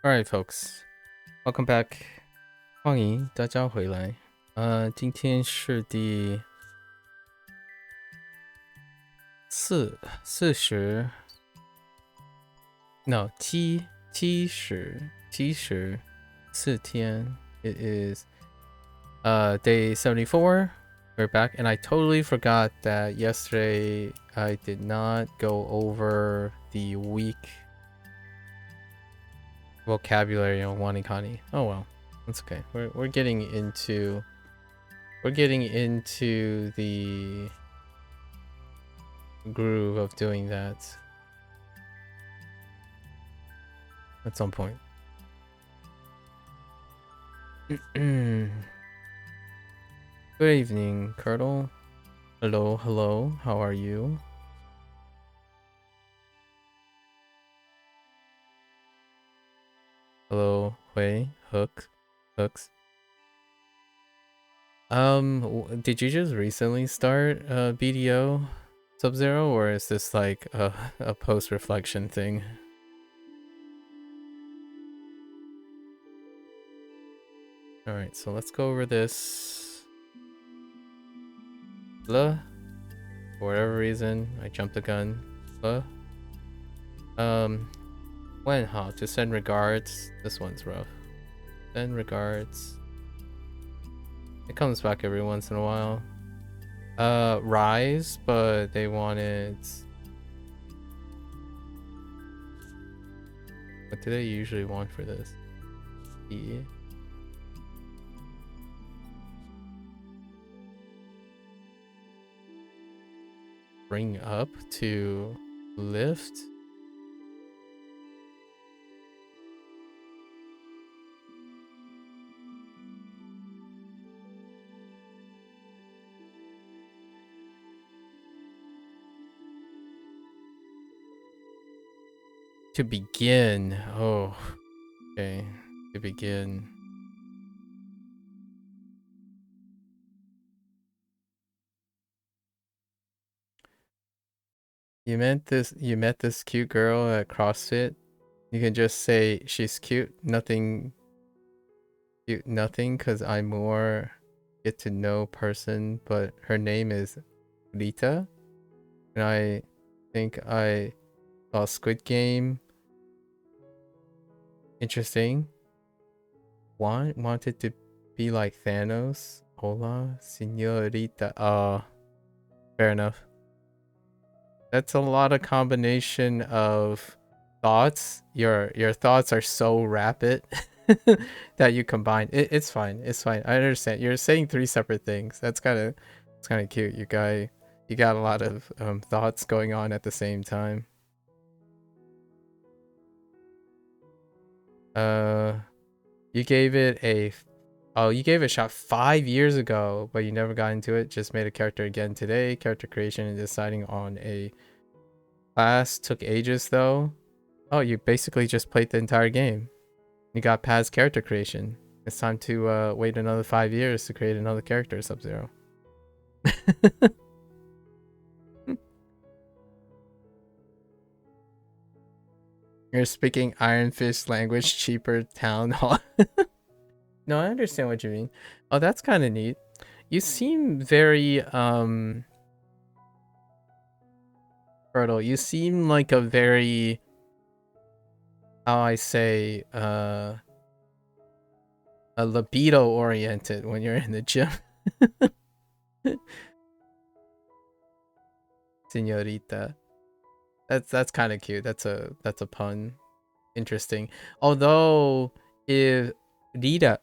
Alright, folks, welcome back. 欢迎大家回来。今天是第40 no 74天. It is day 74. We're back, and I totally forgot that yesterday I did not go over the week vocabulary on Wanikani. Oh well, that's okay. We're getting into the groove of doing that at some point. Good evening, Colonel. Hello. How are you? Hello, Hui, Hooks. Did you just recently start BDO Sub-Zero, or is this like a post-reflection thing? Alright, so let's go over this. For whatever reason, I jumped the gun. When how to send regards. This one's rough. Send regards. It comes back every once in a while. Rise, but they wanted. What do they usually want for this? E. Bring up to lift. To begin. Oh, okay. To begin. You met this cute girl at CrossFit. You can just say she's cute. Nothing because I'm more get to know person, but her name is Rita, and I think I saw Squid Game. Interesting. Wanted to be like Thanos. Hola, señorita. Fair enough. That's a lot of combination of thoughts. Your thoughts are so rapid that you combine. It's fine. It's fine. I understand. You're saying three separate things. It's kind of cute. You got a lot of thoughts going on at the same time. You gave it a shot 5 years ago, but you never got into it. Just made a character again today. Character creation and deciding on a class took ages though. Oh, you basically just played the entire game. You got past character creation. It's time to wait another 5 years to create another character, Sub-Zero. You're speaking Iron Fist language, cheaper town hall. No, I understand what you mean. Oh, that's kind of neat. You seem very fertile. You seem like a very, how I say, a libido oriented when you're in the gym. Señorita. That's kind of cute. That's a pun. Interesting. Although if Rita,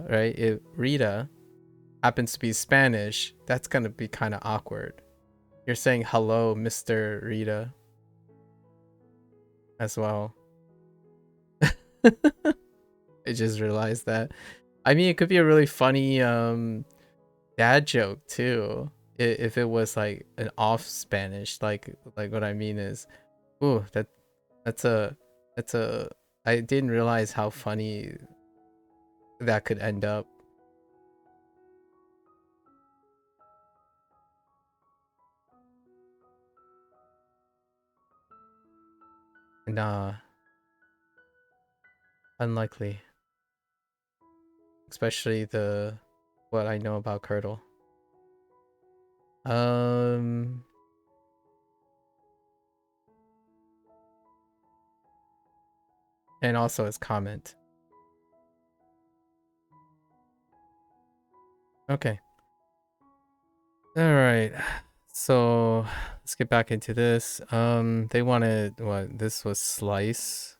right? If Rita happens to be Spanish, that's gonna be kind of awkward. You're saying hello, Mr. Rita, as well. I just realized that. I mean, it could be a really funny dad joke too, if it was like an off Spanish. Like what I mean is, ooh, that's a I didn't realize how funny that could end up. Nah. unlikely. Especially what I know about Curdle. And also his comment. Okay. All right. So let's get back into this. They wanted what? This was slice.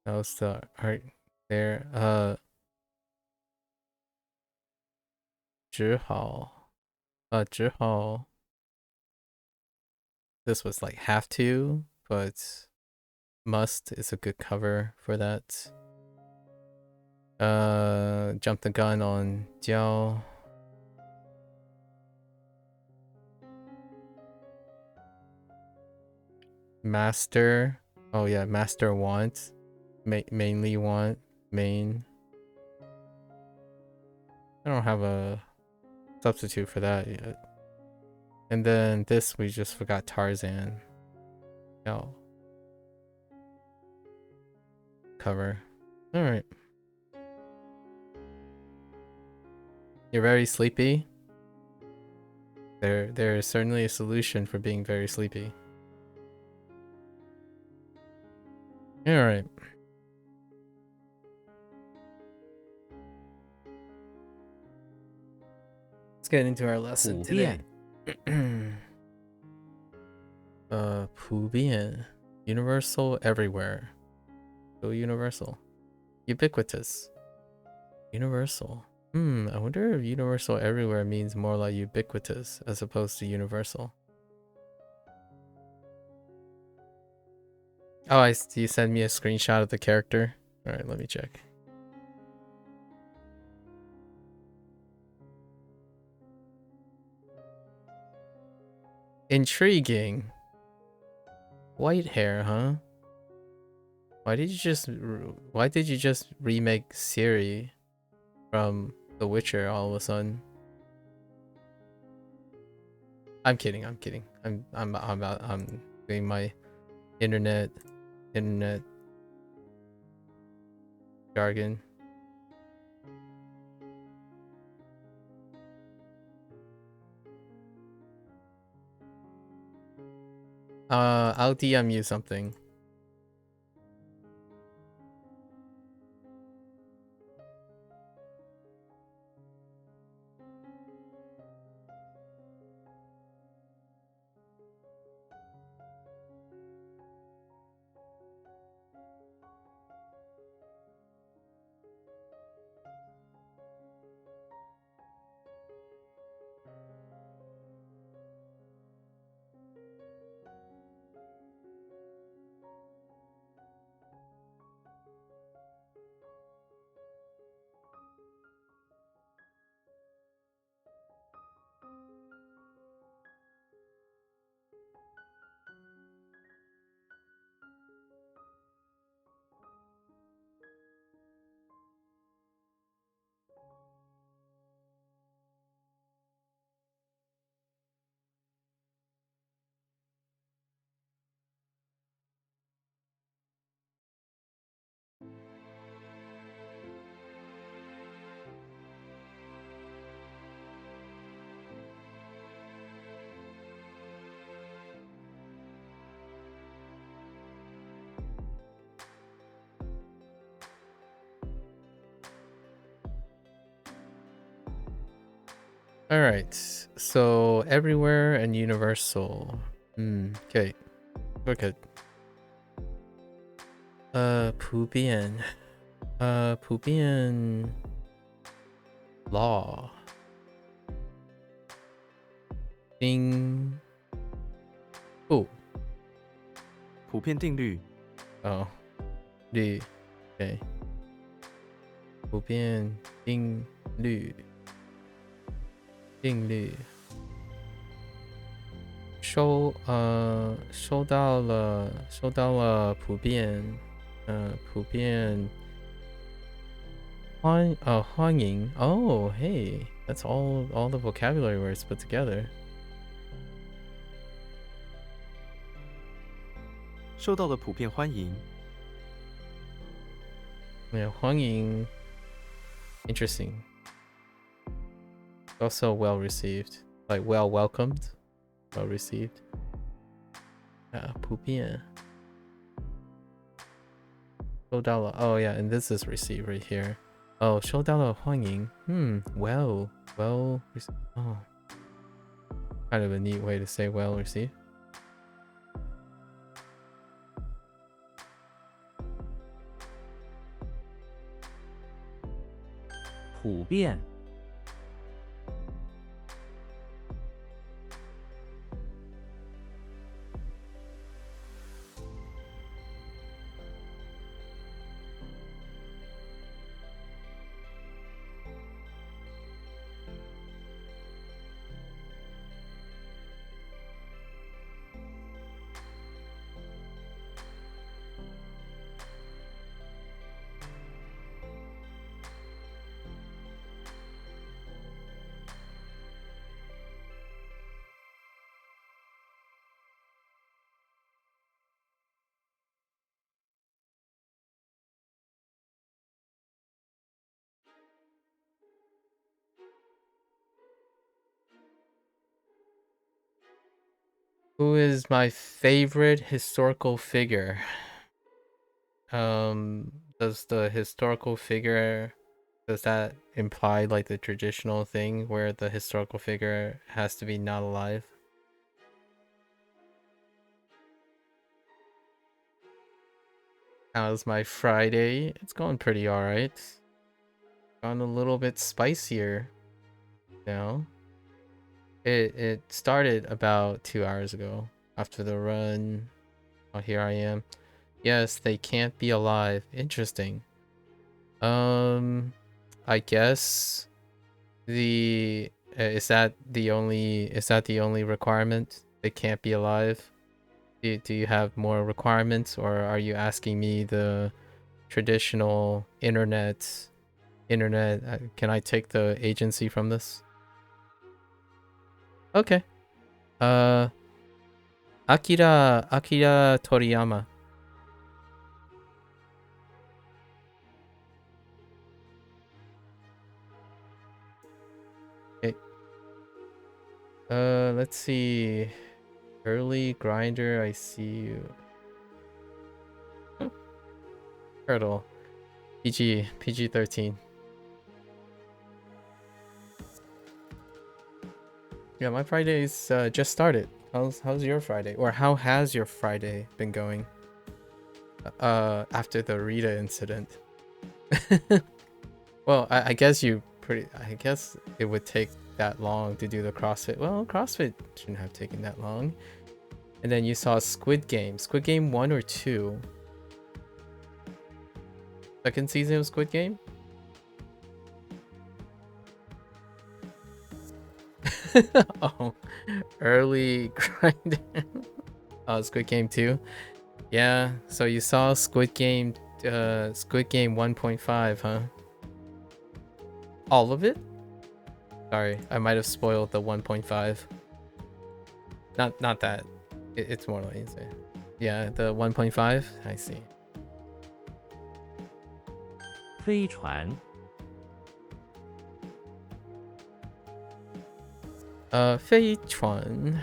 That was the art there. 只好 this was like have to, but must is a good cover for that. Jump the gun on Jiao. Master. Oh yeah, master want. Mainly want. Main. I don't have a substitute for that yet. And then this, we just forgot Tarzan. Oh. Cover. Alright. You're very sleepy? There is certainly a solution for being very sleepy. Alright. Let's get into our lesson today. 普遍 universal everywhere. So universal. Ubiquitous. Universal. I wonder if universal everywhere means more like ubiquitous as opposed to universal. Oh, you sent me a screenshot of the character? Alright, let me check. Intriguing. White hair, huh? Why did you just remake Ciri from The Witcher all of a sudden? I'm kidding. I'm doing my internet jargon. I'll DM you something. Alright, so everywhere and universal. Okay. We're good. 普遍 普遍 law 定 oh 普遍定律 oh 律 okay 普遍定律收到了普遍欢迎 oh hey that's all the vocabulary words put together 受到了普遍欢迎 Yeah, Huang interesting. Also well received, like well welcomed, well received. 普遍收到了 oh yeah, and this is received right here. Oh, 收到了欢迎 well oh, kind of a neat way to say well received. 普遍，Who is my favorite historical figure? Does the historical figure, does that imply like the traditional thing where the historical figure has to be not alive? How's my Friday? It's going pretty alright. Gone a little bit spicier now. It started about 2 hours ago after the run. Oh, here I am. Yes, they can't be alive. Interesting. I guess the is that the only requirement? They can't be alive. Do you have more requirements, or are you asking me the traditional internet? Can I take the agency from this? Okay. Akira Toriyama. Okay. Let's see. Early grinder, I see you. Turtle. PG-13. Yeah, my Friday's just started. How's your Friday? Or how has your Friday been going? After the Rita incident. Well, I guess I guess it would take that long to do the CrossFit. Well, CrossFit shouldn't have taken that long. And then you saw Squid Game. Squid Game 1 or 2? Second season of Squid Game? Oh, early grinder. Oh, Squid Game 2? Yeah, so you saw Squid Game 1.5, huh? All of it? Sorry, I might have spoiled the 1.5. Not that. It's more like, yeah, the 1.5. I see. 飞船， 飞船,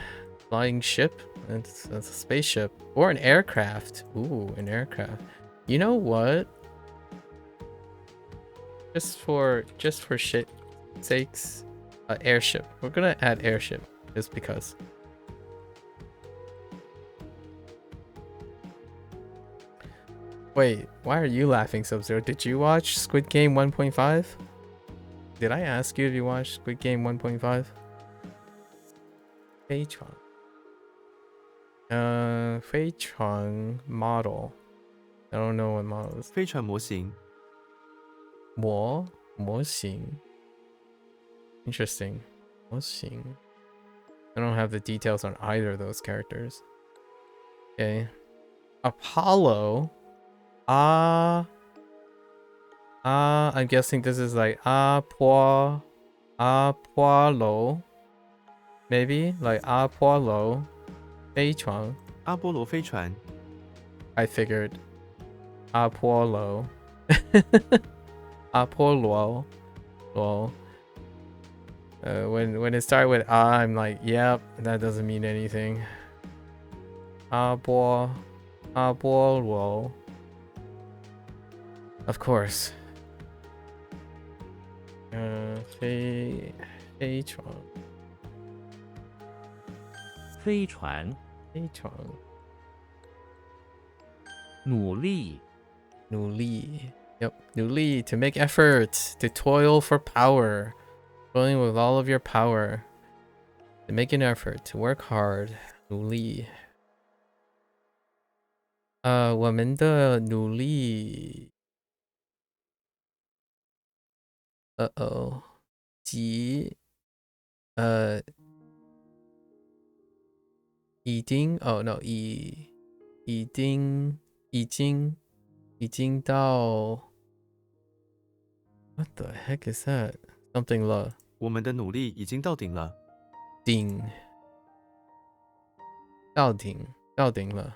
flying ship. That's a spaceship or an aircraft. Ooh, an aircraft. You know what? Just for shit sakes, airship. We're gonna add airship just because. Wait, why are you laughing, Sub-Zero? Did you watch Squid Game 1.5? Did I ask you if you watched Squid Game 1.5? 飞船. 飞船 model. I don't know what model is. 飞船模型，模型. Interesting. 模型. I don't have the details on either of those characters. Okay. Apollo. I'm guessing this is like Apollo. Maybe like Apollo. 飞船. 阿波罗飞船， I figured. Apollo. poor luo. Luo. When it started with I'm like, yep, that doesn't mean anything. Bo luo. Of course. 飞船飞船，飞船努力，努力 Yep, 努力 to make effort, to toil for power, toiling with all of your power, to make an effort, to work hard. 努力我们的努力及已经 oh no 已经到 What the heck is that? Something 了我们的努力已经到顶了。顶到顶了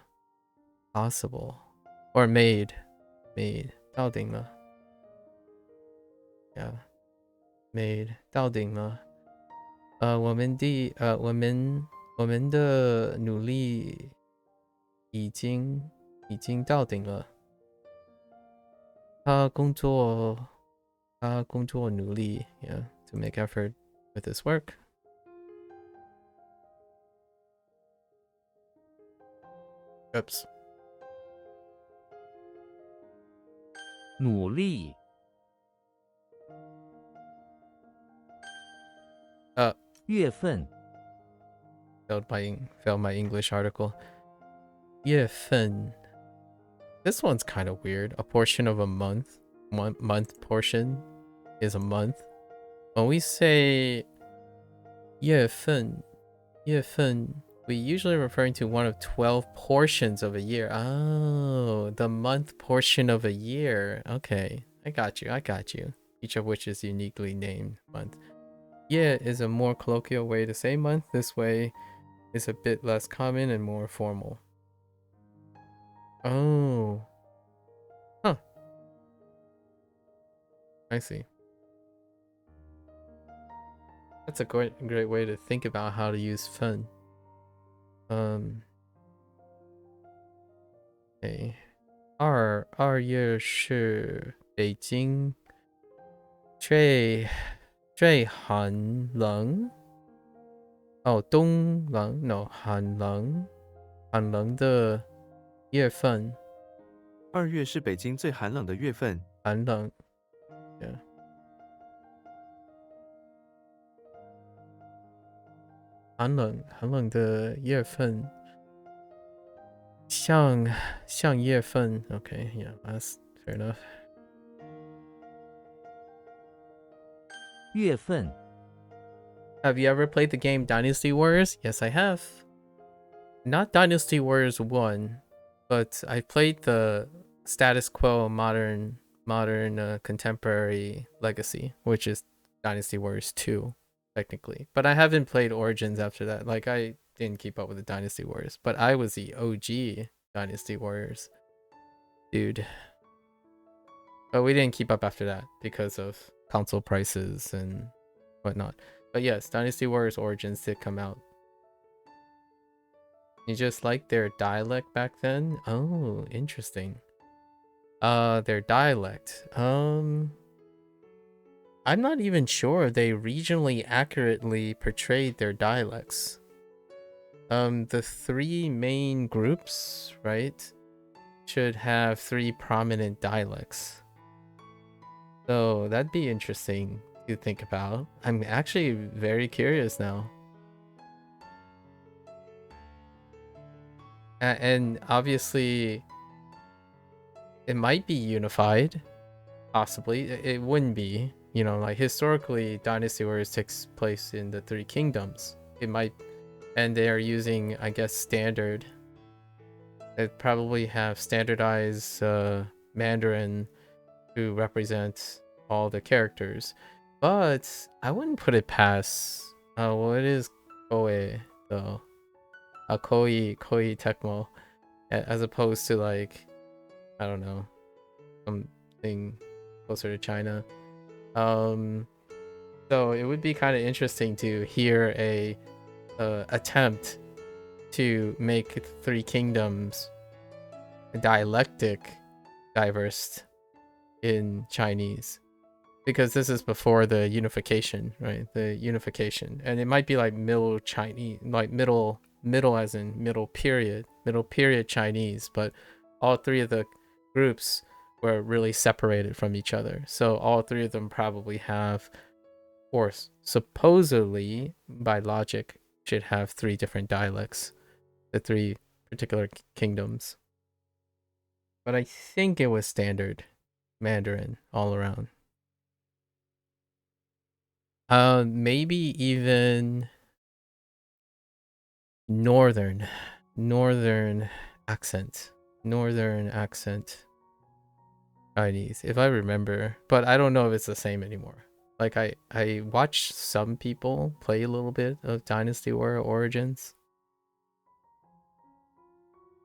Possible or made 到顶了 Yeah, made 到顶了我们的努力已经到顶了。他工作努力 Yeah, to make effort with his work. Oops. 努力，月份， failed my English article. 月份 This one's kind of weird. A portion of a month. Month portion is a month. When we say 月份, we usually referring to one of 12 portions of a year. Oh, the month portion of a year. Okay, I got you. Each of which is uniquely named month. Yeah is a more colloquial way to say month. This way is a bit less common and more formal. Oh. Huh. I see. That's a great way to think about how to use fun. Okay. 2月是北京最寒冷冬冷 no 寒冷的月份。2月是北京最寒冷的月份。寒冷 Yeah. 寒冷的月份。像月份 Okay, yeah, that's fair enough. 月份， Have you ever played the game Dynasty Warriors? Yes, I have. Not Dynasty Warriors 1, but I played the status quo modern contemporary legacy, which is Dynasty Warriors 2, technically. But I haven't played Origins after that. Like, I didn't keep up with the Dynasty Warriors, but I was the OG Dynasty Warriors dude. But we didn't keep up after that because of console prices and whatnot. But yes, Dynasty Warriors Origins did come out. You just like their dialect back then? Oh, interesting. Their dialect. I'm not even sure they regionally accurately portrayed their dialects. The 3 main groups, right, should have 3 prominent dialects. So that'd be interesting to think about. I'm actually very curious now. And obviously, it might be unified. Possibly. It wouldn't be. You know, like historically, Dynasty Warriors takes place in the 3 kingdoms. It might... And they are using, I guess, standard. They'd probably have standardized Mandarin to represent all the characters. But I wouldn't put it past... well, it is Koei, though. Koei Tecmo. As opposed to, like, I don't know, some thing closer to China. So it would be kind of interesting to hear a attempt to make Three Kingdoms dialectic diverse in Chinese, because this is before the unification, right? The unification, and it might be like middle Chinese, like middle as in middle period Chinese, but all three of the groups were really separated from each other. So all three of them probably have, or supposedly by logic, should have three different dialects, the three particular kingdoms. But I think it was standard Mandarin all around. Maybe even northern accent Chinese, if I remember, but I don't know if it's the same anymore. Like I watched some people play a little bit of Dynasty Warrior Origins.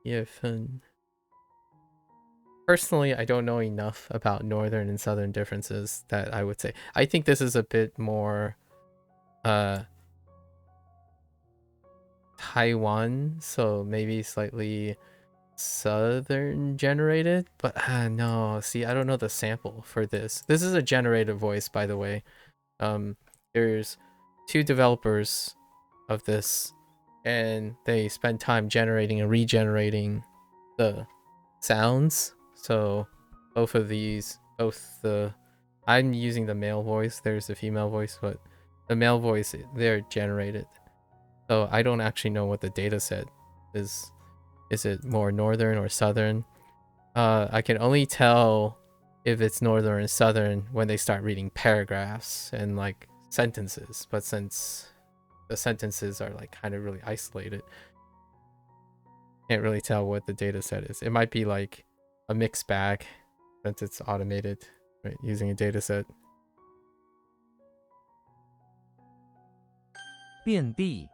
Yeah, fun. Personally, I don't know enough about northern and southern differences that I would say. I think this is a bit more Taiwan, so maybe slightly southern generated, but no, see, I don't know the sample for this. This is a generated voice, by the way. There's 2 developers of this, and they spend time generating and regenerating the sounds. So both of these, I'm using the male voice, there's the female voice, but the male voice, they're generated. So I don't actually know what the data set is. Is it more northern or southern? I can only tell if it's northern and southern when they start reading paragraphs and like sentences. But since the sentences are like kind of really isolated, can't really tell what the data set is. It might be like a mixed bag since it's automated, right, using a data set. 遍地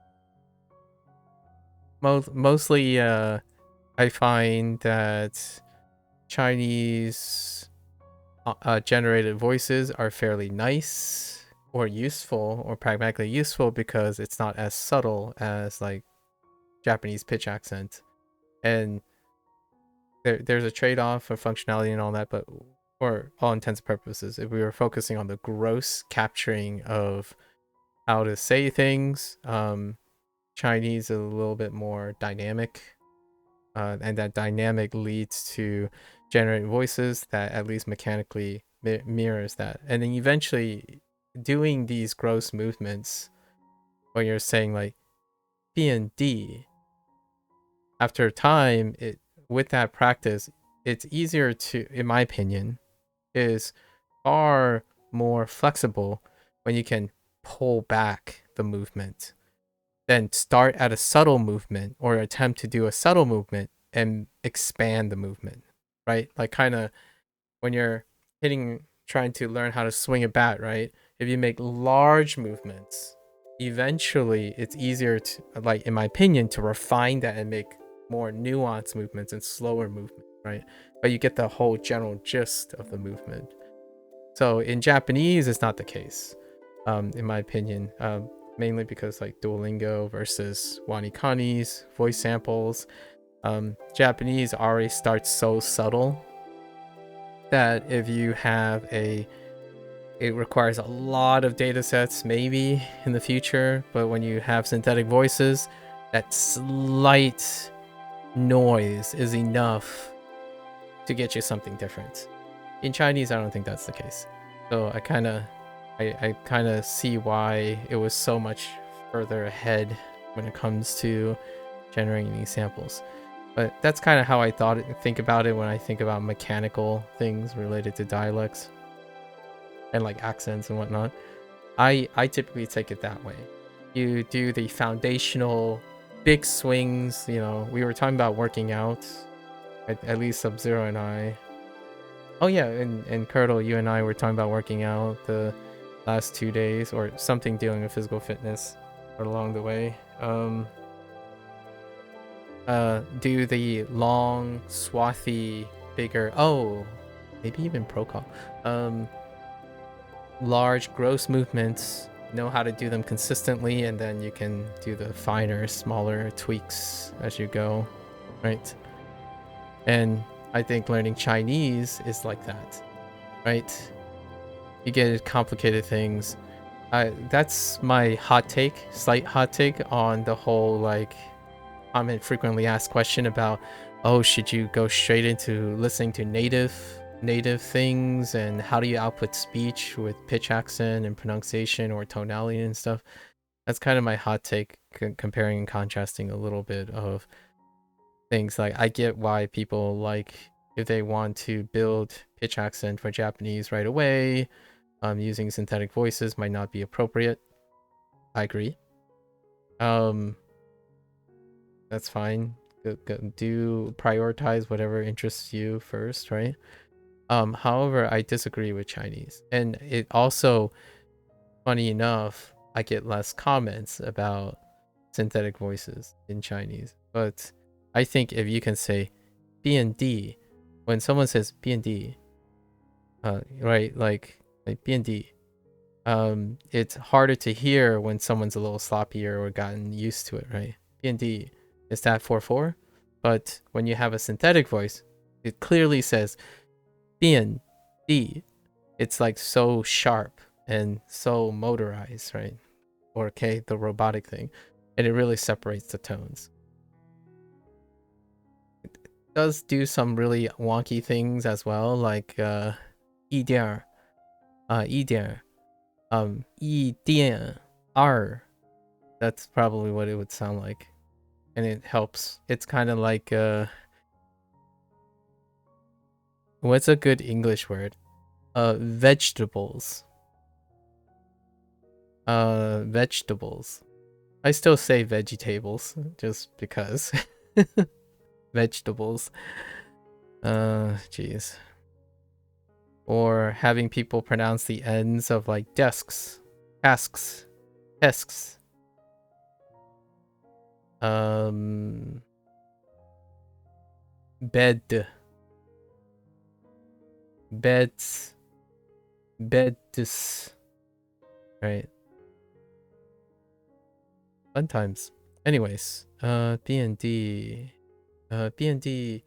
Mostly, I find that Chinese generated voices are fairly nice or useful or pragmatically useful because it's not as subtle as like Japanese pitch accent, and there's a trade-off for functionality and all that, but for all intents and purposes, if we were focusing on the gross capturing of how to say things, Chinese is a little bit more dynamic, and that dynamic leads to generating voices that at least mechanically mirrors that. And then eventually doing these gross movements when you're saying like B and D, after time, with that practice, it's easier to, in my opinion, is far more flexible when you can pull back the movement, then start at a subtle movement or attempt to do a subtle movement and expand the movement, right? Like kind of when you're trying to learn how to swing a bat, right? If you make large movements, eventually it's easier to, like in my opinion, to refine that and make more nuanced movements and slower movements, right? But you get the whole general gist of the movement. So in Japanese, it's not the case, in my opinion. Mainly because like Duolingo versus Wanikani's voice samples, Japanese already starts so subtle that if you have it requires a lot of data sets maybe in the future, but when you have synthetic voices, that slight noise is enough to get you something different. In Chinese, I don't think that's the case. So I kind of see why it was so much further ahead when it comes to generating these samples. But that's kind of how I think about it when I think about mechanical things related to dialects and like accents and whatnot. I typically take it that way. You do the foundational big swings. You know, we were talking about working out, at least Sub-Zero and I. Oh yeah, and Curdle, you and I were talking about working out the last 2 days or something dealing with physical fitness along the way. Do the long, swathy, bigger. Oh, maybe even protocol. Large, gross movements, know how to do them consistently, and then you can do the finer, smaller tweaks as you go, right? And I think learning Chinese is like that, right? You get complicated things. That's my hot take, slight hot take on the whole like common frequently asked question about, oh, should you go straight into listening to native things, and how do you output speech with pitch, accent, and pronunciation or tonality and stuff? That's kind of my hot take, comparing and contrasting a little bit of things. Like, I get why people, like, if they want to build pitch accent for Japanese right away, using synthetic voices might not be appropriate. I agree. That's fine. Do prioritize whatever interests you first, right? However, I disagree with Chinese, and it also, funny enough, I get less comments about synthetic voices in Chinese. But I think if you can say BND, when someone says BND, right, like BND, it's harder to hear when someone's a little sloppier or gotten used to it, right? BND, is that 4/4? But when you have a synthetic voice, it clearly says BND. It's like so sharp and so motorized, right? Or okay, the robotic thing, and it really separates the tones. It does do some really wonky things as well, like 一点一点二. That's probably what it would sound like, and it helps. It's kind of like what's a good English word? Vegetables. Vegetables. I still say vegetables just because. Vegetables. Jeez. Or having people pronounce the ends of like desks, tasks, desks. Bed. Beds. Beds. Right. Fun times. Anyways, B&D. B&D.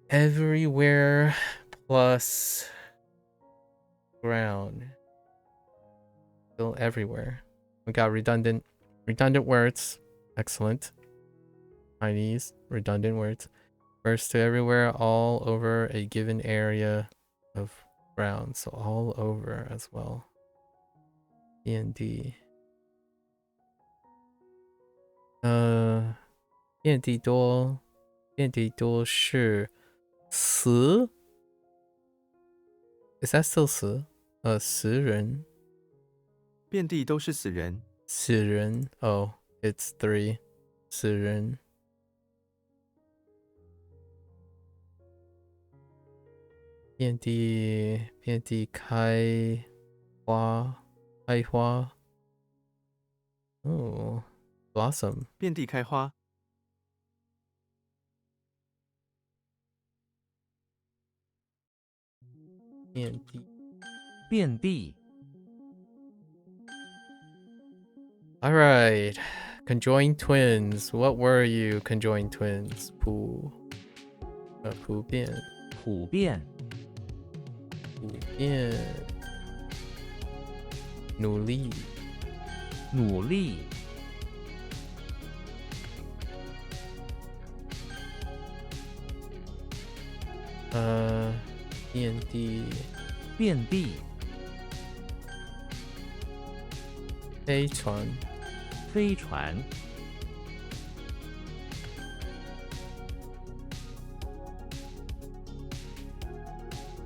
Everywhere plus ground. Still everywhere. We got redundant words. Excellent. Chinese, redundant words. First to everywhere, all over a given area of ground. So all over as well. B&D. B&D 多 B&D 多是词 Is that still 词？死人。遍地都是死人。死人 Oh, it's 3. 死人。遍地开花。Oh, blossom. 遍地开花。遍地。All right, conjoined twins. What were you, conjoined twins? 普遍。普遍。努力。努力。遍地。遍地。飞船。飞船。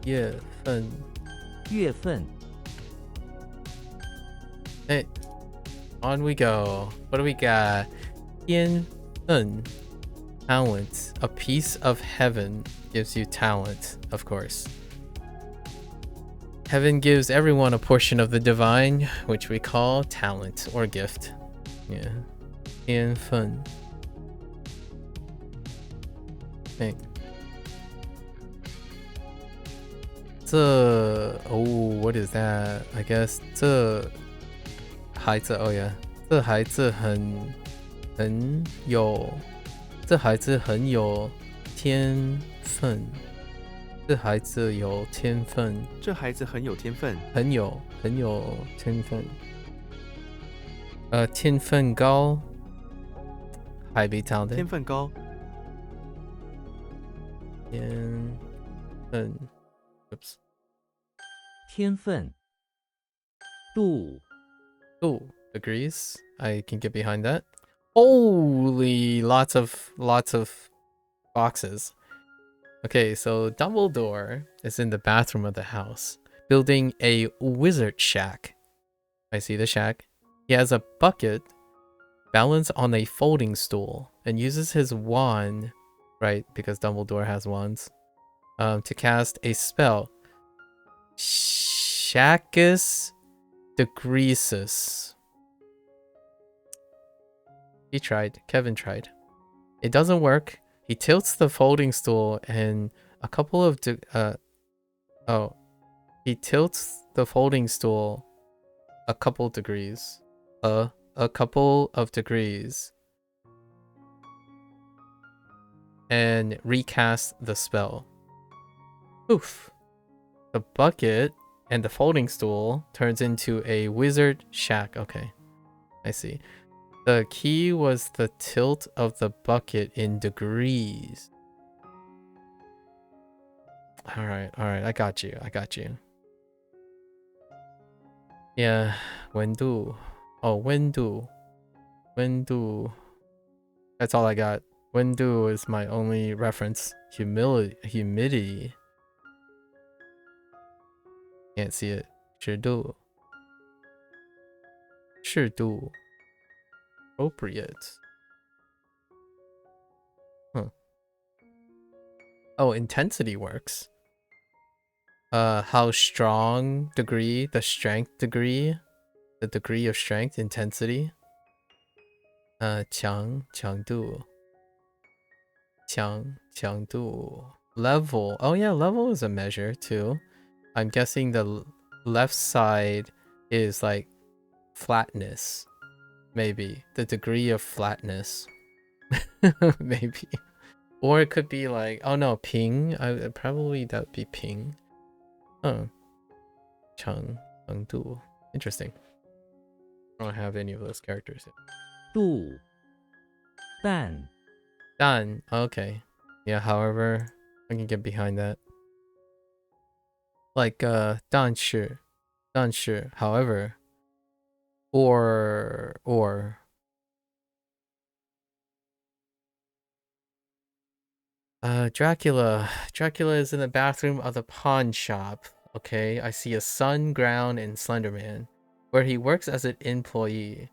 月份。月份。Hey, on we go. What do we got? 天分 talent. A piece of heaven gives you talent, of course. Heaven gives everyone a portion of the divine, which we call talent or gift. Yeah. 天分. Okay. what is that? I guess 这孩子 oh yeah 这孩子很有这孩子很有天分这孩子有天分这孩子很有天分。很有天分天分高还没唱的天分高。天分 oops 天分度 oh degrees I can get behind that. Holy, lots of boxes. Okay, so Dumbledore is in the bathroom of the house, building a wizard shack. I see the shack. He has a bucket balanced on a folding stool and uses his wand, right, because Dumbledore has wands, to cast a spell. Shackus Degreasus. He tried. Kevin tried. It doesn't work. He tilts the folding stool and a couple of he tilts the folding stool a couple degrees. A couple of degrees. And recast the spell. Oof. The bucket and the folding stool turns into a wizard shack. Okay. I see. The key was the tilt of the bucket in degrees. Alright, I got you. Yeah, Wendu. Oh, Wendu. That's all I got. Wendu is my only reference. Humidity. Can't see it. 适度 appropriate. Huh. Oh, intensity works. How strong degree, the strength degree, the degree of strength, intensity. 强度 level. Oh yeah, level is a measure too. I'm guessing the left side is like flatness. Maybe the degree of flatness. Maybe. Or it could be like, oh no, ping. Probably that would be ping. Oh. 长度. Interesting. I don't have any of those characters yet. 度淡 Done. Okay. Yeah, however, I can get behind that. Like, 但是, however. Or. Dracula. Dracula is in the bathroom of the pawn shop. Okay, I see a sun, ground, and Slenderman, where he works as an employee.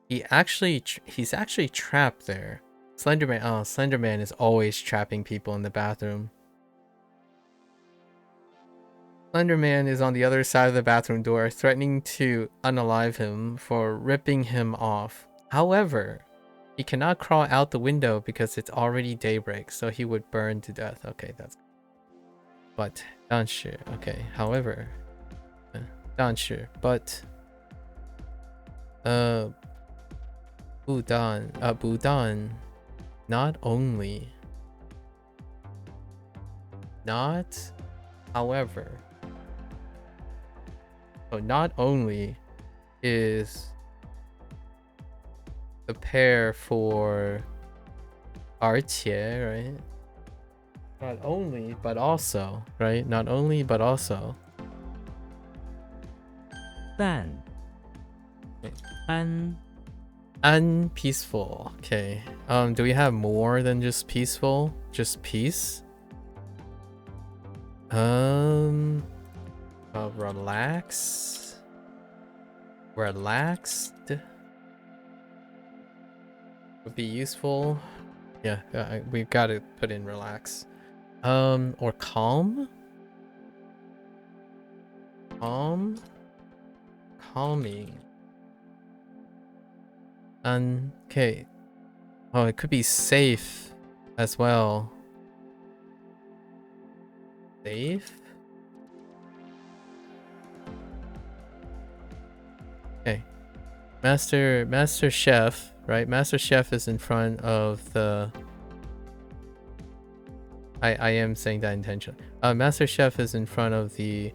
He's actually trapped there. Slenderman. Oh, Slenderman is always trapping people in the bathroom. Slenderman is on the other side of the bathroom door, threatening to unalive him for ripping him off. However, he cannot crawl out the window because it's already daybreak, so he would burn to death. Okay, that's... But, 但是, okay, however... 但是, but... Budan... Not only... Not... However... So not only is the pair for 而且, right? Not only, but also, right? Not only, but also. 淡安 Unpeaceful. Okay. Do we have more than just peaceful? Just peace? Relax. Relaxed would be useful. Yeah, we've got to put in relax. Or calm. Calming. Okay. Oh, it could be safe as well. Safe? Okay. Master Chef, right? Master Chef is in front of the... I am saying that intentionally. Master Chef is in front of the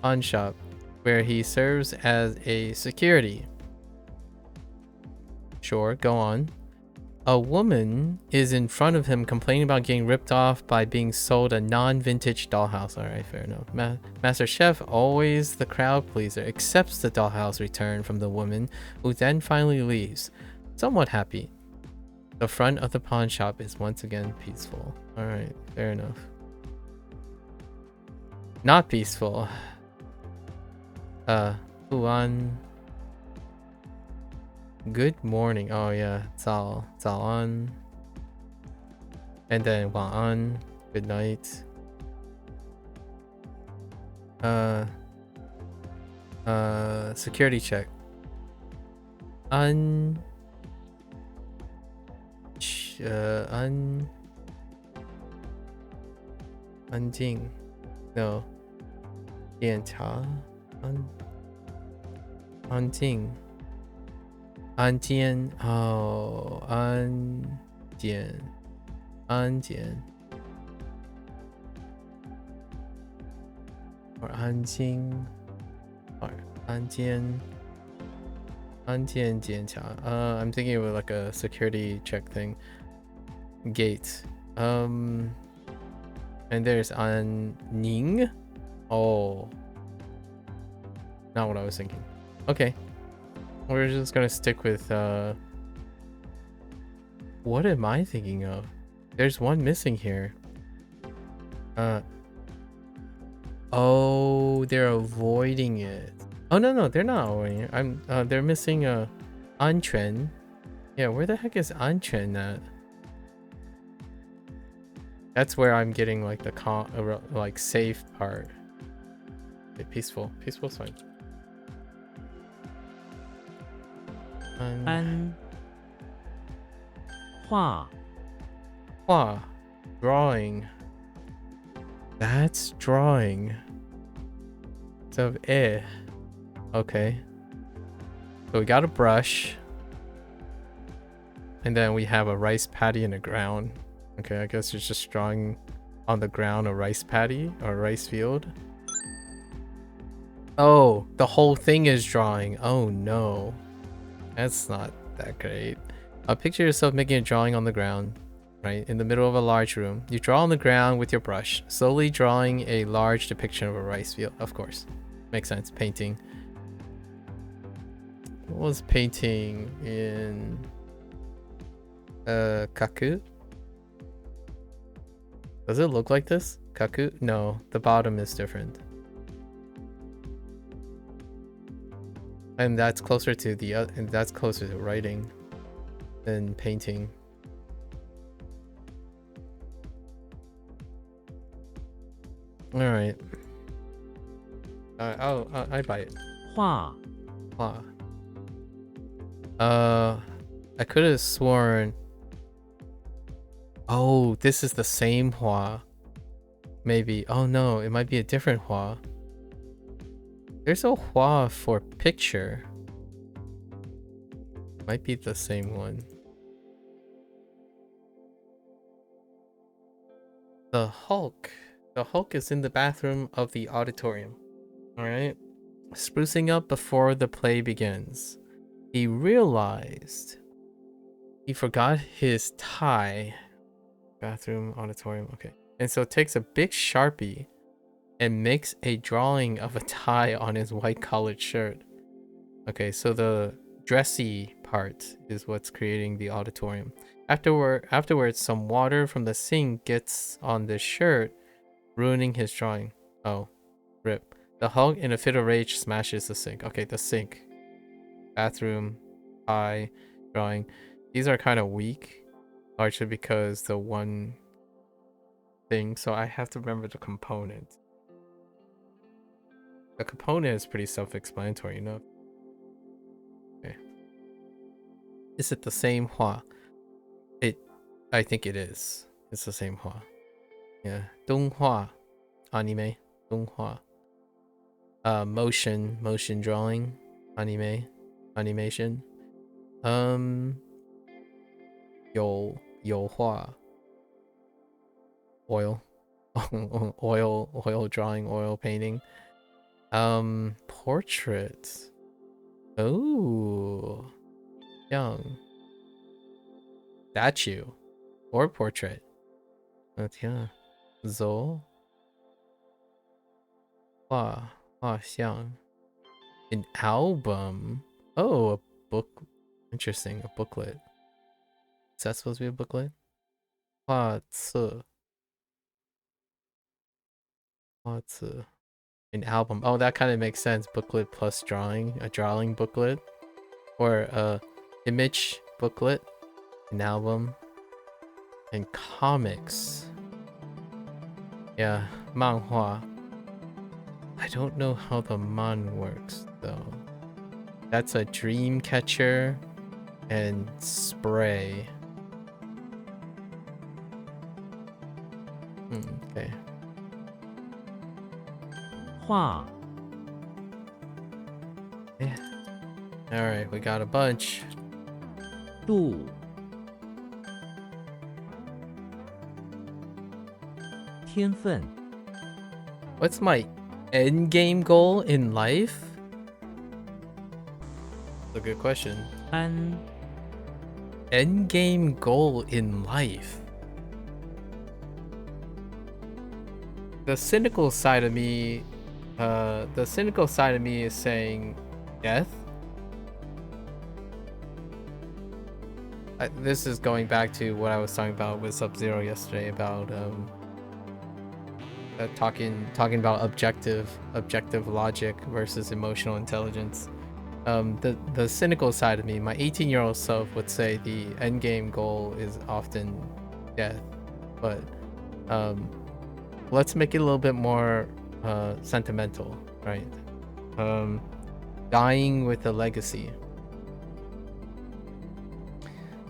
pawn shop where he serves as a security. Sure, go on. A woman is in front of him complaining about getting ripped off by being sold a non-vintage dollhouse. Alright, fair enough. Master Chef, always the crowd pleaser, accepts the dollhouse return from the woman, who then finally leaves, somewhat happy. The front of the pawn shop is once again peaceful. Alright, fair enough. Not peaceful. Huan. Good morning. Oh yeah, 早安. And then 晚安. Good night. Security check. An 安静. No. 检查. 安静. 安监. Oh, 安检. 安检. Or 安静. Or 安监. 安检检查. I'm thinking of like a security check thing. Gate. And there's an Ning. Oh. Not what I was thinking. Okay. We're just gonna stick with what am I thinking of? There's one missing here. Oh, they're avoiding it. Oh no, they're not avoiding it. They're missing a Anquan. Yeah, where the heck is Anquan at? That's where I'm getting like the like safe part. Okay, peaceful's fine. 安画 drawing. That's drawing. So okay. So we got a brush. And then we have a rice paddy in the ground. Okay, I guess it's just drawing on the ground a rice paddy or a rice field. Oh, the whole thing is drawing. Oh no. That's not that great. Picture yourself making a drawing on the ground, right? In the middle of a large room. You draw on the ground with your brush, slowly drawing a large depiction of a rice field. Of course. Makes sense. Painting. What was painting in MAKU? Does it look like this? MAKU? No, the bottom is different. And that's closer to that's closer to writing than painting. All right. I buy it. 画 I could have sworn. Oh, this is the same hua. Maybe. Oh no, it might be a different hua. There's a hua for picture. Might be the same one. The Hulk. The Hulk is in the bathroom of the auditorium. Alright. Sprucing up before the play begins. He realized he forgot his tie. Bathroom, auditorium, okay. And so takes a big Sharpie and makes a drawing of a tie on his white collared shirt. Okay, so the dressy part is what's creating the auditorium. Afterwards, some water from the sink gets on the shirt, ruining his drawing. Oh, rip. The Hulk, in a fit of rage, smashes the sink. Okay, the sink. Bathroom, tie, drawing. These are kind of weak, largely because the one thing, so I have to remember the component. The component is pretty self-explanatory enough. Okay. Is it the same hua? I think it is. It's the same hua. Yeah. Donghua. Anime. Donghua. Motion drawing. Anime. animation. 油画 oil oil drawing, oil painting. Portrait. Oh, young statue or portrait. 天啊，走画像 an album. Oh, a book. Interesting, a booklet. Is that supposed to be a booklet? 画册 an album. Oh, that kind of makes sense. Booklet plus drawing, a drawing booklet, or a image booklet, an album, and comics. Yeah, manhua. I don't know how the man works though. That's a dream catcher and spray. Okay. 画 Yeah. All right, we got a bunch. 度 天分 What's my end game goal in life? That's a good question. 安 End game goal in life. The cynical side of me is saying death. This is going back to what I was talking about with Sub-Zero yesterday about talking about objective logic versus emotional intelligence. The cynical side of me, my 18-year-old self would say the end game goal is often death, but let's make it a little bit more sentimental, right? Dying with a legacy.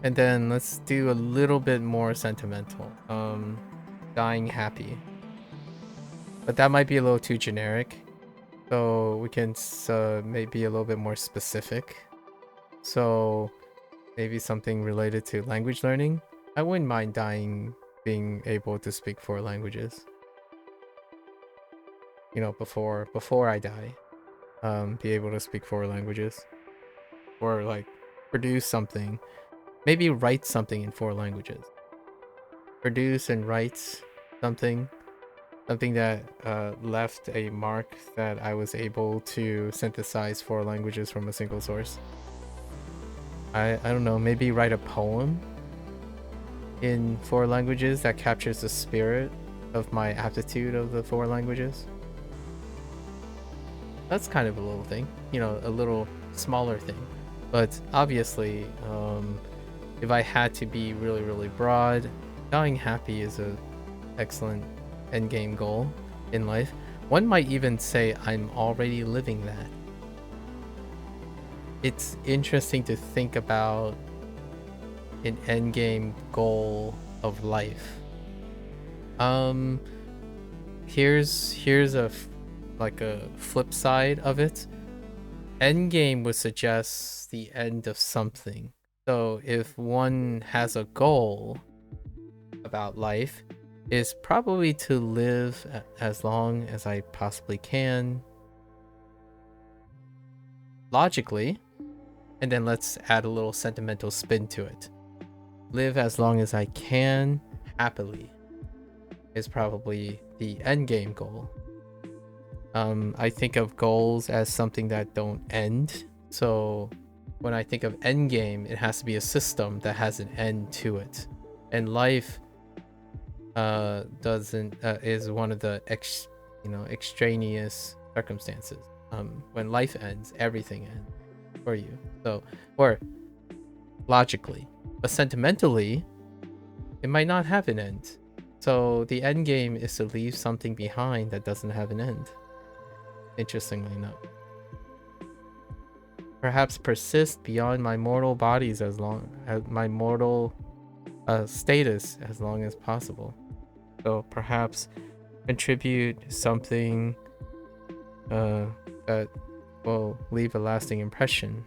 And then let's do a little bit more sentimental. Dying happy. But that might be a little too generic. So we can maybe a little bit more specific. So maybe something related to language learning. I wouldn't mind dying being able to speak 4 languages. You know, before I die. Be able to speak 4 languages. Or like produce something. Maybe write something in 4 languages. Produce and write something that left a mark that I was able to synthesize 4 languages from a single source. I don't know, maybe write a poem in 4 languages that captures the spirit of my aptitude of the 4 languages. That's kind of a little thing, you know, a little smaller thing. But obviously, if I had to be really, really broad, dying happy is an excellent endgame goal in life. One might even say I'm already living that. It's interesting to think about an endgame goal of life. Here's a flip side of it. Endgame would suggest the end of something. So if one has a goal about life, is probably to live as long as I possibly can, logically, and then let's add a little sentimental spin to it. Live as long as I can, happily, is probably the end game goal. I think of goals as something that don't end, so when I think of end game, it has to be a system that has an end to it, and life is one of the extraneous circumstances. When life ends, everything ends for you. So, or logically, but sentimentally, it might not have an end. So the end game is to leave something behind that doesn't have an end. Interestingly enough, perhaps persist beyond my mortal bodies as long as my mortal status as long as possible. So perhaps contribute something that will leave a lasting impression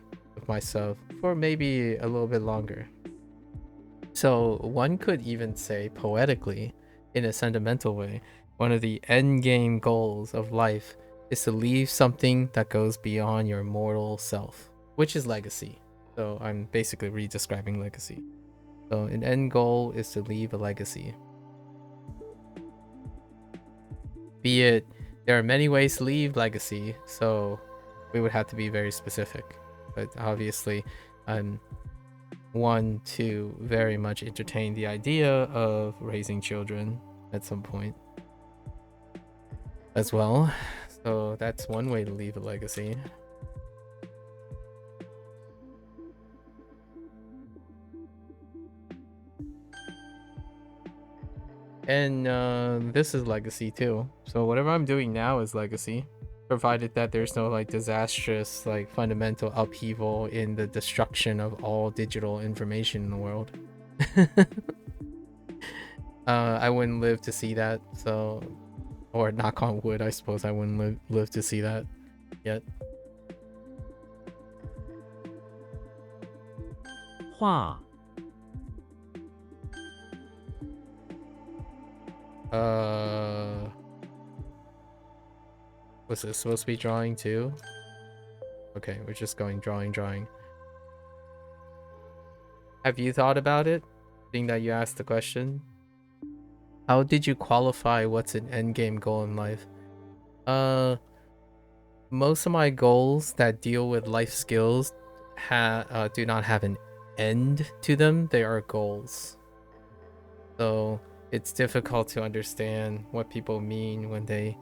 with myself for maybe a little bit longer. So one could even say poetically, in a sentimental way, one of the end game goals of life is to leave something that goes beyond your mortal self, which is legacy. So I'm basically redescribing legacy. So an end goal is to leave a legacy. Be it, there are many ways to leave legacy, so we would have to be very specific. But obviously, I'm one to very much entertain the idea of raising children at some point as well. So that's one way to leave a legacy. And this is legacy too. So whatever I'm doing now is legacy, provided that there's no like disastrous like fundamental upheaval in the destruction of all digital information in the world. I wouldn't live to see that, so, or knock on wood, I suppose I wouldn't live to see that yet. 画 Was this supposed to be drawing too? Okay, we're just going drawing. Have you thought about it, being that you asked the question? How did you qualify what's an endgame goal in life? Most of my goals that deal with life skills do not have an end to them. They are goals. So it's difficult to understand what people mean when they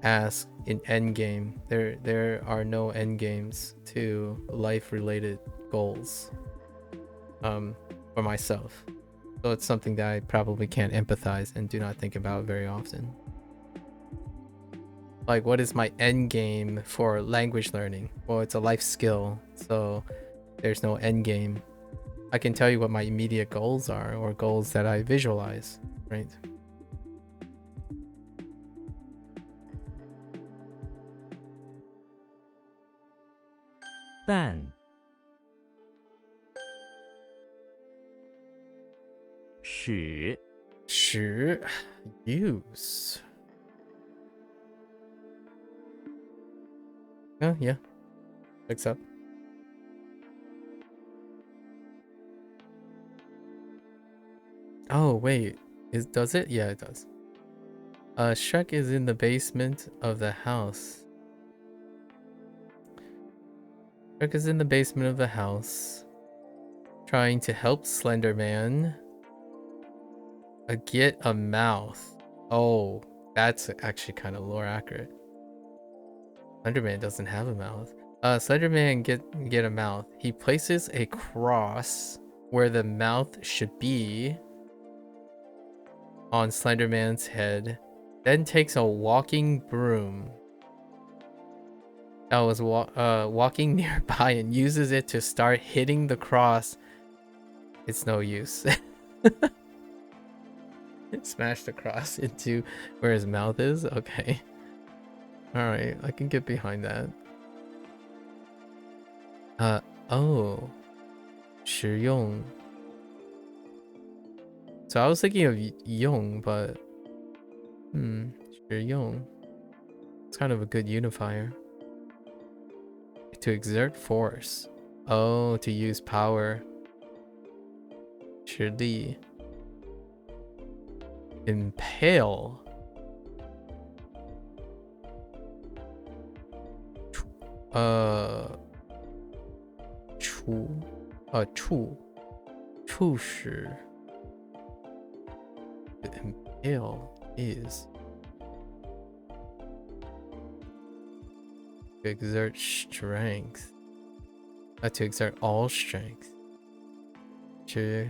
ask an end game. There are no end games to life-related goals for myself. So it's something that I probably can't empathize and do not think about very often. Like, what is my end game for language learning? Well, it's a life skill, so there's no end game. I can tell you what my immediate goals are, or goals that I visualize, right? Dan 使 Use. Oh, yeah. Picks up. Oh, wait. Does it? Yeah, it does. Shrek is in the basement of the house. Shrek is in the basement of the house, trying to help Slender Man get a mouth. Oh, that's actually kind of lore accurate. Slenderman doesn't have a mouth. Slenderman get a mouth. He places a cross where the mouth should be on Slenderman's head, then takes a walking broom that was walking nearby and uses it to start hitting the cross. It's no use. Smash the cross into where his mouth is. Okay. Alright, I can get behind that. Oh. 实用. So I was thinking of 用, but 实用. It's kind of a good unifier. To exert force. Oh, to use power. 实力. Impale. Impale is to exert strength. To exert all strength. 决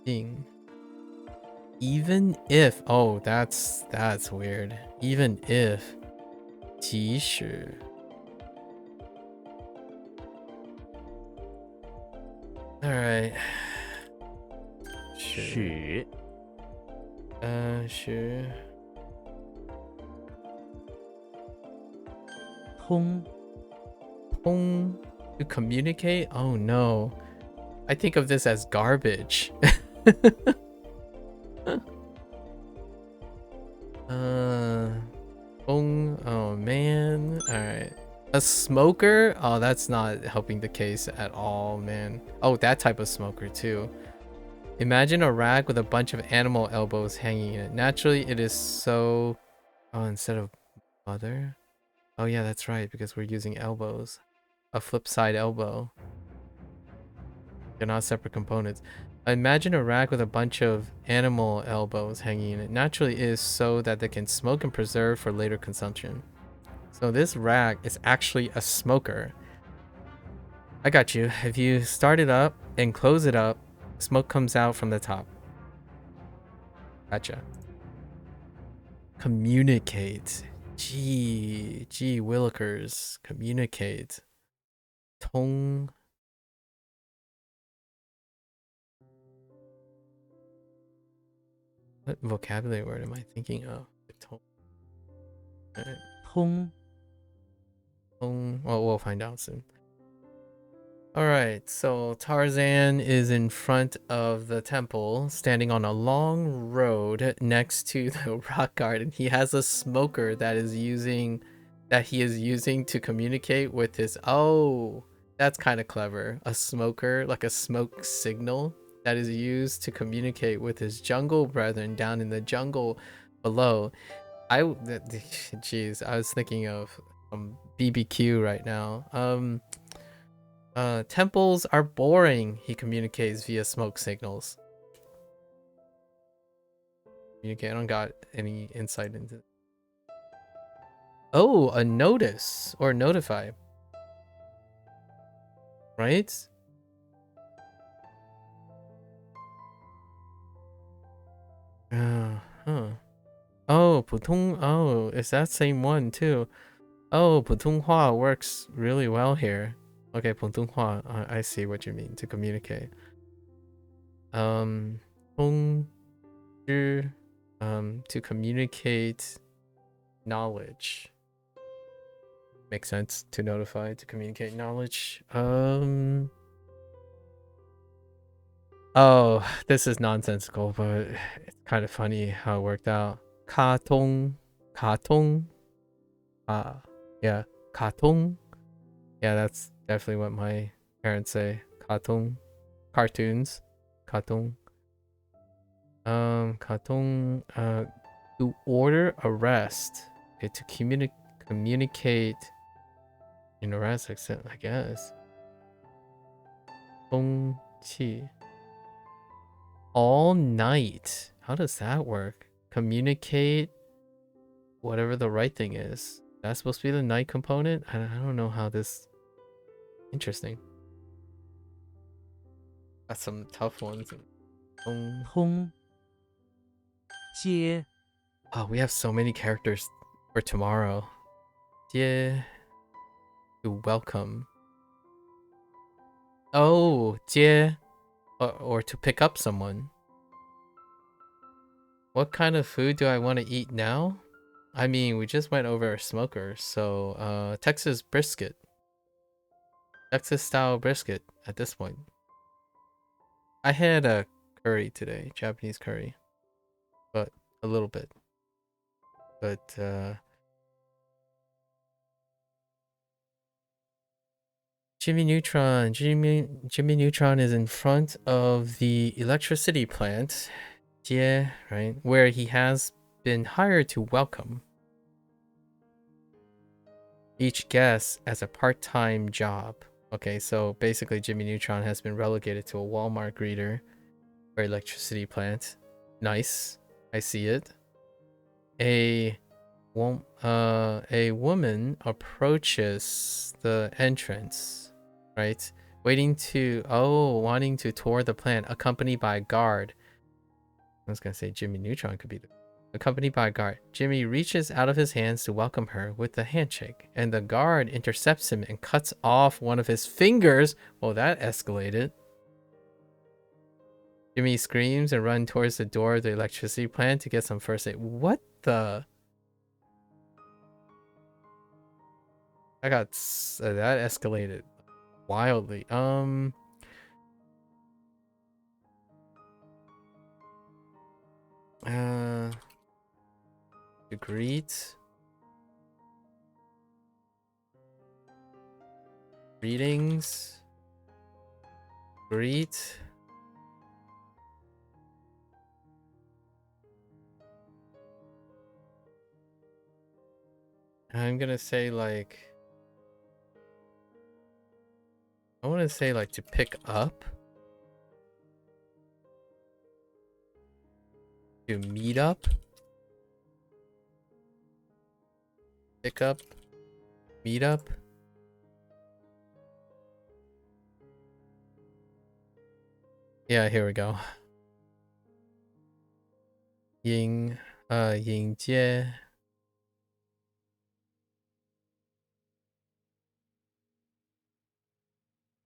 定. Even if, oh, that's weird. Even if, 即使. All right. 使 sure. 通 通 To communicate? Oh no. I think of this as garbage. Oh man. Alright. A smoker? Oh, that's not helping the case at all, man. Oh, that type of smoker too. Imagine a rag with a bunch of animal elbows hanging in it. Naturally, it is so... Oh, instead of mother? Oh yeah, that's right, because we're using elbows. A flip side elbow. They're not separate components. Imagine a rack with a bunch of animal elbows hanging in it. Naturally, it is so that they can smoke and preserve for later consumption. So this rack is actually a smoker. I got you. If you start it up and close it up, smoke comes out from the top. Gotcha. Communicate. Gee willikers. Communicate. Tong. What vocabulary word am I thinking of? Tong. Alright. 通 Well, we'll find out soon. Alright, so Tarzan is in front of the temple, standing on a long road next to the rock garden. He has a smoker that he is using to communicate with his... Oh, that's kind of clever. A smoker, like a smoke signal that is used to communicate with his jungle brethren down in the jungle below. Jeez, I was thinking of BBQ right now. Temples are boring, he communicates via smoke signals. Communicate, I don't got any insight into it. Oh, a notice or notify. Right? Huh. Oh, 普通, oh, it's that same one too. Oh, 普通话 works really well here. Okay, 普通话, I see what you mean, to communicate. 通知, to communicate knowledge. Makes sense. To notify, to communicate knowledge. Oh, this is nonsensical, but it's kind of funny how it worked out. 卡通, 卡通. Yeah, 卡通. Yeah, that's definitely what my parents say. 卡通. Cartoons. 卡通. 卡通, to order arrest. Okay, to communicate in arrest, I guess. 通气. All night. How does that work? Communicate whatever the right thing is. That's supposed to be the night component? I don't know how this... Interesting. Got some tough ones. 通接 Oh, we have so many characters for tomorrow. 接 to welcome. Oh, 接 or to pick up someone. What kind of food do I want to eat now? I mean, we just went over a smoker, so Texas brisket. Texas style brisket at this point. I had a curry today, Japanese curry. But a little bit. But Jimmy Neutron. Jimmy Neutron is in front of the electricity plant. Yeah, right, where he has been hired to welcome each guest as a part-time job. Okay, so basically Jimmy Neutron has been relegated to a Walmart greeter or electricity plant. Nice. I see it. A woman approaches the entrance, right? Wanting to tour the plant, accompanied by a guard. I was gonna say Jimmy Neutron could be accompanied by a guard. Jimmy reaches out of his hands to welcome her with a handshake, and the guard intercepts him and cuts off one of his fingers. Well, that escalated. Jimmy screams and runs towards the door of the electricity plant to get some first aid. What the? That escalated wildly. To greet. Greetings. Greet. I'm gonna say like, I want to say like to pick up, to meet up, pick up, meet up. Yeah, here we go. 迎接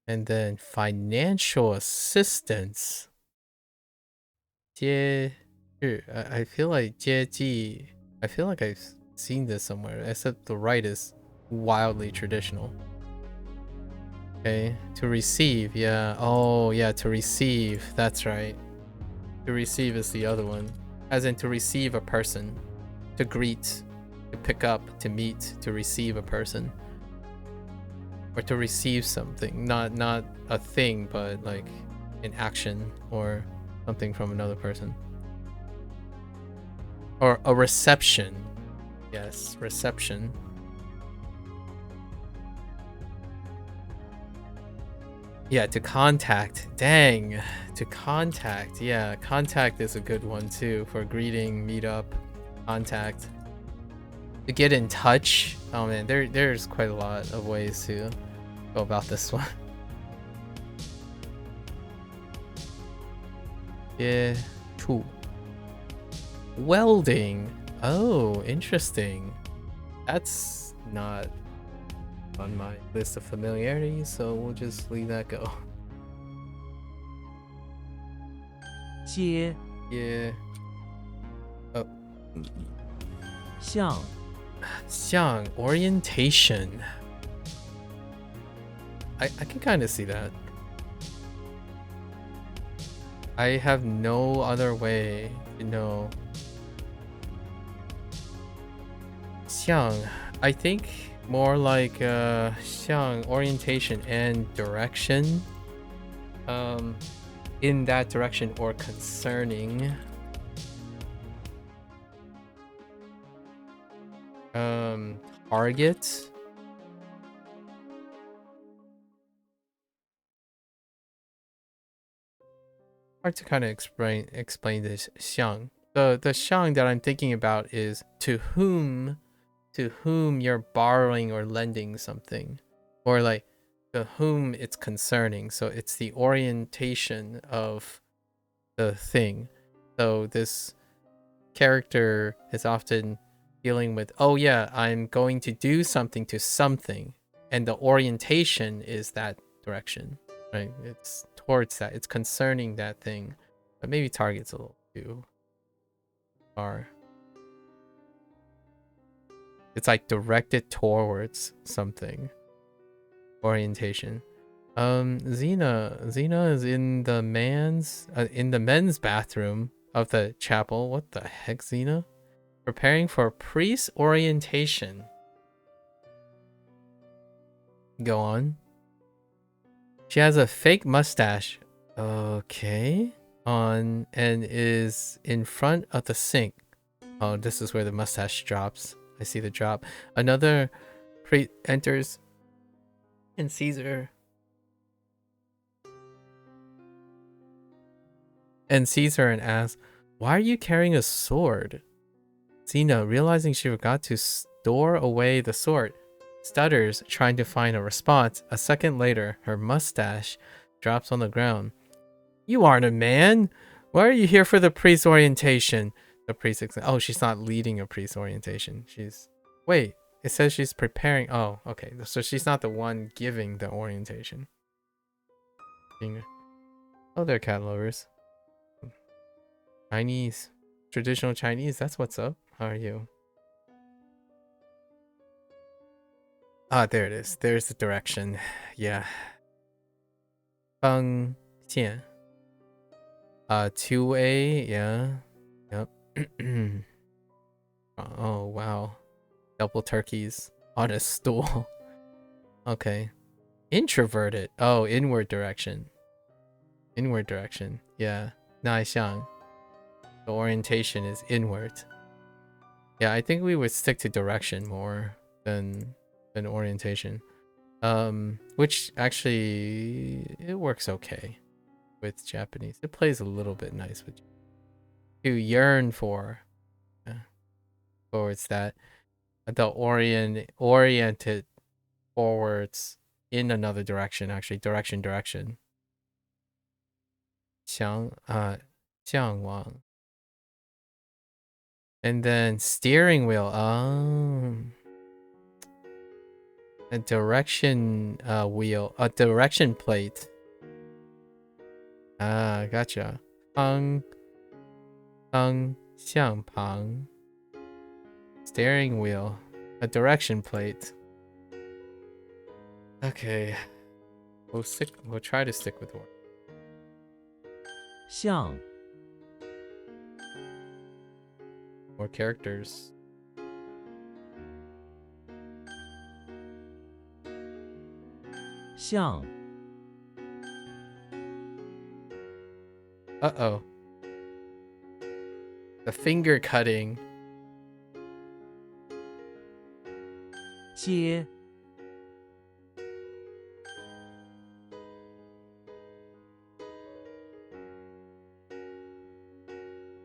and then financial assistance. 接日 I feel like 接济 I feel like I've seen this somewhere, except the right is wildly traditional. Okay, to receive, yeah. Oh, yeah, to receive. That's right. To receive is the other one. As in to receive a person. To greet, to pick up, to meet, to receive a person. Or to receive something. Not a thing, but like an action or something from another person. Or a reception. Yes, reception. Yeah, to contact. Dang. To contact. Yeah, contact is a good one too for greeting, meet up, contact. To get in touch. Oh man, there's quite a lot of ways to go about this one. Yeah. True. Welding. Oh, interesting. That's not on my list of familiarity, so we'll just leave that go. 接 Yeah. Oh. 向 Xiang, orientation. I can kind of see that. I have no other way to know. Xiang, I think more like Xiang, orientation and direction. In that direction or concerning. Target. Hard to kind of explain this xiang. The xiang that I'm thinking about is to whom you're borrowing or lending something, or like to whom it's concerning. So it's the orientation of the thing. So this character is often dealing with, oh yeah, I'm going to do something to something, and the orientation is that direction, right? It's towards that, it's concerning that thing. But maybe target's a little too far. It's like directed towards something. Orientation. Xena is in the men's bathroom of the chapel. What the heck, Xena? Preparing for priest orientation. Go on. She has a fake mustache. Okay. On and is in front of the sink. Oh, this is where the mustache drops. I see the drop. Another priest enters and sees her. And asks, "Why are you carrying a sword?" Xena, realizing she forgot to store away the sword, stutters, trying to find a response. A second later, her mustache drops on the ground. "You aren't a man! Why are you here for the priest orientation?" The priest oh, she's not leading a priest orientation. Wait, it says she's preparing. Oh, okay. So she's not the one giving the orientation. Oh, they're cat lovers. Chinese. Traditional Chinese, that's what's up. How are you? Ah, there it is. There's the direction. Yeah. 方向. 2A, yeah. Yep. Oh, wow. Double turkeys on a stool. Okay. Introverted. Oh, inward direction. Inward direction. Yeah. 内向. The orientation is inward. Yeah, I think we would stick to direction more than orientation. Which actually it works okay with Japanese. It plays a little bit nice with to yearn for. Yeah. Towards that. The oriented forwards in another direction, actually. Direction. 向往. And then steering wheel. A direction wheel. A direction plate. Gotcha. 向旁. Steering wheel. A direction plate. Okay. We'll try to stick with one. 向 More characters. 向 Uh-oh. The finger cutting. 接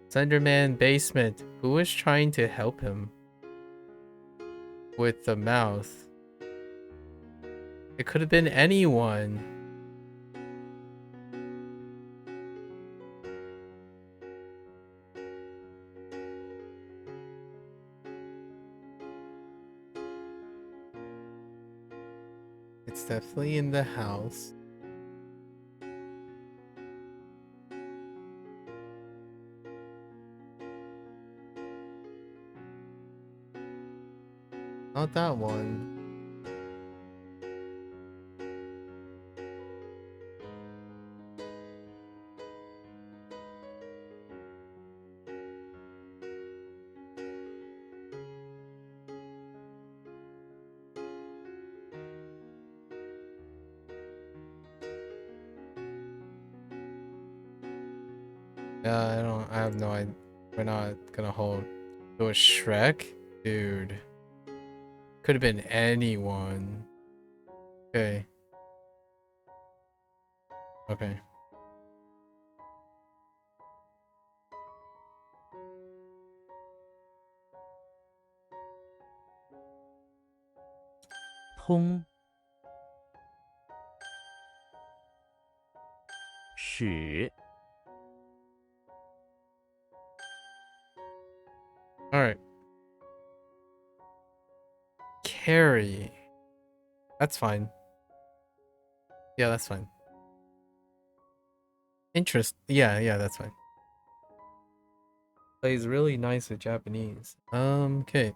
Slenderman basement. Who is trying to help him with the mouth? It could have been anyone. It's definitely in the house. Not that one. Yeah, I have no idea. We're not gonna hold. It was Shrek? Dude. Could have been anyone. Okay. Okay.通使 Alright. Carry. That's fine. Yeah, that's fine. Yeah, that's fine. Plays really nice with Japanese. Okay.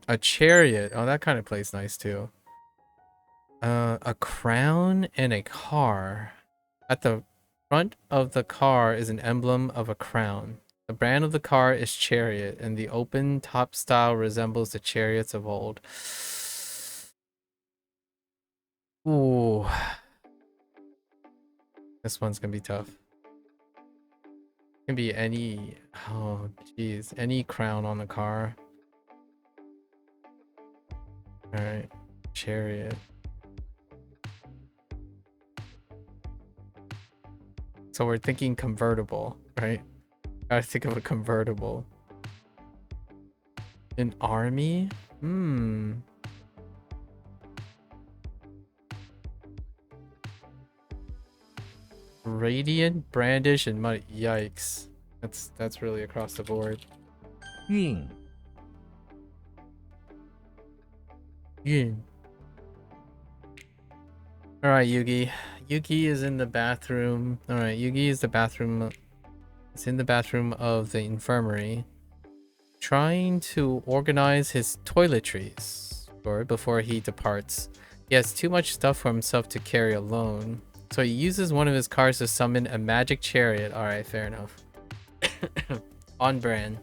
A chariot. Oh, that kind of plays nice too. A crown and a car. At the front of the car is an emblem of a crown. The brand of the car is Chariot, and the open top style resembles the chariots of old. Ooh. This one's gonna be tough. Can be any, oh jeez, any crown on the car. Alright, Chariot. So we're thinking convertible, right? Gotta think of a convertible. An army? Radiant, brandish, and mud. Yikes. That's really across the board. 运 Yun. Alright, Yugi. Yugi is in the bathroom. Alright, Yugi is the bathroom. It's in the bathroom of the infirmary. Trying to organize his toiletries before he departs. He has too much stuff for himself to carry alone. So he uses one of his cars to summon a magic chariot. Alright, fair enough. On brand.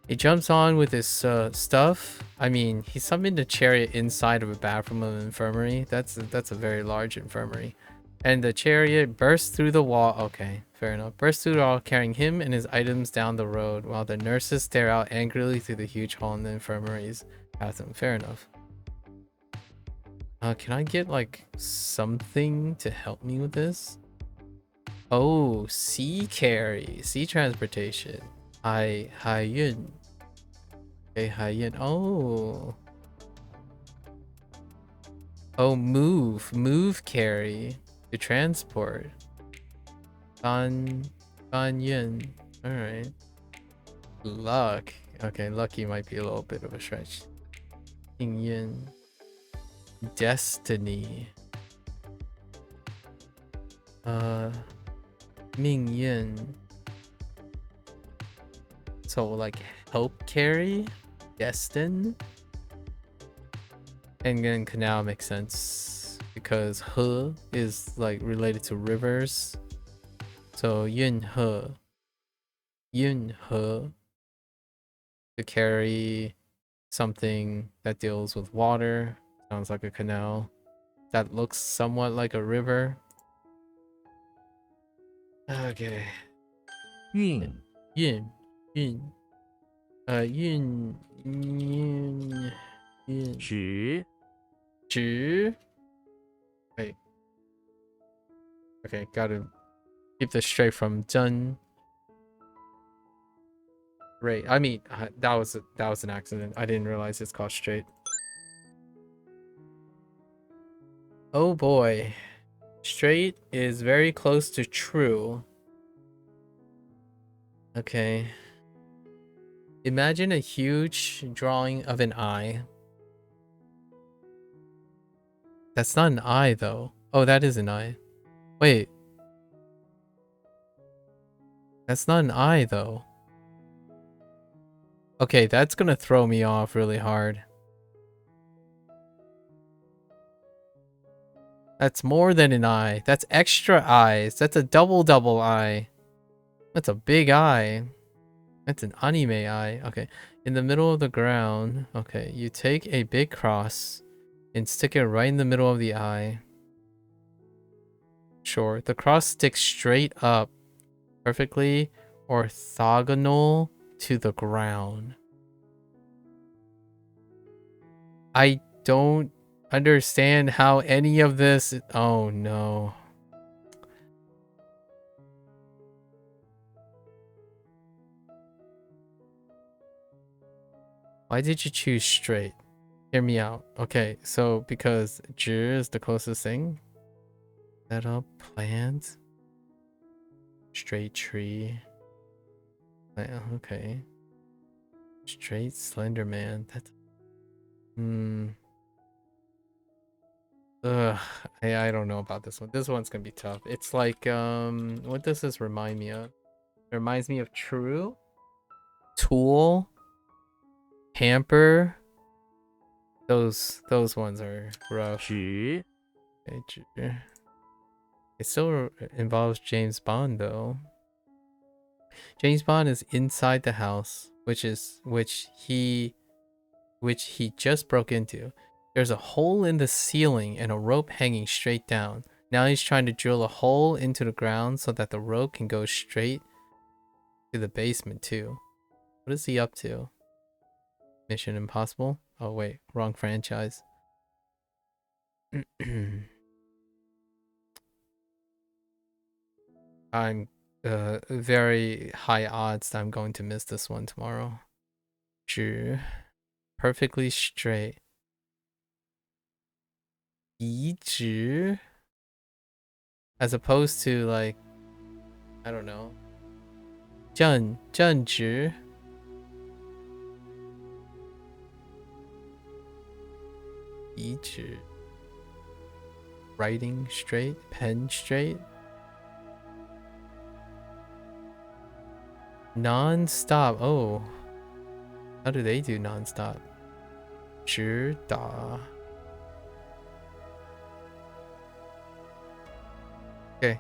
He jumps on with his stuff. I mean, he summoned a chariot inside of a bathroom of an infirmary. That's a very large infirmary. And the chariot bursts through the wall. Okay, fair enough. Bursts through the wall, carrying him and his items down the road, while the nurses stare out angrily through the huge hall in the infirmary's bathroom. Fair enough. Can I get like something to help me with this? Oh, sea carry, sea transportation. Hai yun. Okay, hai yun. Oh. Oh, move carry to transport. Ban yun. All right. Luck. Okay, lucky might be a little bit of a stretch. Ying yun. Destiny. Ming yun. So like help carry, destin, and then canal makes sense because he is like related to rivers. So yun he to carry something that deals with water. Sounds like a canal that looks somewhat like a river. Okay. 运 Yun. Yun. Yun. 直 Wait. Okay, gotta keep this straight from Zhen. Right. I mean, that was an accident. I didn't realize it's called straight. Oh boy. Straight is very close to true. Okay. Imagine a huge drawing of an eye. That's not an eye though. Oh, that is an eye. Wait. That's not an eye though. Okay, that's gonna throw me off really hard. That's more than an eye. That's extra eyes. That's a double eye. That's a big eye. That's an anime eye. Okay. In the middle of the ground. Okay. You take a big cross and stick it right in the middle of the eye. Sure. The cross sticks straight up. Perfectly orthogonal to the ground. I don't understand how any of this... Oh no. Why did you choose straight? Hear me out. Okay, so because 直 is the closest thing. Set up, plant. Straight tree. Okay. Straight slender man. That's... Ugh, I don't know about this one. This one's gonna be tough. It's like, what does this remind me of? It reminds me of True, Tool, Hamper. Those ones are rough. 直 Okay, it still involves James Bond though. James Bond is inside the house, which he just broke into. There's a hole in the ceiling and a rope hanging straight down. Now he's trying to drill a hole into the ground so that the rope can go straight to the basement too. What is he up to? Mission Impossible? Oh wait, wrong franchise. I'm very high odds that I'm going to miss this one tomorrow. 直 perfectly straight. 移直 as opposed to like, I don't know. 正直 移直 writing straight, pen straight. Non-stop. Oh, how do they do non-stop? 直达 Okay.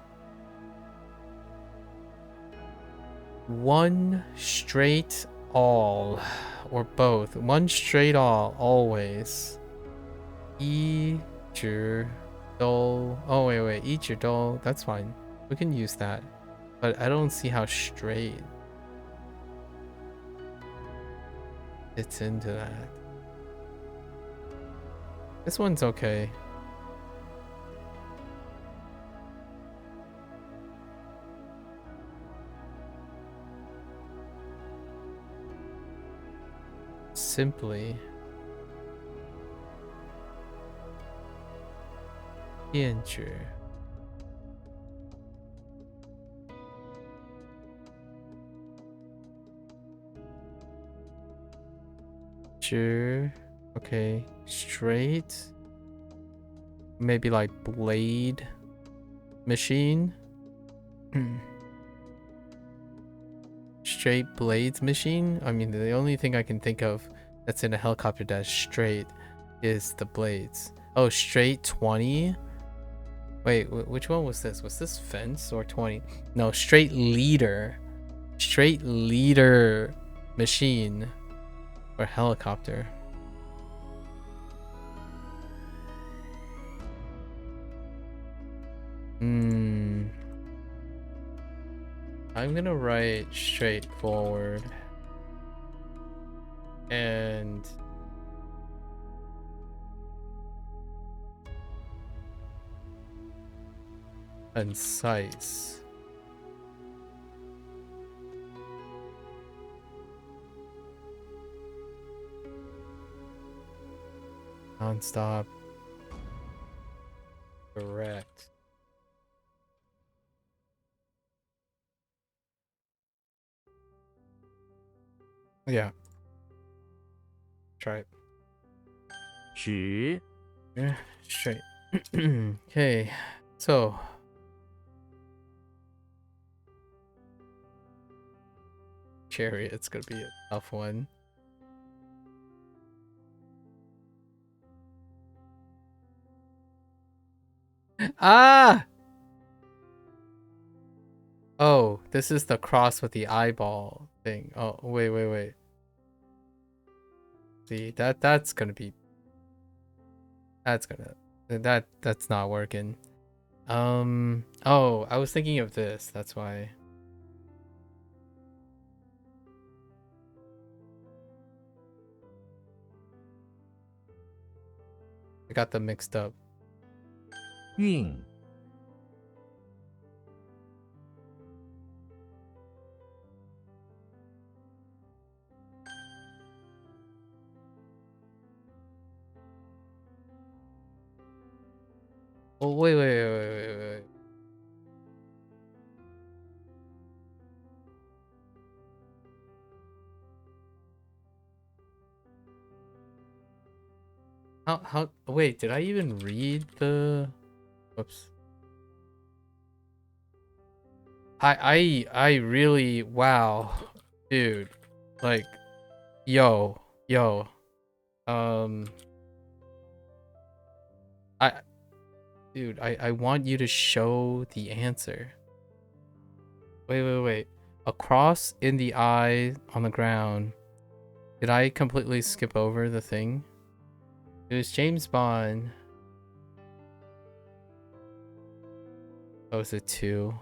One straight all. Or both. One straight all, always. 一直都. Oh, wait. 一直都. That's fine. We can use that. But I don't see how straight fits into that. This one's okay. Simply. 变质. Okay. Straight. Maybe like blade machine. Straight blades machine. I mean, the only thing I can think of that's in a helicopter that's straight is the blades. Oh, straight 20. Wait, which one was this? Was this fence or 20? No, straight leader. Straight leader machine or helicopter. I'm gonna write straightforward and concise. Non-stop. Correct. Yeah. Try it. 10 Yeah, straight. Okay, so Chariot's gonna be a tough one. Ah! Oh, this is the cross with the eyeball thing. Oh, wait. See, that's gonna be... That's not working. Oh, I was thinking of this. That's why. I got them mixed up. 运 Oh, wait. Wait, did I even read the... Whoops. I really... Wow. Dude. Like, yo. Dude, I want you to show the answer. Wait. A cross in the eye on the ground. Did I completely skip over the thing? It was James Bond. Oh, was it 2?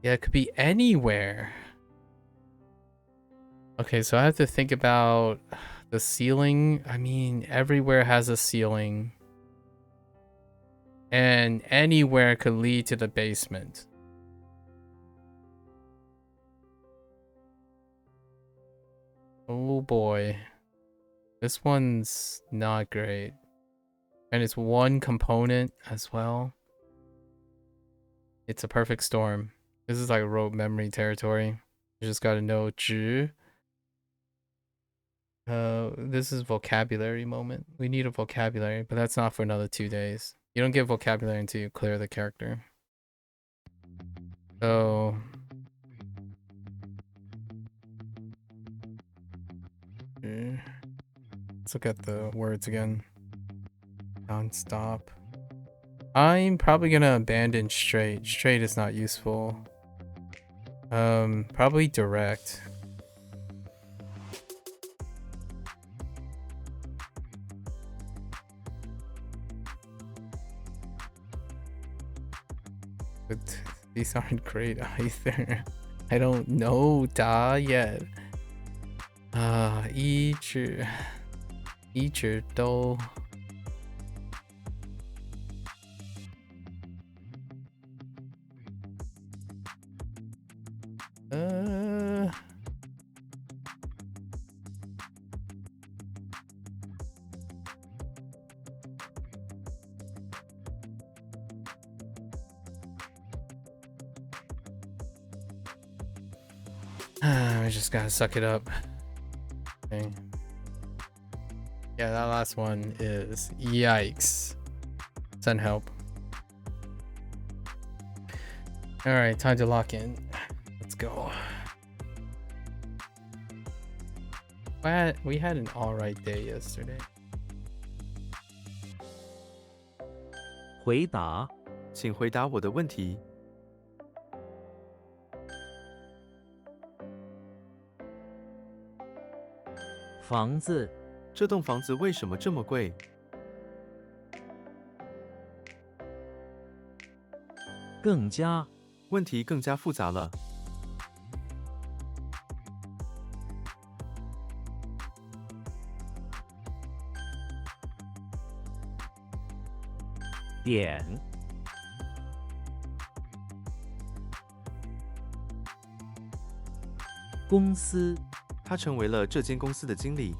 Yeah, it could be anywhere. Okay, so I have to think about the ceiling. I mean, everywhere has a ceiling. And anywhere could lead to the basement. Oh boy. This one's not great. And it's one component as well. It's a perfect storm. This is like rote memory territory. You just gotta know 值. This is vocabulary moment. We need a vocabulary, but that's not for another 2 days. You don't get vocabulary until you clear the character. So let's look at the words again. Non-stop. I'm probably gonna abandon straight. Straight is not useful. Probably direct. But these aren't great either. I don't know da yet. 一直都 I just gotta suck it up. Okay. Yeah, that last one is yikes. Send help. Alright, time to lock in. Let's go. We had an alright day yesterday. 回答请回答我的问题。房子这栋房子为什么这么贵？更加问题更加复杂了。点公司他成为了这间公司的经理。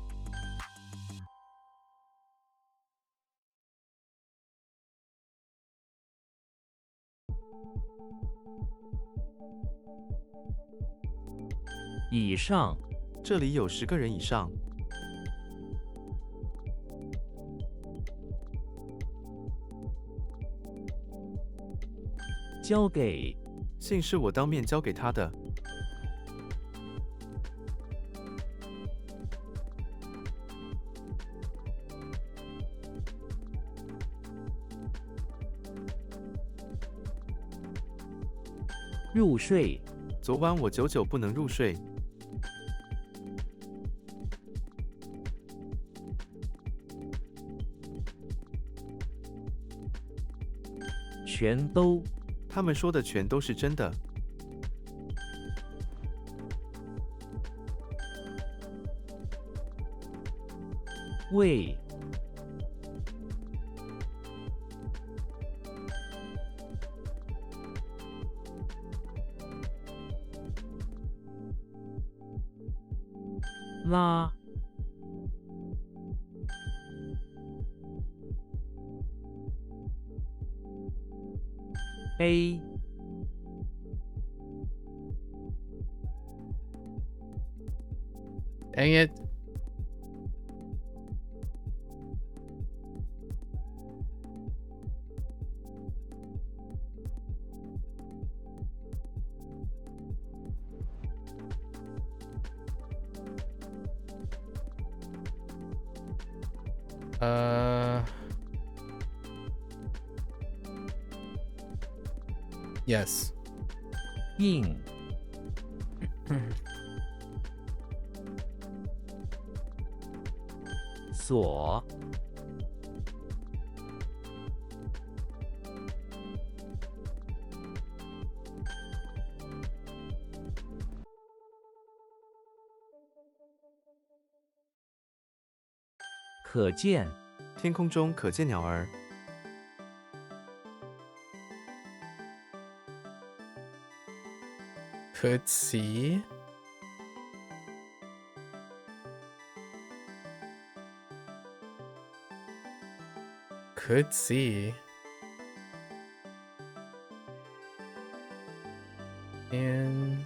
以上这里有10个人以上。交给信是我当面交给他的。入睡昨晚我久久不能入睡。全都他们说的全都是真的。为拉A Dang it. Yes. 应所可见天空中可见鸟儿。Could see. Could see. And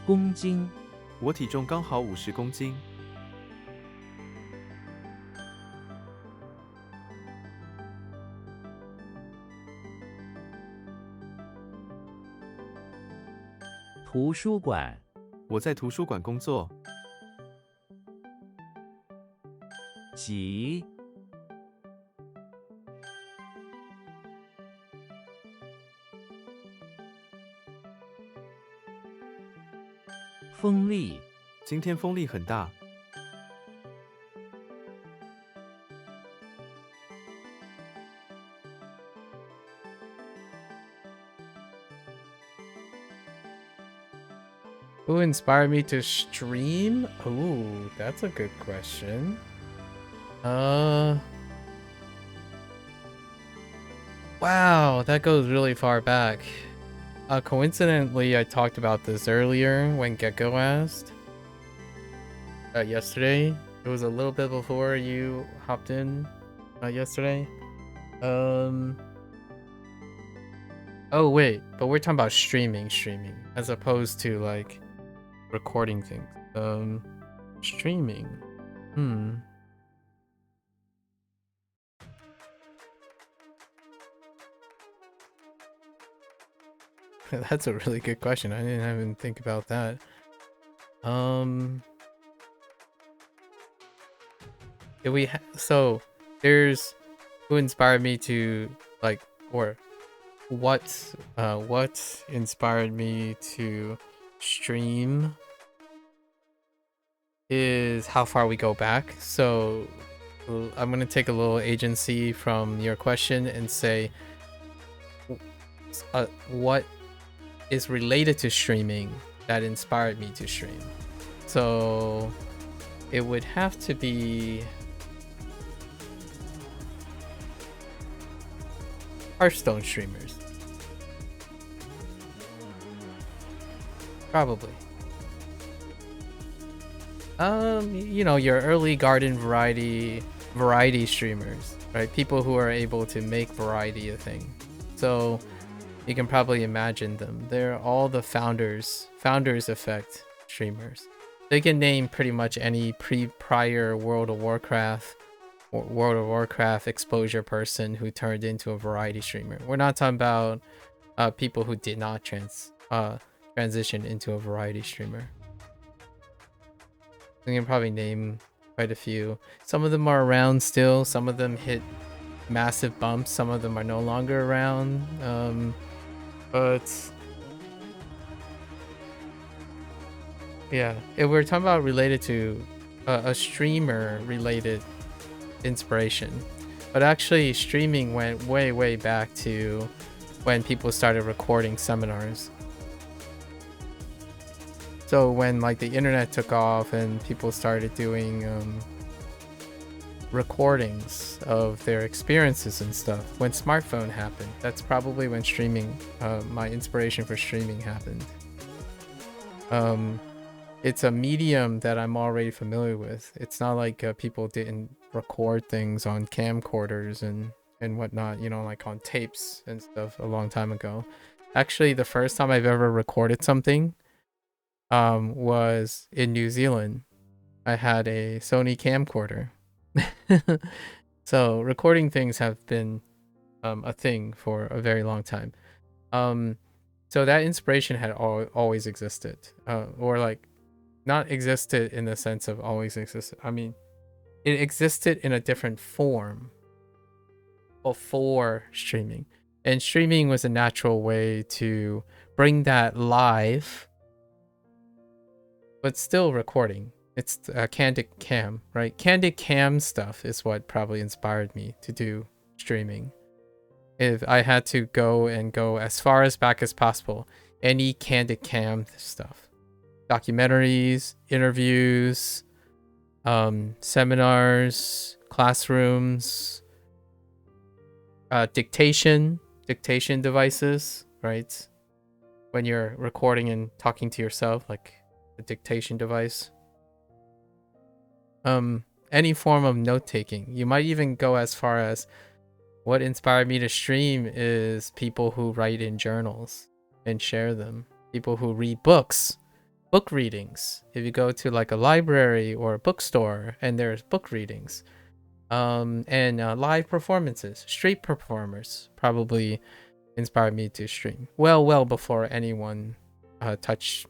公斤，我体重刚好50公斤。图书馆，我在图书馆工作。急，风力，今天风力很大。Who inspired me to stream? Ooh, that's a good question. Wow, that goes really far back. Coincidentally, I talked about this earlier when Gecko asked. Yesterday. It was a little bit before you hopped in yesterday. Oh wait, but we're talking about streaming, as opposed to like recording things. Streaming. That's a really good question. I didn't even think about that. So there's who inspired me to like, or what inspired me to stream is how far we go back. So I'm gonna take a little agency from your question and say what is related to streaming that inspired me to stream. So it would have to be Hearthstone streamers. Probably. You know, your early garden variety streamers, right? People who are able to make variety a thing. So you can probably imagine them. They're all the founders effect streamers. They can name pretty much any prior World of Warcraft exposure person who turned into a variety streamer. We're not talking about people who did not transition into a variety streamer. We can probably name quite a few. Some of them are around still. Some of them hit massive bumps. Some of them are no longer around. But yeah, if we're talking about related to a streamer related inspiration, but actually streaming went way back to when people started recording seminars. So when like the internet took off and people started doing recordings of their experiences and stuff, when smartphone happened, that's probably when streaming, my inspiration for streaming happened. It's a medium that I'm already familiar with. It's not like people didn't record things on camcorders and whatnot, you know, like on tapes and stuff a long time ago. Actually, the first time I've ever recorded something was in New Zealand. I had a Sony camcorder. So recording things have been a thing for a very long time. So that inspiration had always existed, or like not existed in the sense of always existed. I mean, it existed in a different form before streaming, and streaming was a natural way to bring that live but still recording. It's candid cam, right? Candid cam stuff is what probably inspired me to do streaming. If I had to go as far as back as possible, any candid cam stuff, documentaries, interviews, seminars, classrooms, dictation devices, right? When you're recording and talking to yourself, like a dictation device. Any form of note-taking. You might even go as far as what inspired me to stream is people who write in journals and share them. People who read books book readings. If you go to like a library or a bookstore and there's book readings, and live performances, street performers probably inspired me to stream well before anyone touched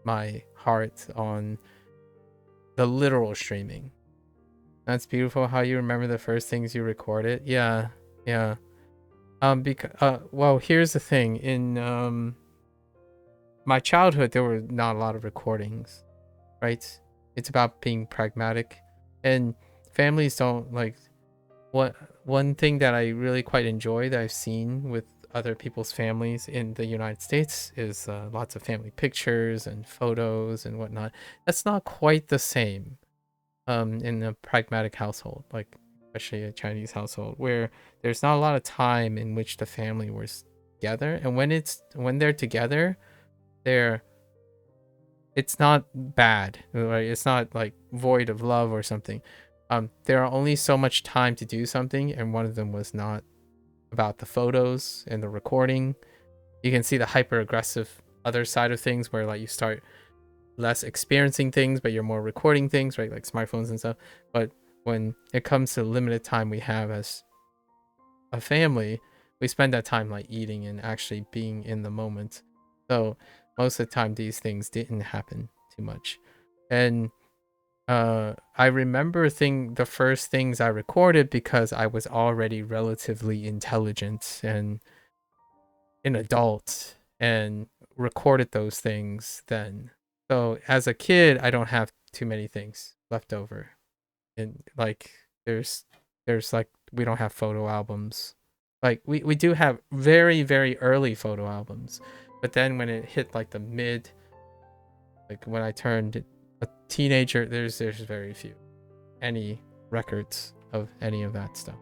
my heart on the literal streaming. That's beautiful how you remember the first things you recorded. Yeah. Because well, here's the thing. In my childhood, there were not a lot of recordings, right? It's about being pragmatic, and families don't like. One thing that I really quite enjoy that I've seen with other people's families in the United States is lots of family pictures and photos and whatnot. That's not quite the same in a pragmatic household, like especially a Chinese household, where there's not a lot of time in which the family was together. And when they're together, it's not bad, right? It's not like void of love or something. There are only so much time to do something, and one of them was not about the photos and the recording. You can see the hyper aggressive other side of things, where like you start less experiencing things, but you're more recording things, right? Like smartphones and stuff. But when it comes to limited time we have as a family, we spend that time like eating and actually being in the moment. So most of the time these things didn't happen too much. And I remember the first things I recorded because I was already relatively intelligent and an adult and recorded those things then. So as a kid, I don't have too many things left over. And like there's like we don't have photo albums. Like we do have very, very early photo albums. But then when it hit like the mid, like when I turned a teenager, there's very few any records of any of that stuff.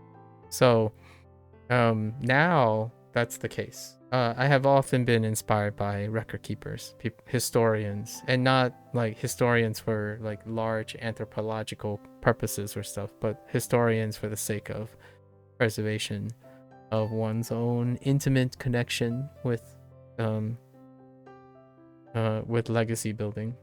So now that's the case. I have often been inspired by record keepers, historians, and not like historians for like large anthropological purposes or stuff, but historians for the sake of preservation of one's own intimate connection with legacy building.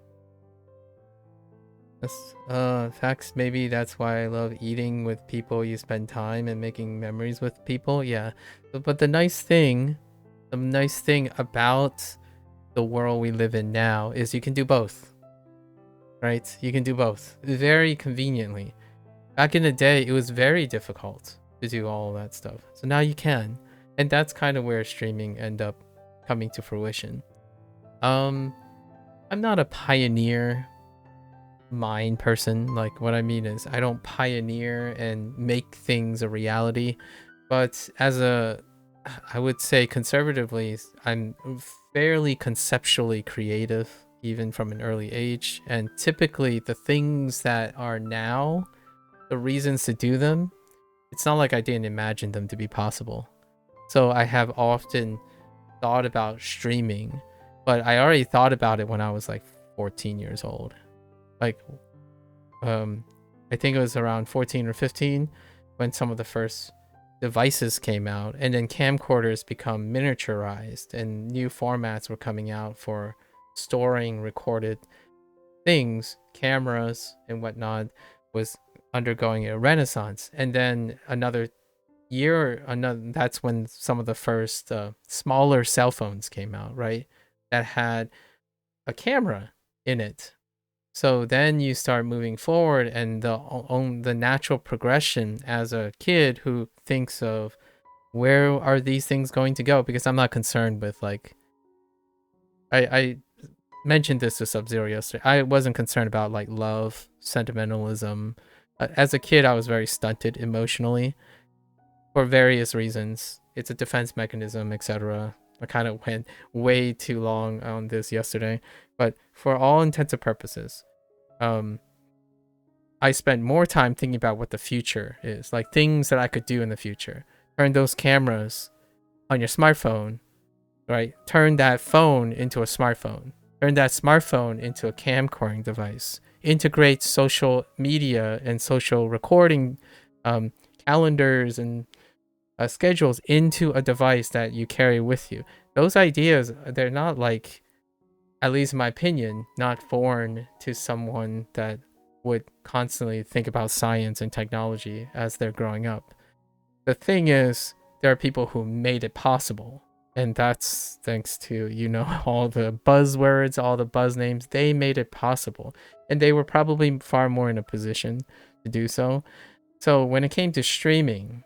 Facts. Maybe that's why I love eating with people. You spend time and making memories with people. Yeah, but the nice thing about the world we live in now is you can do both, right? You can do both very conveniently. Back in the day, it was very difficult to do all that stuff. So now you can, and that's kind of where streaming ended up coming to fruition. I'm not a pioneer mind person. Like what I mean is I don't pioneer and make things a reality, but I would say conservatively, I'm fairly conceptually creative even from an early age, and typically the things that are now the reasons to do them, it's not like I didn't imagine them to be possible. So I have often thought about streaming, but I already thought about it when I was like 14 years old. Like I think it was around 14 or 15 when some of the first devices came out, and then camcorders become miniaturized and new formats were coming out for storing recorded things. Cameras and whatnot was undergoing a renaissance. And then that's when some of the first smaller cell phones came out, right, that had a camera in it. So then you start moving forward, and the natural progression as a kid who thinks of where are these things going to go, because I'm not concerned with like I mentioned this to Sub-Zero yesterday. I wasn't concerned about like love, sentimentalism. As a kid, I was very stunted emotionally for various reasons. It's a defense mechanism, etc. I kind of went way too long on this yesterday, but for all intents and purposes, I spent more time thinking about what the future is, like things that I could do in the future. Turn those cameras on your smartphone, right? Turn that phone into a smartphone. Turn that smartphone into a camcording device. Integrate social media and social recording calendars and schedules into a device that you carry with you. Those ideas, they're not like at least in my opinion, not foreign to someone that would constantly think about science and technology as they're growing up. The thing is, there are people who made it possible. And that's thanks to, you know, all the buzzwords, all the buzz names. They made it possible. And they were probably far more in a position to do so. So when it came to streaming,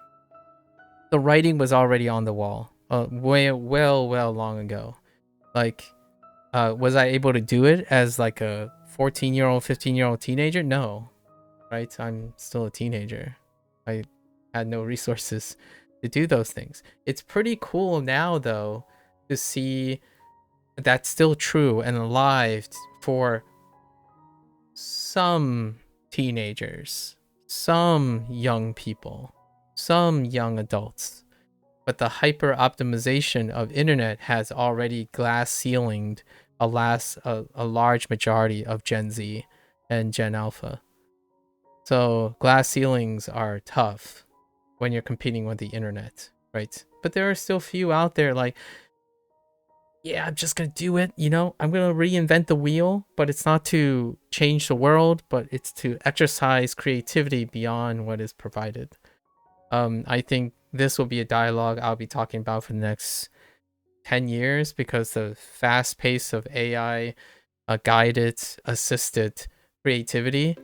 the writing was already on the wall. Well long ago. Like, was I able to do it as like a 14-year-old, 15-year-old teenager? No. Right? I'm still a teenager. I had no resources to do those things. It's pretty cool now, though, to see that's still true and alive for some teenagers, some young people, some young adults. But the hyper optimization of internet has already glass ceilinged a large majority of Gen Z and Gen Alpha. So glass ceilings are tough when you're competing with the internet, right? But there are still few out there like, yeah, I'm just gonna do it, you know, I'm gonna reinvent the wheel, but it's not to change the world, but it's to exercise creativity beyond what is provided. I think this will be a dialogue I'll be talking about for the next 10 years because the fast pace of AI guided, assisted creativity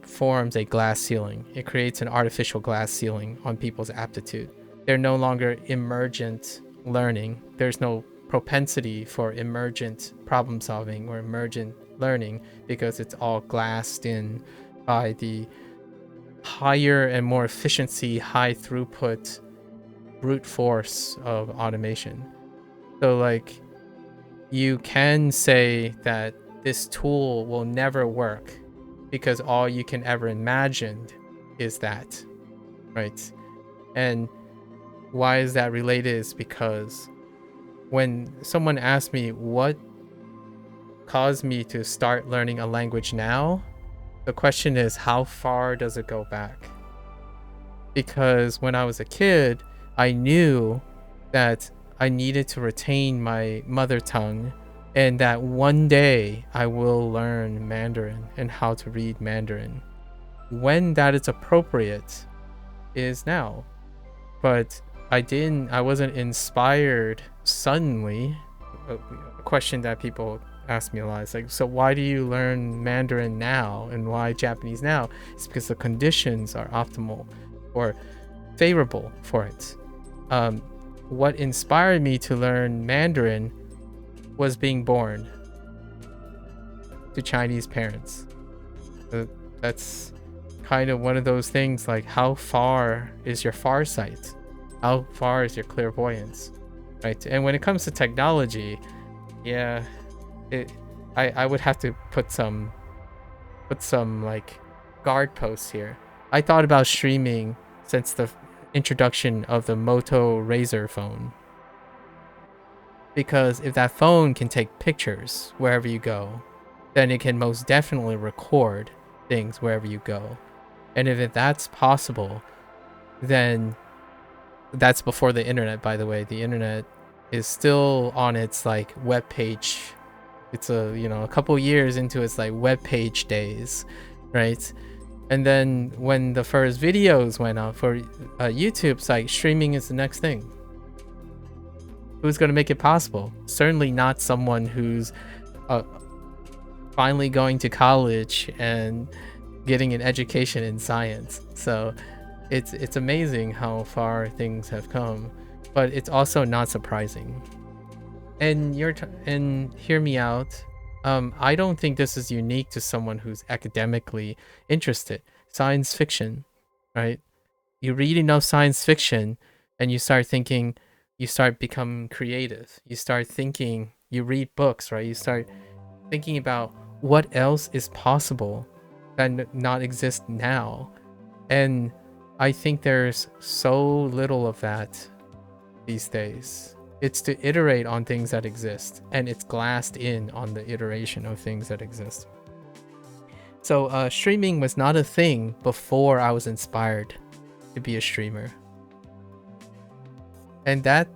forms a glass ceiling. It creates an artificial glass ceiling on people's aptitude. They're no longer emergent learning. There's no propensity for emergent problem solving or emergent learning because it's all glassed in by the higher and more efficiency, high throughput, brute force of automation. So like, you can say that this tool will never work because all you can ever imagine is that, right? And why is that related is because when someone asks me what caused me to start learning a language now, the question is, how far does it go back? Because when I was a kid, I knew that I needed to retain my mother tongue and that one day I will learn Mandarin and how to read Mandarin. When that is appropriate is now. But I wasn't inspired suddenly. A question that people ask me a lot is like, so why do you learn Mandarin now and why Japanese now? It's because the conditions are optimal or favorable for it. What inspired me to learn Mandarin was being born to Chinese parents. That's kind of one of those things, like, how far is your farsight? How far is your clairvoyance? Right? And when it comes to technology, yeah, I would have to put some like guard posts here. I thought about streaming since the introduction of the Moto Razr phone. Because if that phone can take pictures wherever you go, then it can most definitely record things wherever you go. And if that's possible, then that's before the internet, by the way. The internet is still on its like web page. It's a couple years into its like web page days, right? And then when the first videos went up for YouTube's like, streaming is the next thing. Who's going to make it possible? Certainly not someone who's finally going to college and getting an education in science. So it's amazing how far things have come, but it's also not surprising. And hear me out. I don't think this is unique to someone who's academically interested. Science fiction, right? You read enough science fiction and you start thinking, you start becoming creative. You start thinking, you read books, right? You start thinking about what else is possible that not exist now. And I think there's so little of that these days. It's to iterate on things that exist, and it's glassed in on the iteration of things that exist. So streaming was not a thing before I was inspired to be a streamer. And that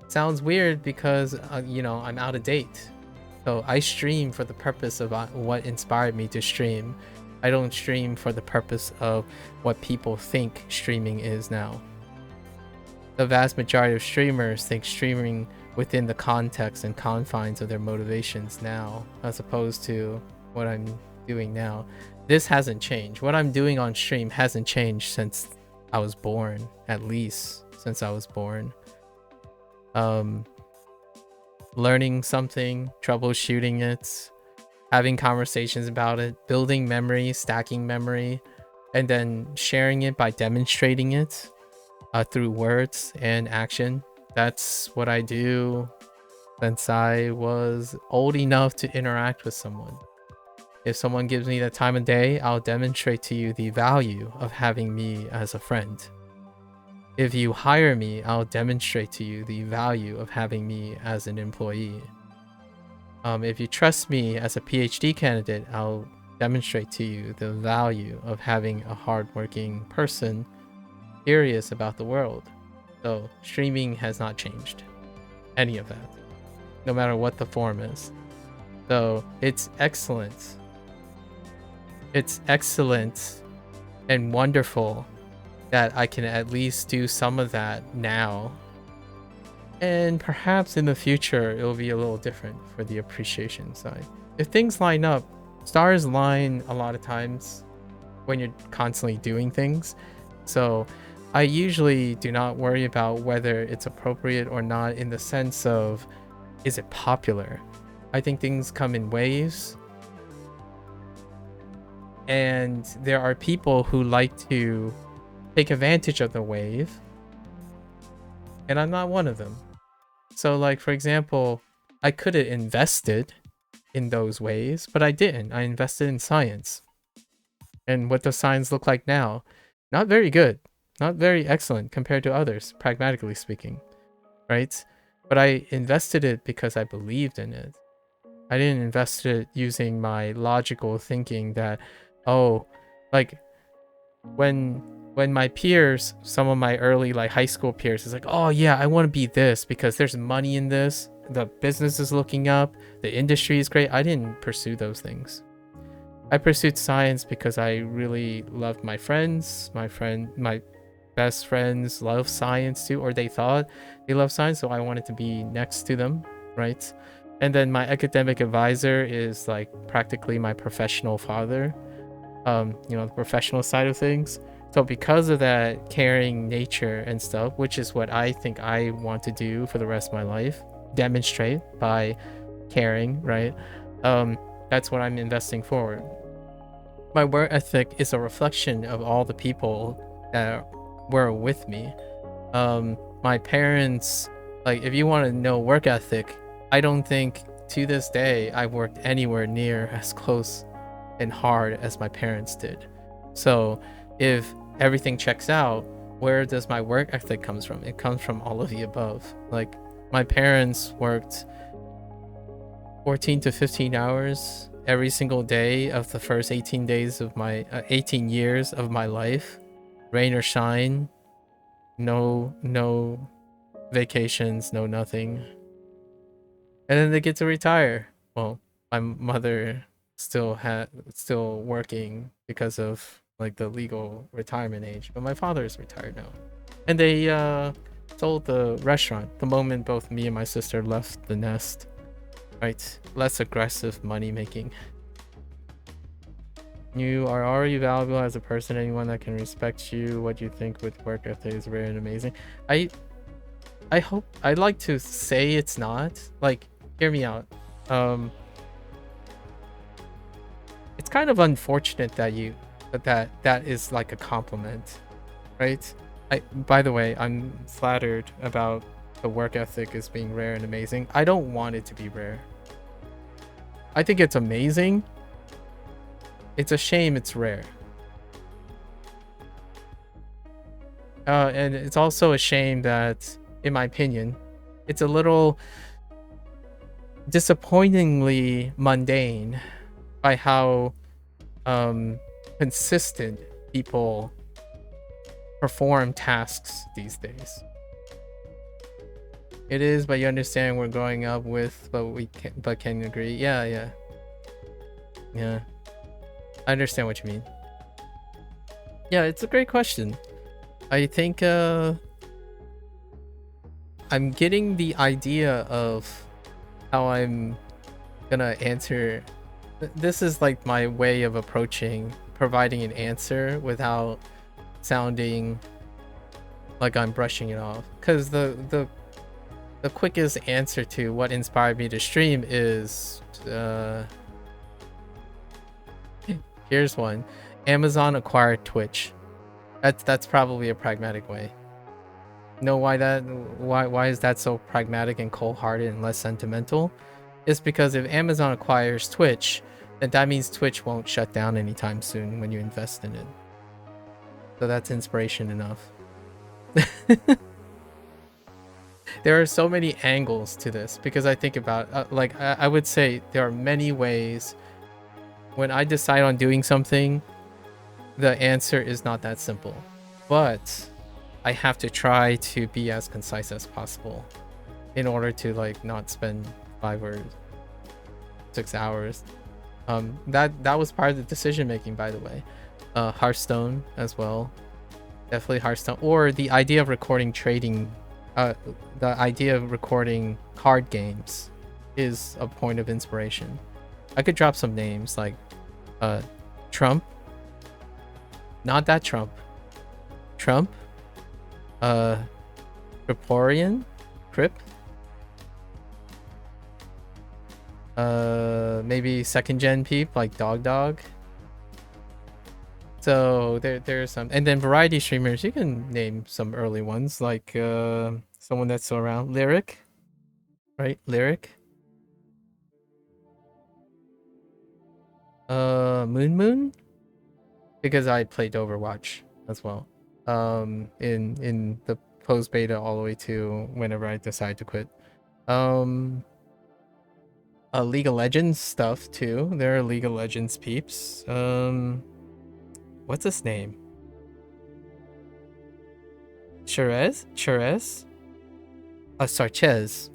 sounds weird because, I'm out of date. So I stream for the purpose of what inspired me to stream. I don't stream for the purpose of what people think streaming is now. The vast majority of streamers think streaming within the context and confines of their motivations now, as opposed to what I'm doing now. This hasn't changed. What I'm doing on stream hasn't changed since I was born, at least since I was born. Learning something, troubleshooting it, having conversations about it, building memory, stacking memory, and then sharing it by demonstrating it through words and action. That's what I do since I was old enough to interact with someone. If someone gives me the time of day, I'll demonstrate to you the value of having me as a friend. If you hire me, I'll demonstrate to you the value of having me as an employee. If you trust me as a PhD candidate, I'll demonstrate to you the value of having a hardworking person curious about the world. So streaming has not changed any of that, no matter what the form is. So it's excellent. It's excellent and wonderful that I can at least do some of that now. And perhaps in the future, it'll be a little different for the appreciation side. If things line up, stars line a lot of times when you're constantly doing things. So I usually do not worry about whether it's appropriate or not in the sense of, is it popular? I think things come in waves. And there are people who like to take advantage of the wave. And I'm not one of them. So like, for example, I could have invested in those waves, but I didn't. I invested in science. And what does science look like now? Not very good. Not very excellent compared to others, pragmatically speaking, right? But I invested it because I believed in it. I didn't invest it using my logical thinking that, oh, like when my peers, some of my early like high school peers is like, oh yeah, I want to be this because there's money in this, the business is looking up, the industry is great. I didn't pursue those things. I pursued science because I really loved my friends. My best friends love science too, or they thought they love science, so I wanted to be next to them, right? And then my academic advisor is like practically my professional father, the professional side of things. So because of that caring nature and stuff, which is what I think I want to do for the rest of my life, demonstrate by caring, right? That's what I'm investing forward. My work ethic is a reflection of all the people that were with me. My parents, like, if you want to know work ethic, I don't think to this day I worked anywhere near as close and hard as my parents did. So if everything checks out, where does my work ethic comes from? It comes from all of the above. Like, my parents worked 14 to 15 hours every single day of the first 18 days of my 18 years of my life, rain or shine, no vacations, no nothing. And then they get to retire. Well, my mother still working because of like the legal retirement age, but my father is retired now. And they sold the restaurant the moment both me and my sister left the nest. Right, less aggressive money making. You are already valuable as a person. Anyone that can respect you, what you think with work ethic is rare and amazing. I hope, I'd like to say it's not. Like, hear me out. It's kind of unfortunate that that is like a compliment, right? By the way, I'm flattered about the work ethic is being rare and amazing. I don't want it to be rare. I think it's amazing. It's a shame it's rare. And it's also a shame that, in my opinion, it's a little disappointingly mundane by how consistent people perform tasks these days. It is, but you understand we're growing up with, but can agree. Yeah. I understand what you mean. Yeah, it's a great question. I think I'm getting the idea of how I'm gonna answer. This is like my way of providing an answer without sounding like I'm brushing it off. Because the quickest answer to what inspired me to stream is here's one. Amazon acquired Twitch. That's probably a pragmatic way. Know why is that so pragmatic and cold-hearted and less sentimental? It's because if Amazon acquires Twitch, then that means Twitch won't shut down anytime soon when you invest in it. So that's inspiration enough. There are so many angles to this because I think about I would say there are many ways when I decide on doing something, the answer is not that simple, but I have to try to be as concise as possible in order to like not spend 5 or 6 hours. That was part of the decision making, by the way. Hearthstone as well, definitely Hearthstone, or the idea of recording card games is a point of inspiration. I could drop some names like Trump, not that Trump, Criporian, maybe second gen peep like Dog. So there's some, and then variety streamers. You can name some early ones like someone that's still around, Lyric, right? Lyric. Moon, because I played Overwatch as well. In the post beta all the way to whenever I decide to quit. League of Legends stuff too. There are League of Legends peeps. What's his name? Cherez? Sarchez.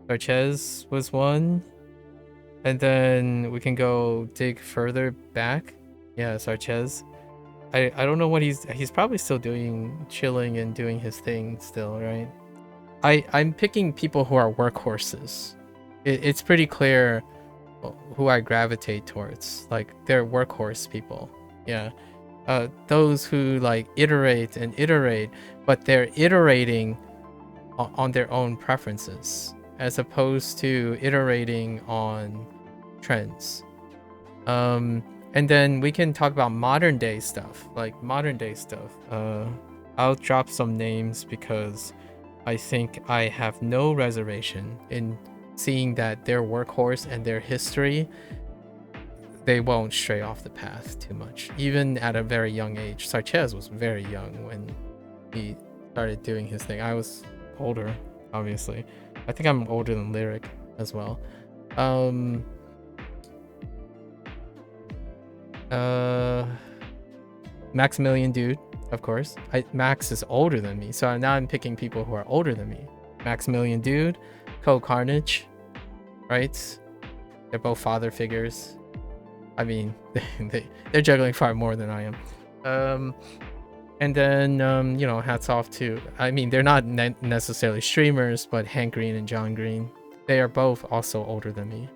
Sarchez was one. And then we can go dig further back. Yeah, Sarchez. I don't know what he's probably still chilling and doing his thing still, right? I'm picking people who are workhorses. It's pretty clear who I gravitate towards. Like, they're workhorse people. Yeah. Those who like iterate, but they're iterating on their own preferences as opposed to iterating on trends. And then we can talk about modern day stuff. I'll drop some names because I think I have no reservation in seeing that their workhorse and their history, they won't stray off the path too much, even at a very young age. Sarchez was very young when he started doing his thing. I was older, obviously. I think I'm older than Lyric as well. Maximilian Dude, of course. Max is older than me, so now I'm picking people who are older than me. Maximilian Dude, Carnage, right? They're both father figures. I mean, they're juggling far more than I am. And then, hats off to, I mean, they're not necessarily streamers, but Hank Green and John Green, they are both also older than me.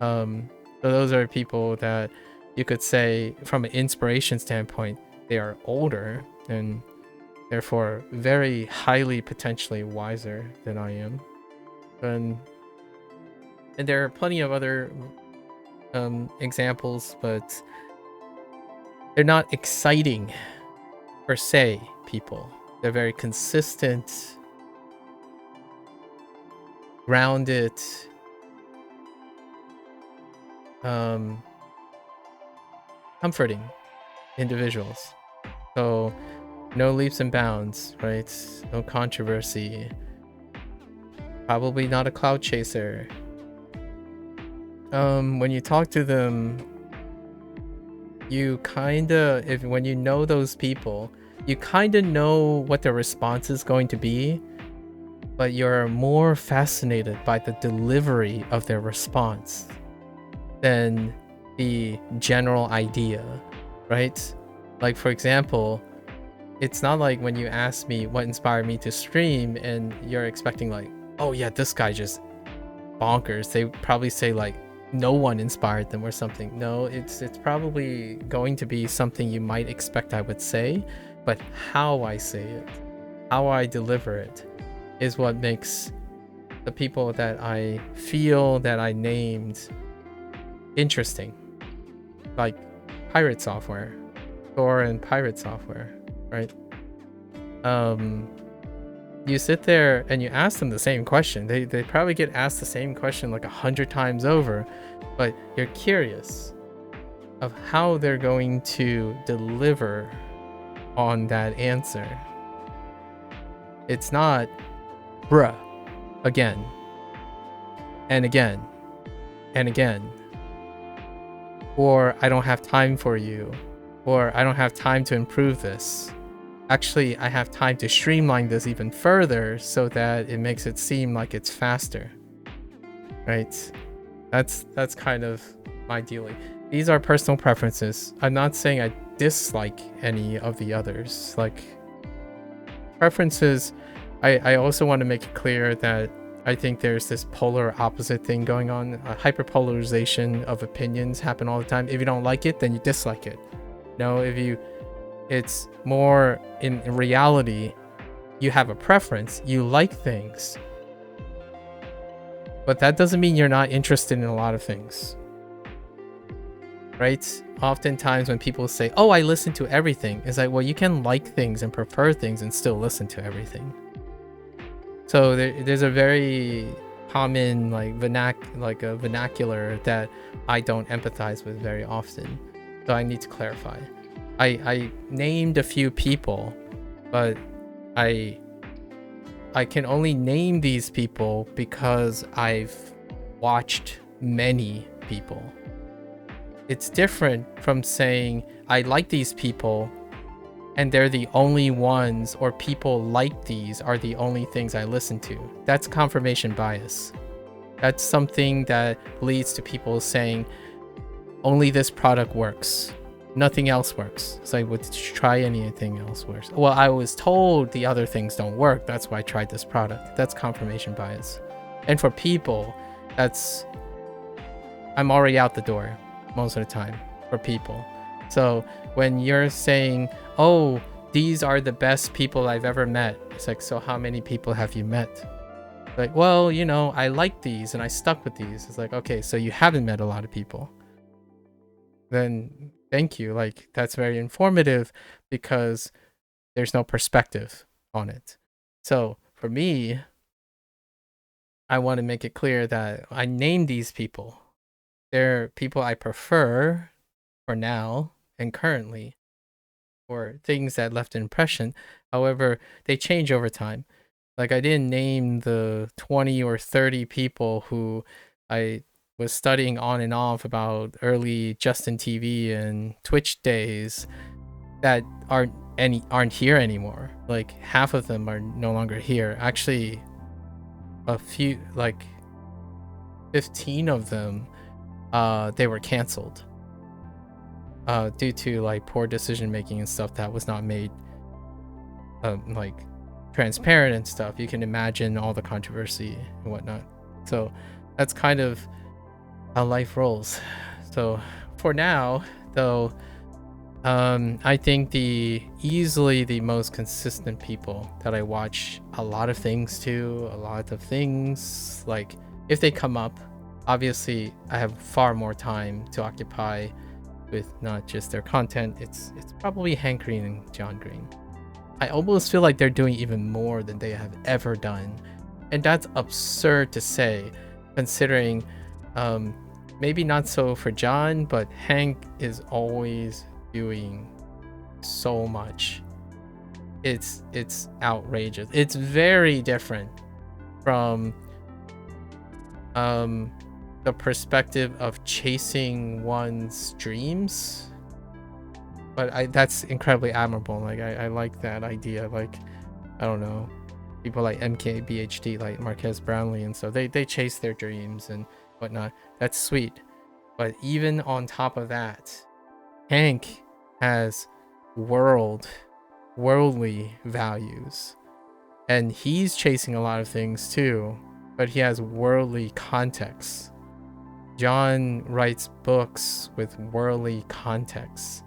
So those are people that you could say, from an inspiration standpoint, they are older and therefore very highly potentially wiser than I am. And there are plenty of other examples, but they're not exciting per se people. They're very consistent, grounded, comforting individuals. So no leaps and bounds, right? No controversy. Probably not a cloud chaser. When you talk to them, you when you know those people, you kind of know what the response is going to be, but you're more fascinated by the delivery of their response than the general idea, right? Like, for example, it's not like when you ask me what inspired me to stream and you're expecting like, oh yeah, this guy just bonkers. They probably say like no one inspired them or something. No, it's probably going to be something you might expect I would say, but how I say it, how I deliver it is what makes the people that I feel that I named interesting. Like pirate software, Thor and pirate software, right? You sit there and you ask them the same question. They probably get asked the same question like 100 times over, but you're curious of how they're going to deliver on that answer. It's not bruh again and again and again, or I don't have time for you, or I don't have time to improve this. Actually, I have time to streamline this even further so that it makes it seem like it's faster, right? That's kind of my dealing. These are personal preferences. I'm not saying I dislike any of the others. Like, preferences, I also want to make it clear that I think there's this polar opposite thing going on. Hyperpolarization of opinions happen all the time. If you don't like it, then you dislike it. No, it's more in reality, you have a preference, you like things, but that doesn't mean you're not interested in a lot of things, right? Oftentimes when people say, oh, I listen to everything, it's like, well, you can like things and prefer things and still listen to everything. So there's a very common like a vernacular that I don't empathize with very often, so I need to clarify. I named a few people, but I can only name these people because I've watched many people. It's different from saying I like these people and they're the only ones, or people like these are the only things I listen to. That's confirmation bias. That's something that leads to people saying only this product works. Nothing else works. It's like, well, did you try anything else works? Well, I was told the other things don't work. That's why I tried this product. That's confirmation bias. And for people, I'm already out the door most of the time for people. So when you're saying, oh, these are the best people I've ever met, it's like, so how many people have you met? Like, well, you know, I like these and I stuck with these. It's like, okay, so you haven't met a lot of people. Then thank you. Like, that's very informative because there's no perspective on it. So for me, I want to make it clear that I named these people. They're people I prefer for now and currently, or things that left an impression. However, they change over time. Like, I didn't name the 20 or 30 people who I was studying on and off about early Justin TV and Twitch days that aren't here anymore. Like, half of them are no longer here. Actually, a few, like 15 of them, they were canceled due to like poor decision making and stuff that was not made like transparent and stuff. You can imagine all the controversy and whatnot. So that's kind of how life rolls. So for now, though, I think easily the most consistent people that I watch a lot of things to, like, if they come up, obviously I have far more time to occupy with not just their content. It's probably Hank Green and John Green. I almost feel like they're doing even more than they have ever done, and that's absurd to say, considering maybe not so for John, but Hank is always doing so much. It's outrageous. It's very different from the perspective of chasing one's dreams But that's incredibly admirable. Like I like that idea. Like, I don't know, people like MKBHD, like Marquez Brownlee and so they chase their dreams and whatnot. That's sweet. But even on top of that, Hank has worldly values. And he's chasing a lot of things too, but he has worldly context. John writes books with worldly context,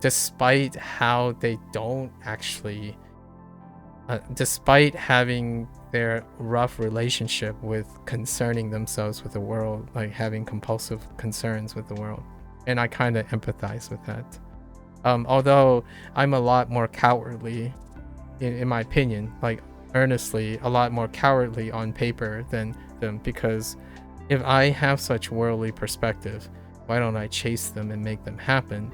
despite how they don't actually, despite having their rough relationship with concerning themselves with the world, like having compulsive concerns with the world. And I kind of empathize with that. Although I'm a lot more cowardly, in my opinion, like earnestly, a lot more cowardly on paper than them, because if I have such worldly perspective, why don't I chase them and make them happen?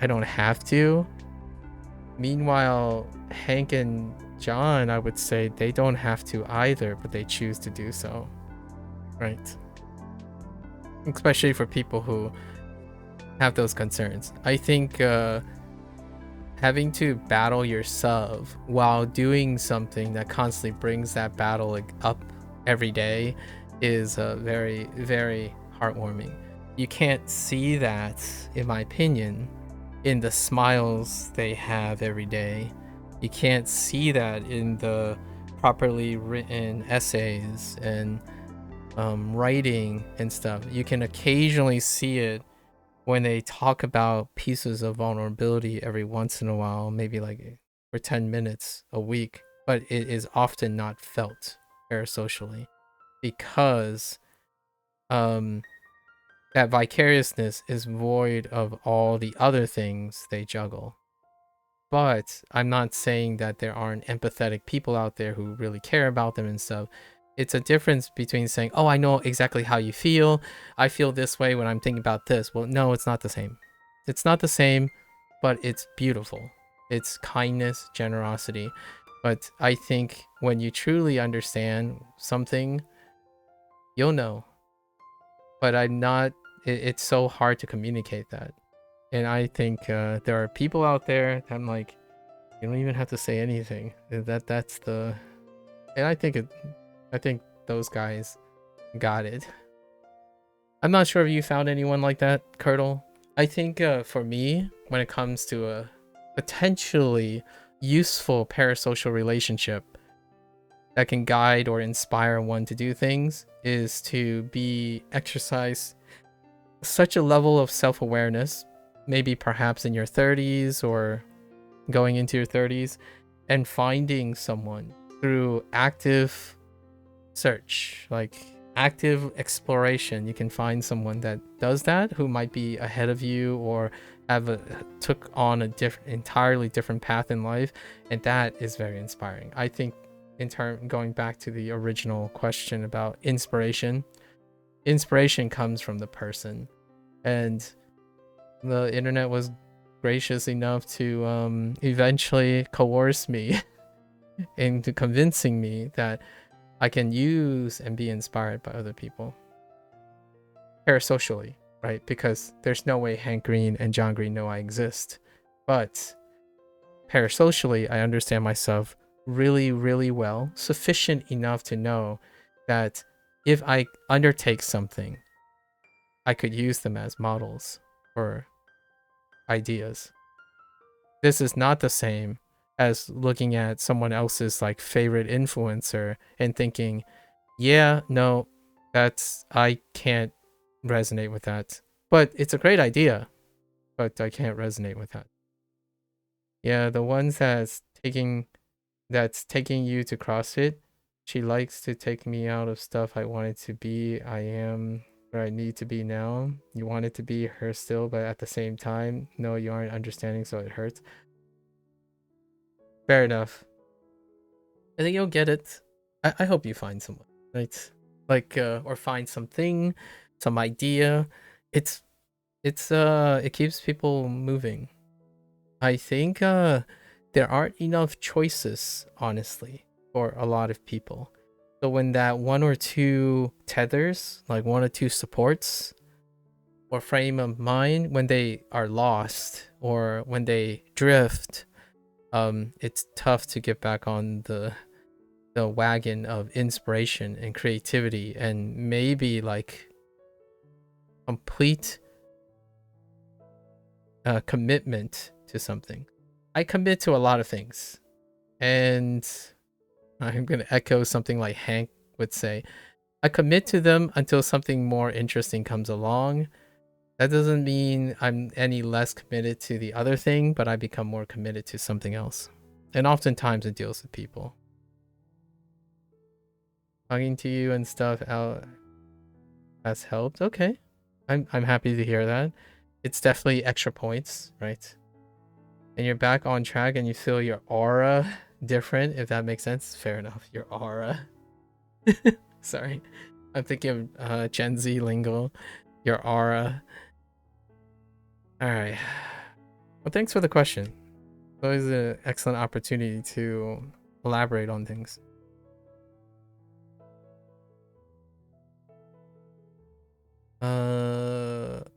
I don't have to. Meanwhile, Hank and John, I would say they don't have to either, but they choose to do so. Right? Especially for people who have those concerns. I think having to battle yourself while doing something that constantly brings that battle up every day is very, very heartwarming. You can't see that, in my opinion, in the smiles they have every day. You can't see that in the properly written essays and writing and stuff. You can occasionally see it when they talk about pieces of vulnerability every once in a while, maybe like for 10 minutes a week, but it is often not felt parasocially because that vicariousness is void of all the other things they juggle. But I'm not saying that there aren't empathetic people out there who really care about them and stuff. It's a difference between saying, oh, I know exactly how you feel. I feel this way when I'm thinking about this. Well, no, it's not the same. It's not the same, but it's beautiful. It's kindness, generosity. But I think when you truly understand something, you'll know. But it's so hard to communicate that. And I think there are people out there that I'm like, you don't even have to say anything. That's the, and I think those guys got it. I'm not sure if you found anyone like that, Curdle. I think for me, when it comes to a potentially useful parasocial relationship that can guide or inspire one to do things, is to exercise such a level of self-awareness, maybe perhaps in your 30s or going into your 30s, and finding someone through active search, like active exploration. You can find someone that does that, who might be ahead of you or took on a entirely different path in life, and that is very inspiring. I think going back to the original question about inspiration comes from the person, and the internet was gracious enough to eventually coerce me into convincing me that I can use and be inspired by other people parasocially, right? Because there's no way Hank Green and John Green know I exist, but parasocially I understand myself really, really well, sufficient enough to know that if I undertake something, I could use them as models or ideas. This is not the same as looking at someone else's like favorite influencer and thinking, yeah, no, I can't resonate with that. But it's a great idea, but I can't resonate with that. Yeah, the ones that's taking you to CrossFit, she likes to take me out of stuff I wanted to be. I am where I need to be now. You want it to be her still, but at the same time, no, you aren't understanding, so it hurts. Fair enough. I think you'll get it. I hope you find someone, right? Like, or find something, some idea. It keeps people moving. I think there aren't enough choices, honestly, for a lot of people. So when that one or two tethers, like one or two supports, or frame of mind when they are lost or when they drift. It's tough to get back on the wagon of inspiration and creativity and maybe like complete commitment to something. I commit to a lot of things, and I'm gonna echo something like Hank would say. I commit to them until something more interesting comes along. That doesn't mean I'm any less committed to the other thing, but I become more committed to something else. And oftentimes it deals with people. Talking to you and stuff out has helped. Okay. I'm happy to hear that. It's definitely extra points, right? And you're back on track and you feel your aura different, if that makes sense. Fair enough. Your aura. Sorry. I'm thinking of Gen Z lingo. Your aura. Alright. Well, thanks for the question. It's always an excellent opportunity to elaborate on things.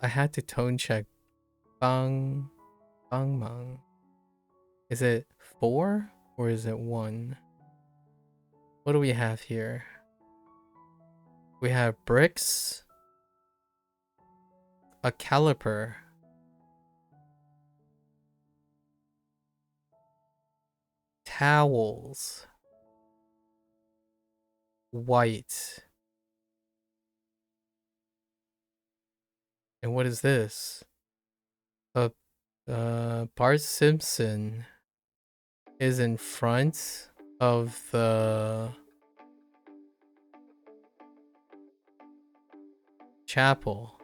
I had to tone check Bang Mang. Is it 4 or is it 1? What do we have here? We have bricks, a caliper, towels, white. And what is this? Bart Simpson is in front of the chapel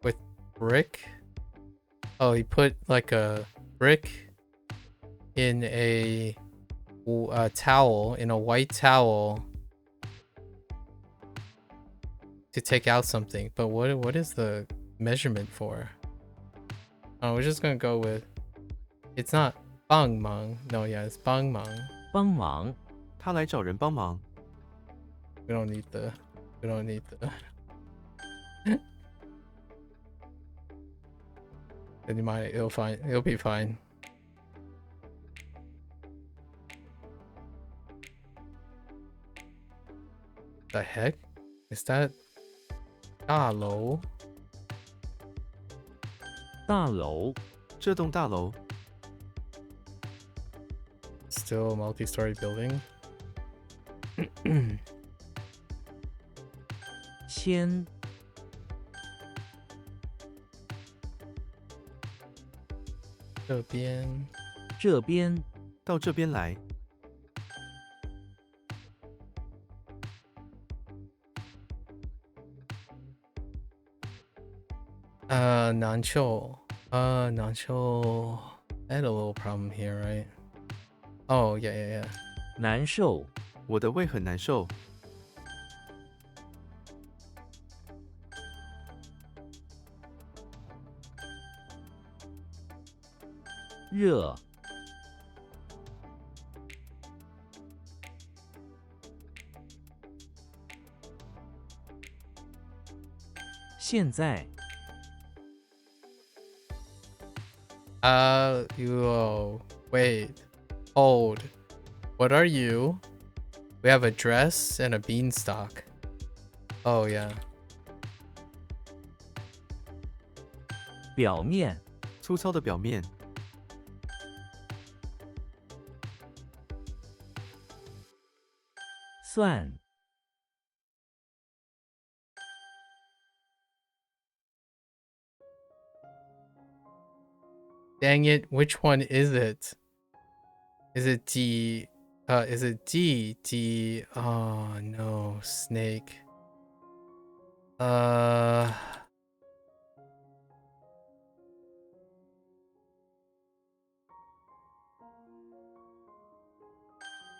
with brick. Oh, he put like a brick in a towel, in a white towel to take out something. But what is the measurement for? Oh, we're just gonna go with, it's not Bang Mang. No, yeah, it's Bang Mang. 帮忙，他来找人帮忙。 We don't need the Then it'll be fine. The heck? Is that 大楼？大楼，这栋大楼 Still a multi-story building? 签，这边这边，到这边来，南秀 南秀 I had a little problem here, right? Oh, yeah. 难受，我的胃很难受。热，现在， Wait, hold. What are you? We have a dress and a beanstalk. Oh, yeah. 表面，粗糙的表面，算， Dang it, which one is it? Is it D? Is it D? D? Oh no, snake.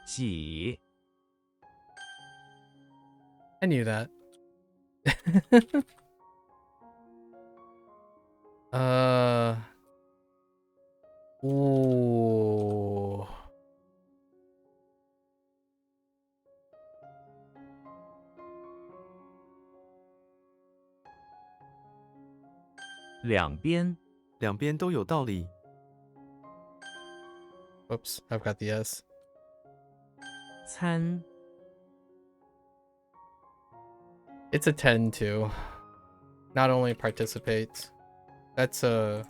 挤， I knew that. Ooh. 两边，两边都有道理。 Oops, I've got the S. 参， It's a tend to. Not only participate. That's a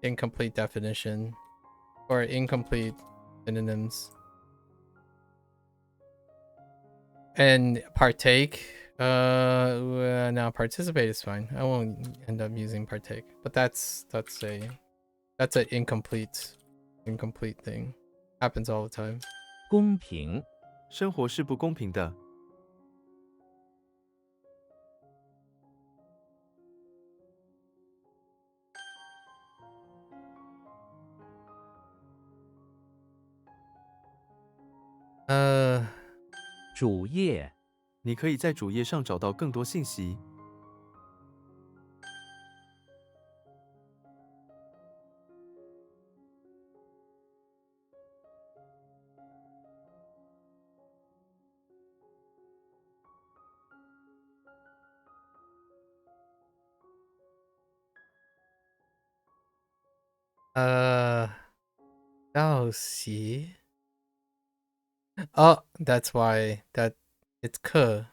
incomplete definition. Or incomplete synonyms. And partake. No, participate is fine. I won't end up using partake. But that's an incomplete thing. Happens all the time. 公平，生活是不公平的。主页，你可以在主页上找到更多信息。到席. Oh, that's why that it's ke.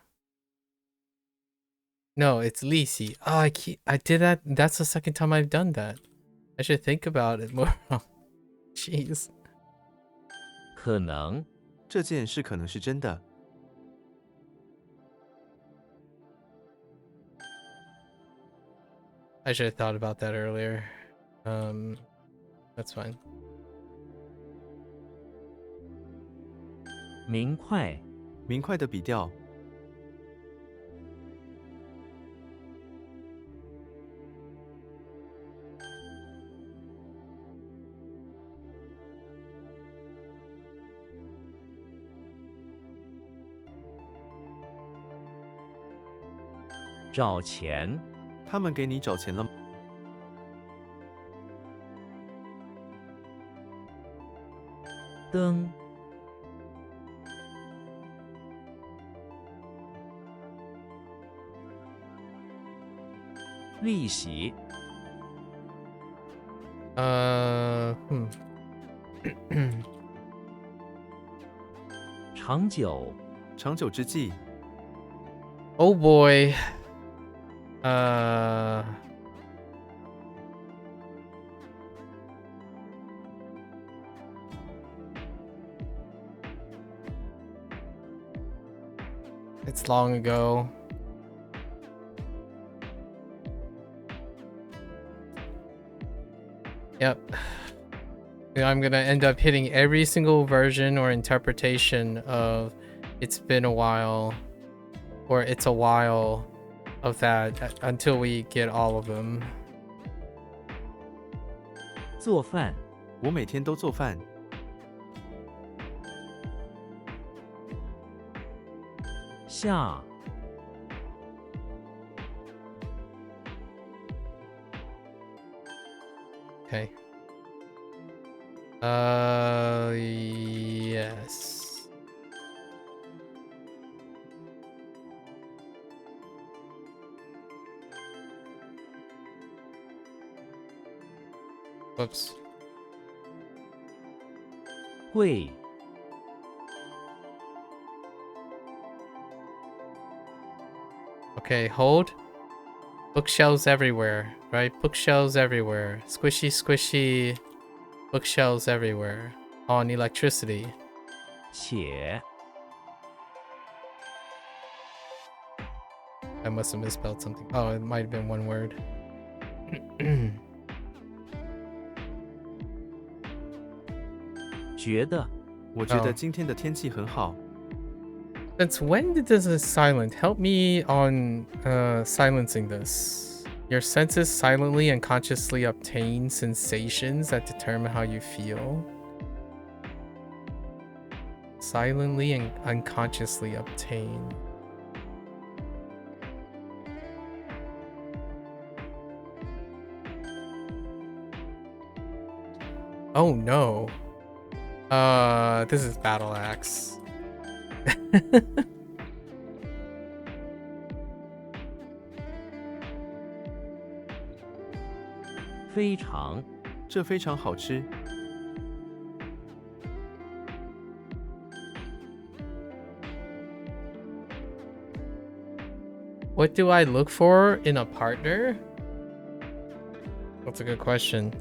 No, it's lisi. Oh, I did that. That's the second time I've done that. I should think about it more. Jeez. 可能，这件事可能是真的。 I should have thought about that earlier. That's fine. 明快，明快的笔调，找钱，他们给你找钱了吗？灯，利息，长久，长久之计， Oh boy. It's long ago. Yep. I'm gonna end up hitting every single version or interpretation of "It's been a while" or "It's a while" of that until we get all of them. 做饭，我每天都做饭。下， Okay. Yes. Whoops. 会， Okay, hold. Bookshelves everywhere, right? Bookshelves everywhere. Squishy, squishy. Bookshelves everywhere. On electricity. 且， I must have misspelled something. Oh, it might have been one word. 觉得，我觉得 Oh. 今天的天气很好。 Since when did this is silent? Help me on silencing this. Your senses silently and consciously obtain sensations that determine how you feel. Silently and unconsciously obtain. Oh no. This is Battle Axe. 非常，这非常好吃。 What do I look for in a partner? That's a good question.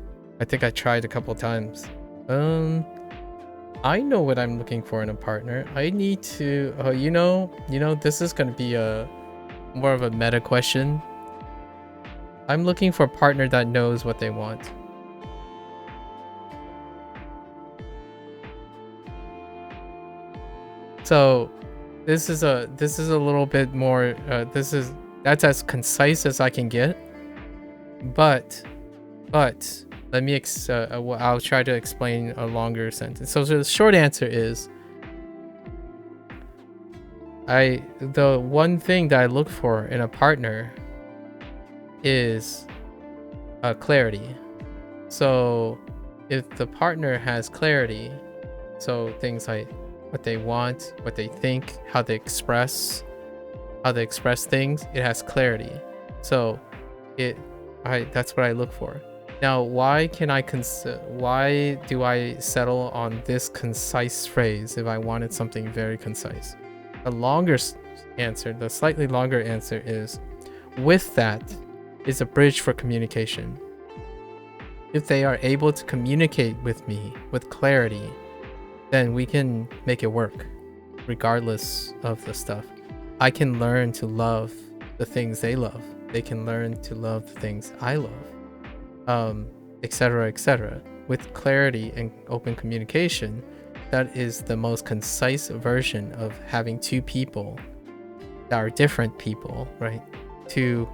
I think I tried a couple times. I know what I'm looking for in a partner. I need to, this is going to be more of a meta question. I'm looking for a partner that knows what they want. So this is a little bit more, that's as concise as I can get. But let me I'll try to explain a longer sentence. So the short answer is, the one thing that I look for in a partner is clarity. So if the partner has clarity, so things like what they want, what they think, how they express things, it has clarity. So that's what I look for. Now, why do I settle on this concise phrase if I wanted something very concise? The slightly longer answer is, with that is a bridge for communication. If they are able to communicate with me with clarity, then we can make it work, regardless of the stuff. I can learn to love the things they love. They can learn to love the things I love, etc., etc. With clarity and open communication, that is the most concise version of having two people that are different people, right? Two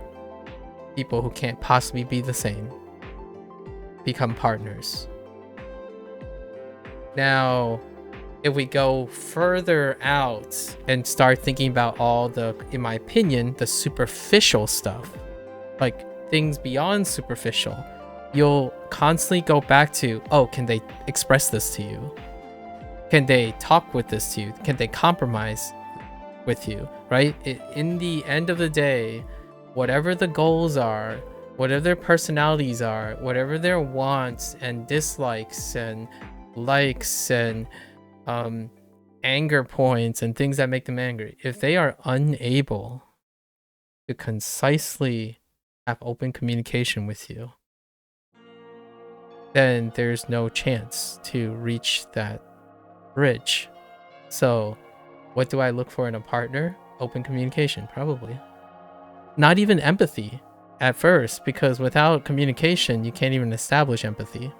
people who can't possibly be the same become partners. Now, if we go further out and start thinking about all the, in my opinion, the superficial stuff, like things beyond superficial, you'll constantly go back to, oh, can they express this to you? Can they talk with this to you? Can they compromise with you, right? In the end of the day, whatever the goals are, whatever their personalities are, whatever their wants and dislikes and likes and anger points and things that make them angry, if they are unable to concisely have open communication with you, then there's no chance to reach that bridge. So what do I look for in a partner? Open communication, probably. Not even empathy at first, because without communication, you can't even establish empathy.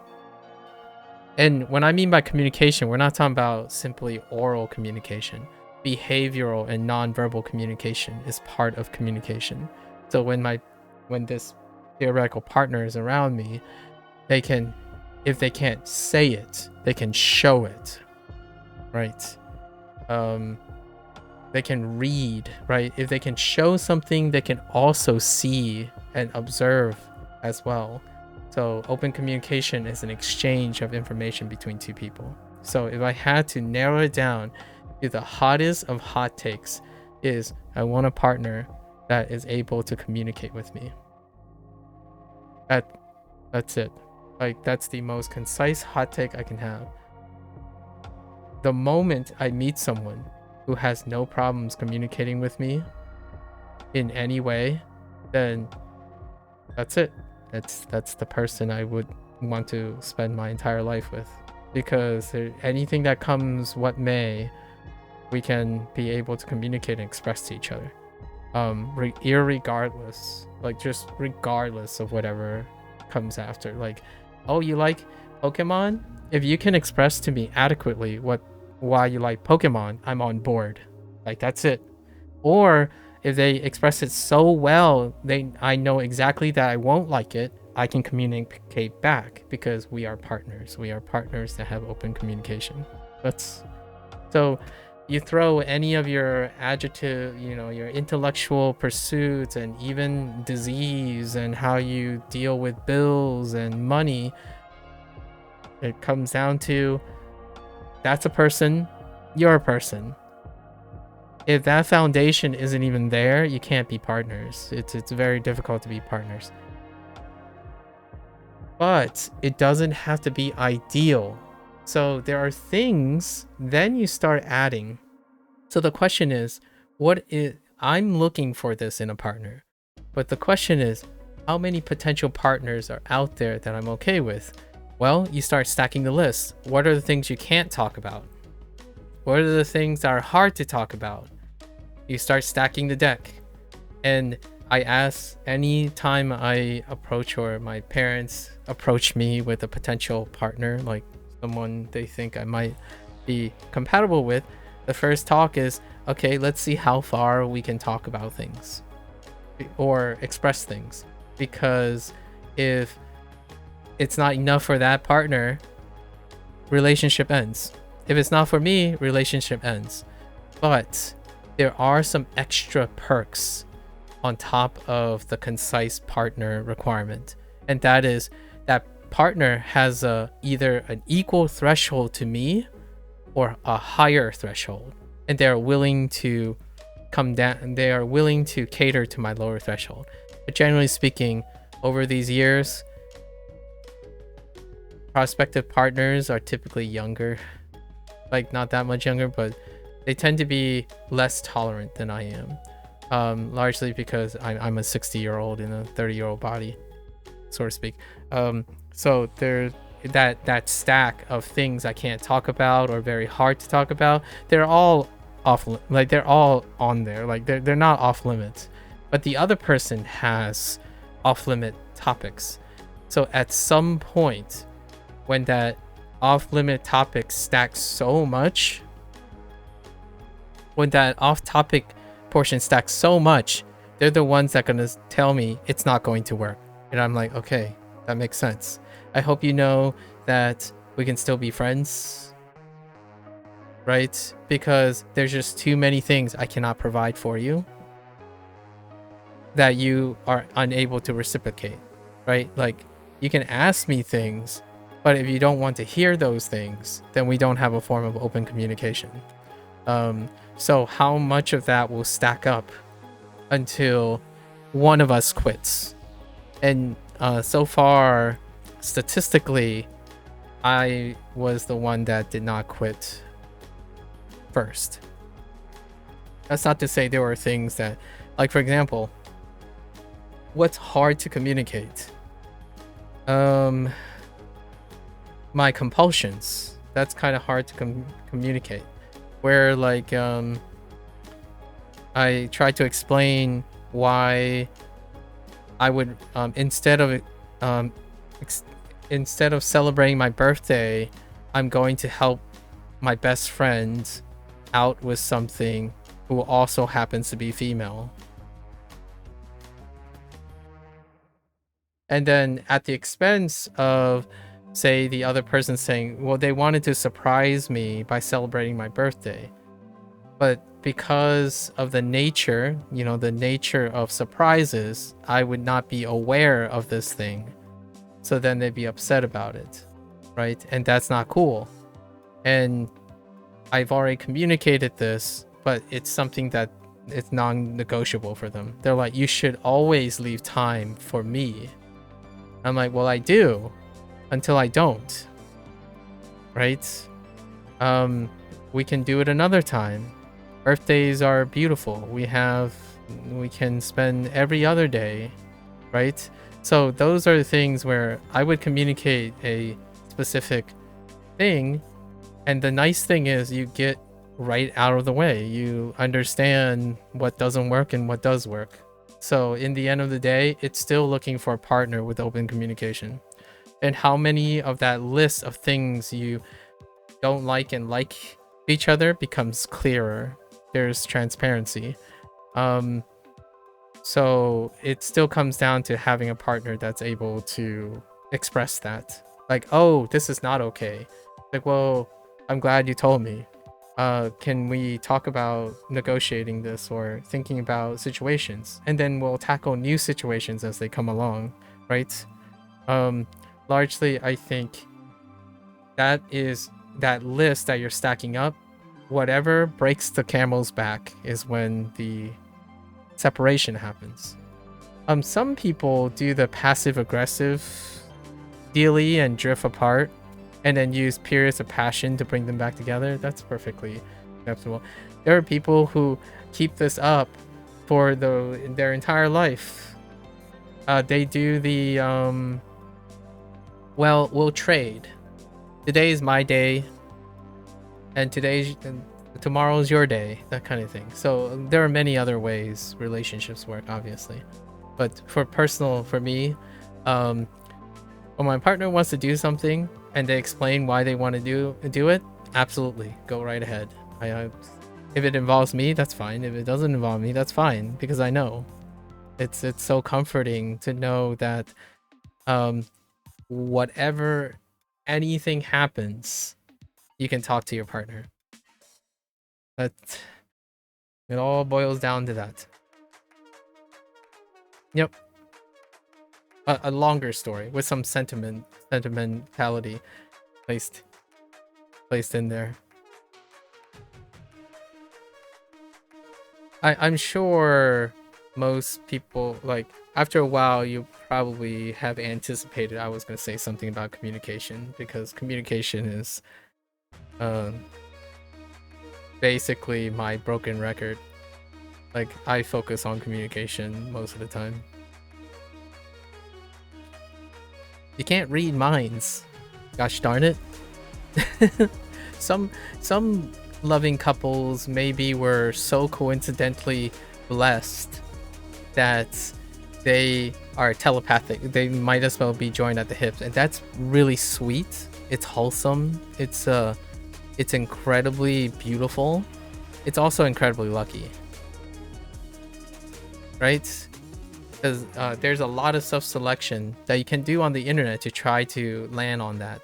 And when I mean by communication, we're not talking about simply oral communication. Behavioral and nonverbal communication is part of communication. So when this theoretical partner is around me, they can, if they can't say it, they can show it, right? They can read, right? If they can show something, they can also see and observe as well. So open communication is an exchange of information between two people. So if I had to narrow it down to the hottest of hot takes, is I want a partner that is able to communicate with me. That's it. Like, that's the most concise hot take I can have. The moment I meet someone who has no problems communicating with me in any way, then that's it. That's the person I would want to spend my entire life with, because anything that comes what may, we can be able to communicate and express to each other, irregardless, like just regardless of whatever comes after. Like, oh, you like Pokemon? If you can express to me adequately why you like Pokemon, I'm on board. Like, that's it. Or if they express it so well, I know exactly that I won't like it, I can communicate back, because we are partners. We are partners that have open communication. So you throw any of your adjective, your intellectual pursuits and even disease and how you deal with bills and money, it comes down to, that's a person, you're a person. If that foundation isn't even there, you can't be partners. It's very difficult to be partners. but it doesn't have to be ideal. So there are things, then you start adding. So the question is, I'm looking for this in a partner, but the question is, how many potential partners are out there that I'm okay with? Well, you start stacking the list. What are the things you can't talk about? What are the things that are hard to talk about? You start stacking the deck. And I ask, anytime I approach or my parents approach me with a potential partner, like someone they think I might be compatible with, the first talk is, okay, let's see how far we can talk about things or express things. Because if it's not enough for that partner, relationship ends. If it's not for me, relationship ends. But there are some extra perks on top of the concise partner requirement, and that is that partner has either an equal threshold to me or a higher threshold, and they are willing to come down, and they are willing to cater to my lower threshold. But generally speaking, over these years, prospective partners are typically younger, like not that much younger, but they tend to be less tolerant than I am, largely because I'm a 60-year-old in a 30-year-old body, so to speak. So there's that stack of things I can't talk about or very hard to talk about. They're all they're all on there, like they're not off limits, but the other person has off limit topics. So at some point, when that off limit topic stacks so much, when that off topic portion stacks so much, they're the ones that are gonna tell me it's not going to work. And I'm like, okay, that makes sense. I hope you know that we can still be friends, right? Because there's just too many things I cannot provide for you that you are unable to reciprocate, right? Like, you can ask me things, but if you don't want to hear those things, then we don't have a form of open communication. So how much of that will stack up until one of us quits? And so far, statistically, I was the one that did not quit first. That's not to say there were things that, like, for example, what's hard to communicate? My compulsions. That's kind of hard to communicate. Where, like, I tried to explain why I would, instead of celebrating my birthday, I'm going to help my best friend out with something who also happens to be female. And then at the expense of, say, the other person saying, well, they wanted to surprise me by celebrating my birthday. But because of the nature, the nature of surprises, I would not be aware of this thing. So then they'd be upset about it, right? And that's not cool. And I've already communicated this, but it's something that it's non-negotiable for them. They're like, you should always leave time for me. I'm like, well, I do, until I don't, right? We can do it another time. Birthdays are beautiful. We can spend every other day, right? So those are the things where I would communicate a specific thing, and the nice thing is you get right out of the way. You understand what doesn't work and what does work. So in the end of the day, it's still looking for a partner with open communication. And how many of that list of things you don't like and like each other becomes clearer. There's transparency. So it still comes down to having a partner that's able to express that. Like, oh, this is not okay. Like, well, I'm glad you told me. Can we talk about negotiating this or thinking about situations? And then we'll tackle new situations as they come along, right? Largely, I think that is that list that you're stacking up. Whatever breaks the camel's back is when the separation happens. Some people do the passive aggressive dealy and drift apart, and then use periods of passion to bring them back together, that's perfectly acceptable. There are people who keep this up for their entire life. They do the well, we'll trade. Today is my day, and tomorrow's your day, that kind of thing. So there are many other ways relationships work, obviously. But for me, when my partner wants to do something and they explain why they want to do it, absolutely, go right ahead. If it involves me, that's fine. If it doesn't involve me, that's fine, because I know it's so comforting to know that whatever anything happens, you can talk to your partner. That it all boils down to that. Yep. A longer story with some sentimentality placed in there. I'm sure most people, like, after a while, you probably have anticipated I was going to say something about communication, because communication is basically my broken record. Like, I focus on communication most of the time. You can't read minds. Gosh darn it. Some loving couples maybe were so coincidentally blessed that they are telepathic. They might as well be joined at the hips, and that's really sweet. It's wholesome. It's incredibly beautiful. It's also incredibly lucky, right? Because there's a lot of self-selection that you can do on the internet to try to land on that,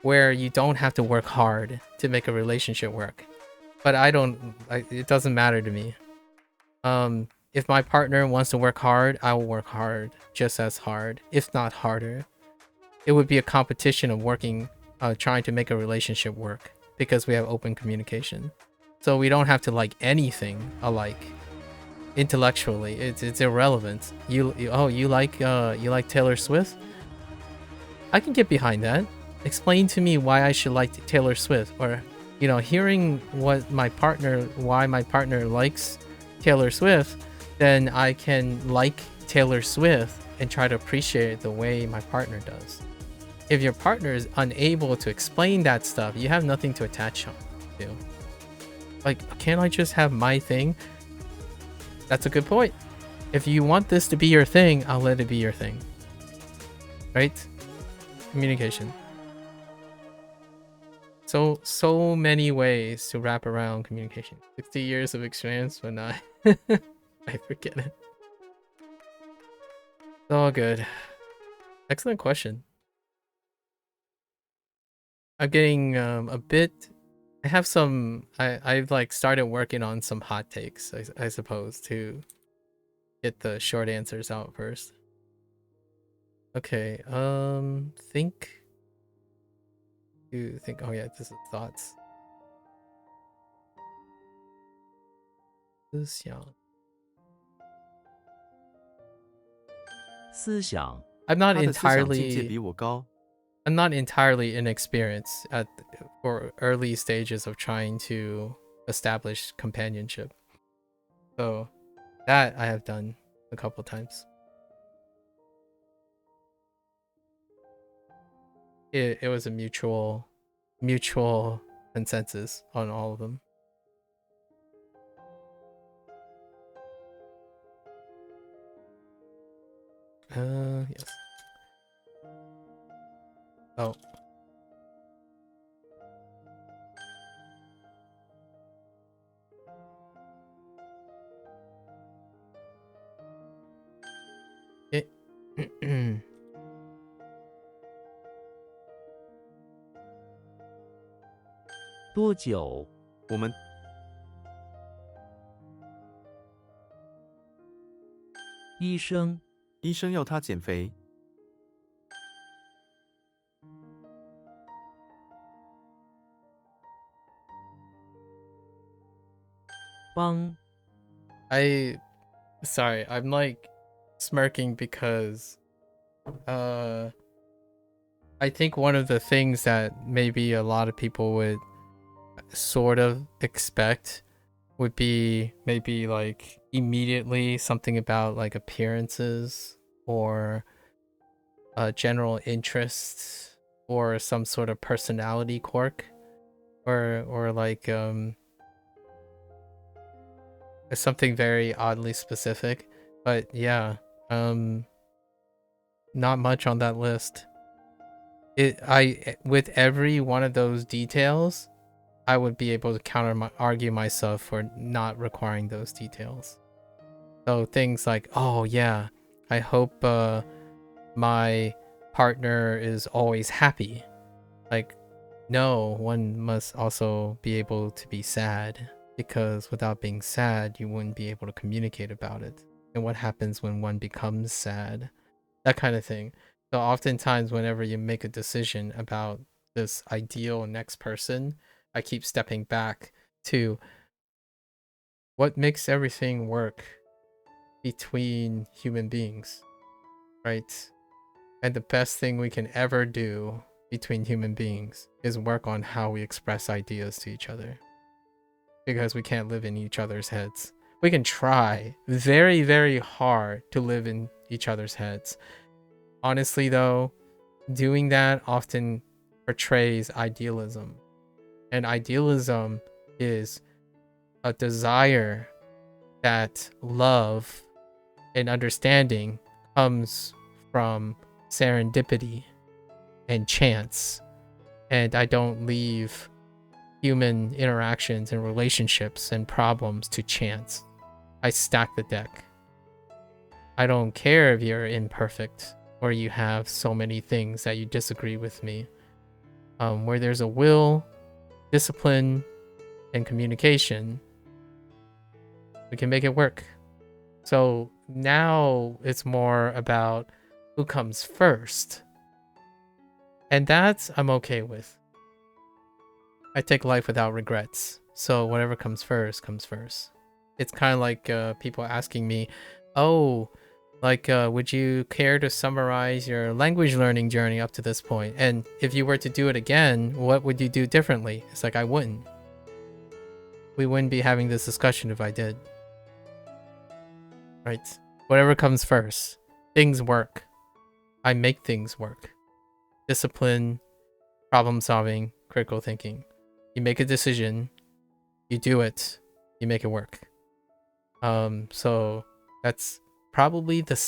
where you don't have to work hard to make a relationship work. But it doesn't matter to me. If my partner wants to work hard, I will work hard, just as hard, if not harder. It would be a competition of working, trying to make a relationship work, because we have open communication. So we don't have to like anything alike. Intellectually, it's irrelevant. You like Taylor Swift? I can get behind that. Explain to me why I should like Taylor Swift, or hearing why my partner likes Taylor Swift, then I can like Taylor Swift and try to appreciate it the way my partner does. If your partner is unable to explain that stuff, you have nothing to attach to. Like, can't I just have my thing? That's a good point. If you want this to be your thing, I'll let it be your thing. Right? Communication. So many ways to wrap around communication. 60 years of experience, but I forget it. It's all good. Excellent question. I'm getting a bit. I have some. I've like started working on some hot takes, I suppose, to get the short answers out first. Okay. Think. Oh yeah, this is thoughts. 思想.思想 I'm not 他的思想境界 entirely 比我高， I'm not entirely inexperienced for early stages of trying to establish companionship. So that I have done a couple times. It was a mutual consensus on all of them. Yes. Oh. It 多久？我们医生医生要他减肥，帮 Sorry, I'm like smirking because I think one of the things that maybe a lot of people would sort of expect would be maybe like immediately something about like appearances or general interests or some sort of personality quirk or like something very oddly specific. But yeah, not much on that list. With every one of those details, I would be able to argue myself for not requiring those details. So things like, oh yeah, I hope my partner is always happy. Like, no, one must also be able to be sad, because without being sad, you wouldn't be able to communicate about it. And what happens when one becomes sad? That kind of thing. So oftentimes whenever you make a decision about this ideal next person, I keep stepping back to what makes everything work between human beings, right? And the best thing we can ever do between human beings is work on how we express ideas to each other. Because we can't live in each other's heads. We can try very, very hard to live in each other's heads. Honestly, though, doing that often portrays idealism. And idealism is a desire that love and understanding comes from serendipity and chance. And I don't leave human interactions and relationships and problems to chance. I stack the deck. I don't care if you're imperfect or you have so many things that you disagree with me. Where there's a will, discipline, and communication, we can make it work. So now it's more about who comes first. And that I'm okay with. I take life without regrets. So whatever comes first, comes first. It's kind of like people asking me, oh, like, would you care to summarize your language learning journey up to this point? And if you were to do it again, what would you do differently? It's like, I wouldn't. We wouldn't be having this discussion if I did. Right? Whatever comes first. Things work. I make things work. Discipline, problem solving, critical thinking. You make a decision, you do it, you make it work. So that's probably the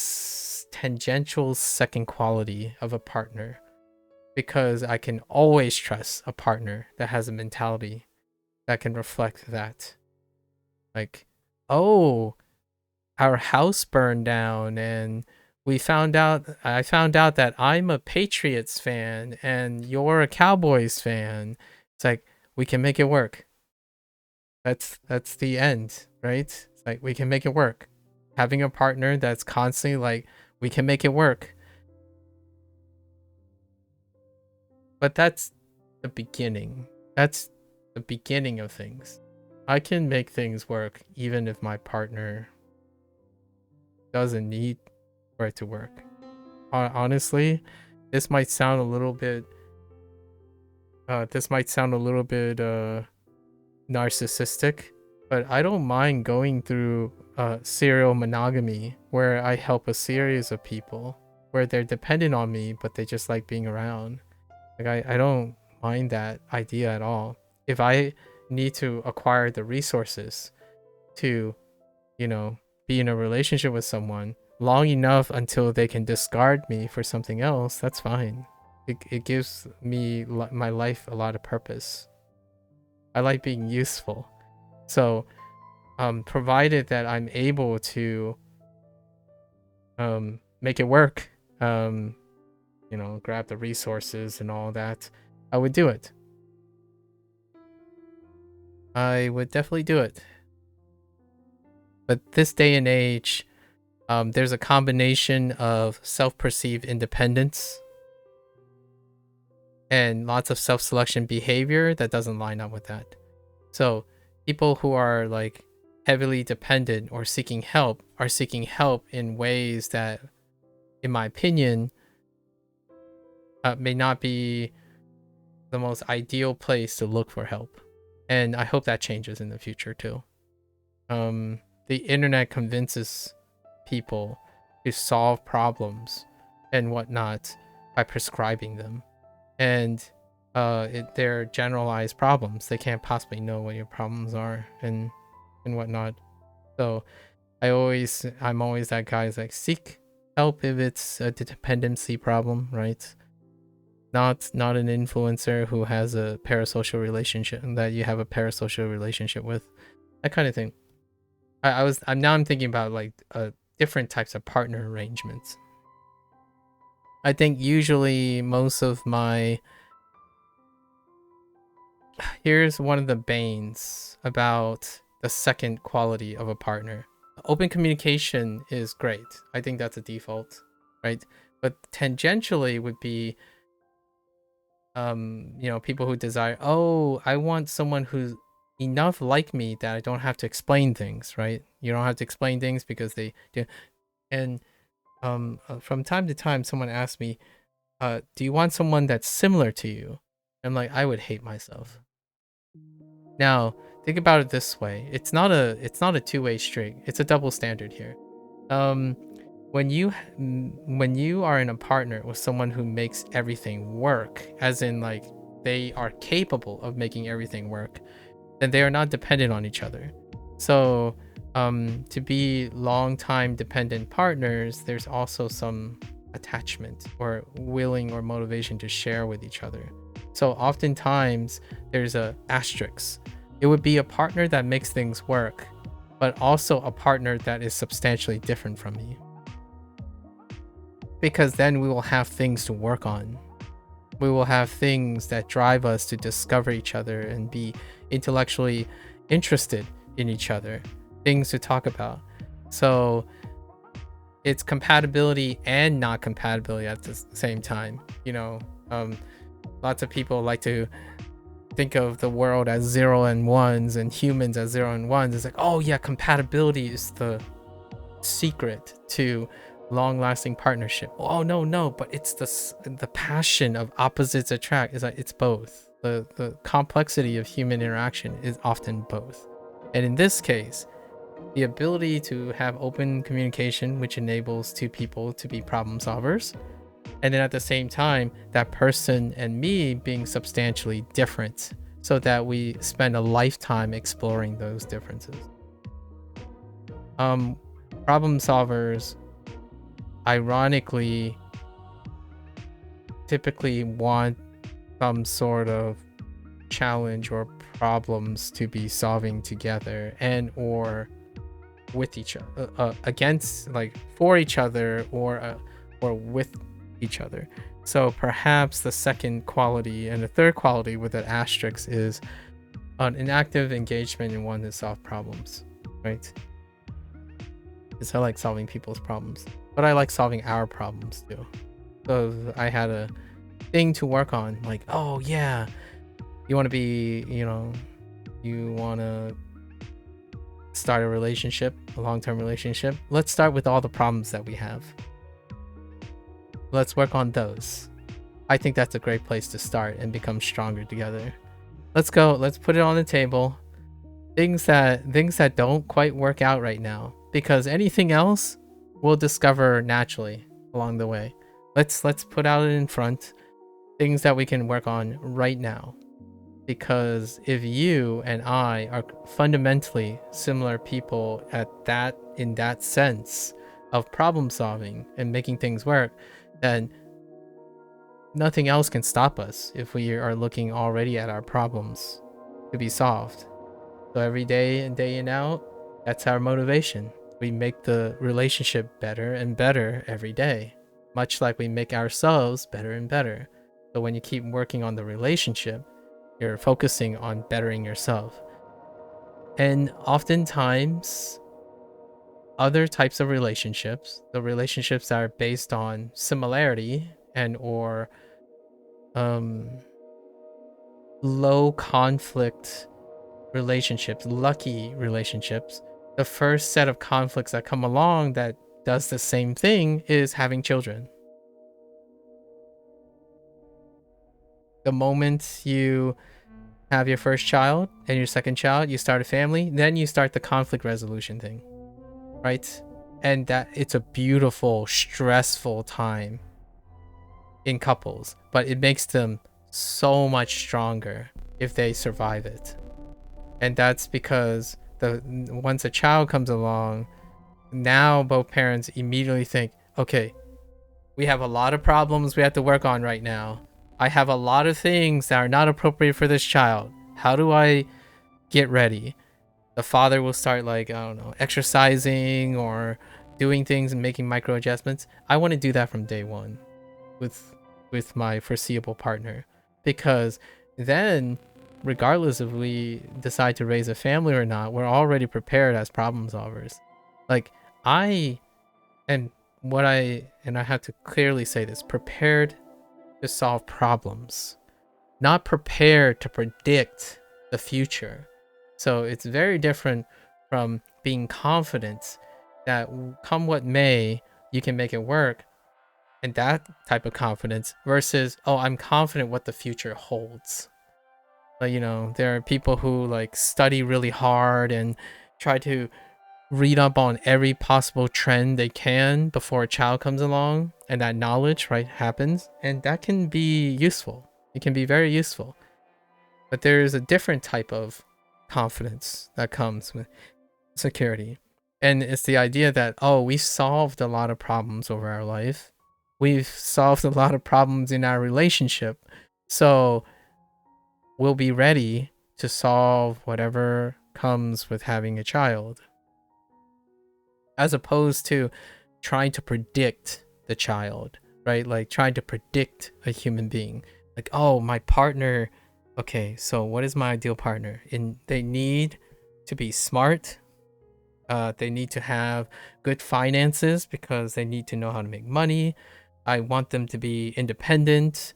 tangential second quality of a partner, because I can always trust a partner that has a mentality that can reflect that. Like, oh, our house burned down and I found out that I'm a Patriots fan and you're a Cowboys fan. It's like, we can make it work. That's the end, right? It's like, we can make it work. Having a partner that's constantly like, we can make it work. But that's the beginning. That's the beginning of things. I can make things work even if my partner doesn't need for it to work. Honestly, this might sound a little bit narcissistic, but I don't mind going through serial monogamy where I help a series of people where they're dependent on me, but they just like being around. Like, I don't mind that idea at all. If I need to acquire the resources to, you know, be in a relationship with someone long enough until they can discard me for something else, that's fine. It gives me my life a lot of purpose. I like being useful. So provided that I'm able to make it work, you know, grab the resources and all that, I would do it. I would definitely do it. But this day and age, there's a combination of self-perceived independence and lots of self-selection behavior that doesn't line up with that. So people who are like heavily dependent or seeking help are seeking help in ways that, in my opinion, may not be the most ideal place to look for help. And I hope that changes in the future too. The internet convinces people to solve problems and whatnot by prescribing them. And they're generalized problems. They can't possibly know what your problems are and whatnot. So I'm always that guy who's like, seek help if it's a dependency problem, right? Not an influencer who has a parasocial relationship that you have a parasocial relationship with, that kind of thing. I'm thinking about like different types of partner arrangements. I think usually most of my here's one of the banes about the second quality of a partner. Open communication is great. I think that's a default, right? But tangentially would be people who desire, oh, I want someone who's enough like me that I don't have to explain things, right? You don't have to explain things because they do. And from time to time someone asks me, do you want someone that's similar to you? I'm like, I would hate myself. Now think about it this way, it's not a two-way street, it's a double standard here. When you are in a partner with someone who makes everything work, as in like they are capable of making everything work, then they are not dependent on each other. So to be long-time dependent partners, there's also some attachment or willing or motivation to share with each other. So oftentimes there's a asterisk. It would be a partner that makes things work, but also a partner that is substantially different from me. Because then we will have things to work on. We will have things that drive us to discover each other and be intellectually interested in each other, things to talk about. So it's compatibility and not compatibility at the same time. Lots of people like to think of the world as 0 and 1s and humans as 0 and 1s. It's like, oh yeah, compatibility is the secret to long-lasting partnership. Oh no, but it's the passion of opposites attract. Is like it's both. The complexity of human interaction is often both. And in this case, the ability to have open communication, which enables two people to be problem solvers, and then at the same time, that person and me being substantially different, so that we spend a lifetime exploring those differences. Problem solvers, ironically, typically want some sort of challenge or problems to be solving together, and or with each other, against, like, for each other, or with each other. So perhaps the second quality and the third quality with an asterisk is an active engagement in wanting to solve problems, right? Because I like solving people's problems, but I like solving our problems too. So I had a thing to work on, like, oh yeah, you want to be, you want to start a relationship, a long-term relationship. Let's start with all the problems that we have. Let's work on those. I think that's a great place to start and become stronger together. Let's go. Let's put it on the table. Things that don't quite work out right now, because anything else we'll discover naturally along the way. Let's put out in front things that we can work on right now. Because if you and I are fundamentally similar people in that sense of problem solving and making things work, then nothing else can stop us if we are looking already at our problems to be solved. So every day and day in out, that's our motivation. We make the relationship better and better every day, much like we make ourselves better and better. So when you keep working on the relationship, you're focusing on bettering yourself. And oftentimes, other types of relationships, the relationships that are based on similarity and or low conflict relationships, lucky relationships, the first set of conflicts that come along that does the same thing is having children. The moment you have your first child and your second child, you start a family, then you start the conflict resolution thing, right? And that it's a beautiful, stressful time in couples, but it makes them so much stronger if they survive it. And that's because once a child comes along, now both parents immediately think, okay, we have a lot of problems we have to work on right now. I have a lot of things that are not appropriate for this child. How do I get ready? The father will start, like, I don't know, exercising or doing things and making micro adjustments. I want to do that from day one with my foreseeable partner, because then regardless if we decide to raise a family or not, we're already prepared as problem solvers. Like, I am and I have to clearly say this, prepared to solve problems, not prepared to predict the future. So it's very different from being confident that come what may, you can make it work, and that type of confidence, versus, oh, I'm confident what the future holds. Like, you know, there are people who like study really hard and try to read up on every possible trend they can before a child comes along, and that knowledge, right, happens, and that can be useful. It can be very useful. But there's a different type of confidence that comes with security. And it's the idea that, oh, we solved a lot of problems over our life. We've solved a lot of problems in our relationship. So we'll be ready to solve whatever comes with having a child, as opposed to trying to predict the child, right? Like trying to predict a human being. Like, oh, my partner, okay, so what is my ideal partner? And they need to be smart. They need to have good finances because they need to know how to make money. I want them to be independent.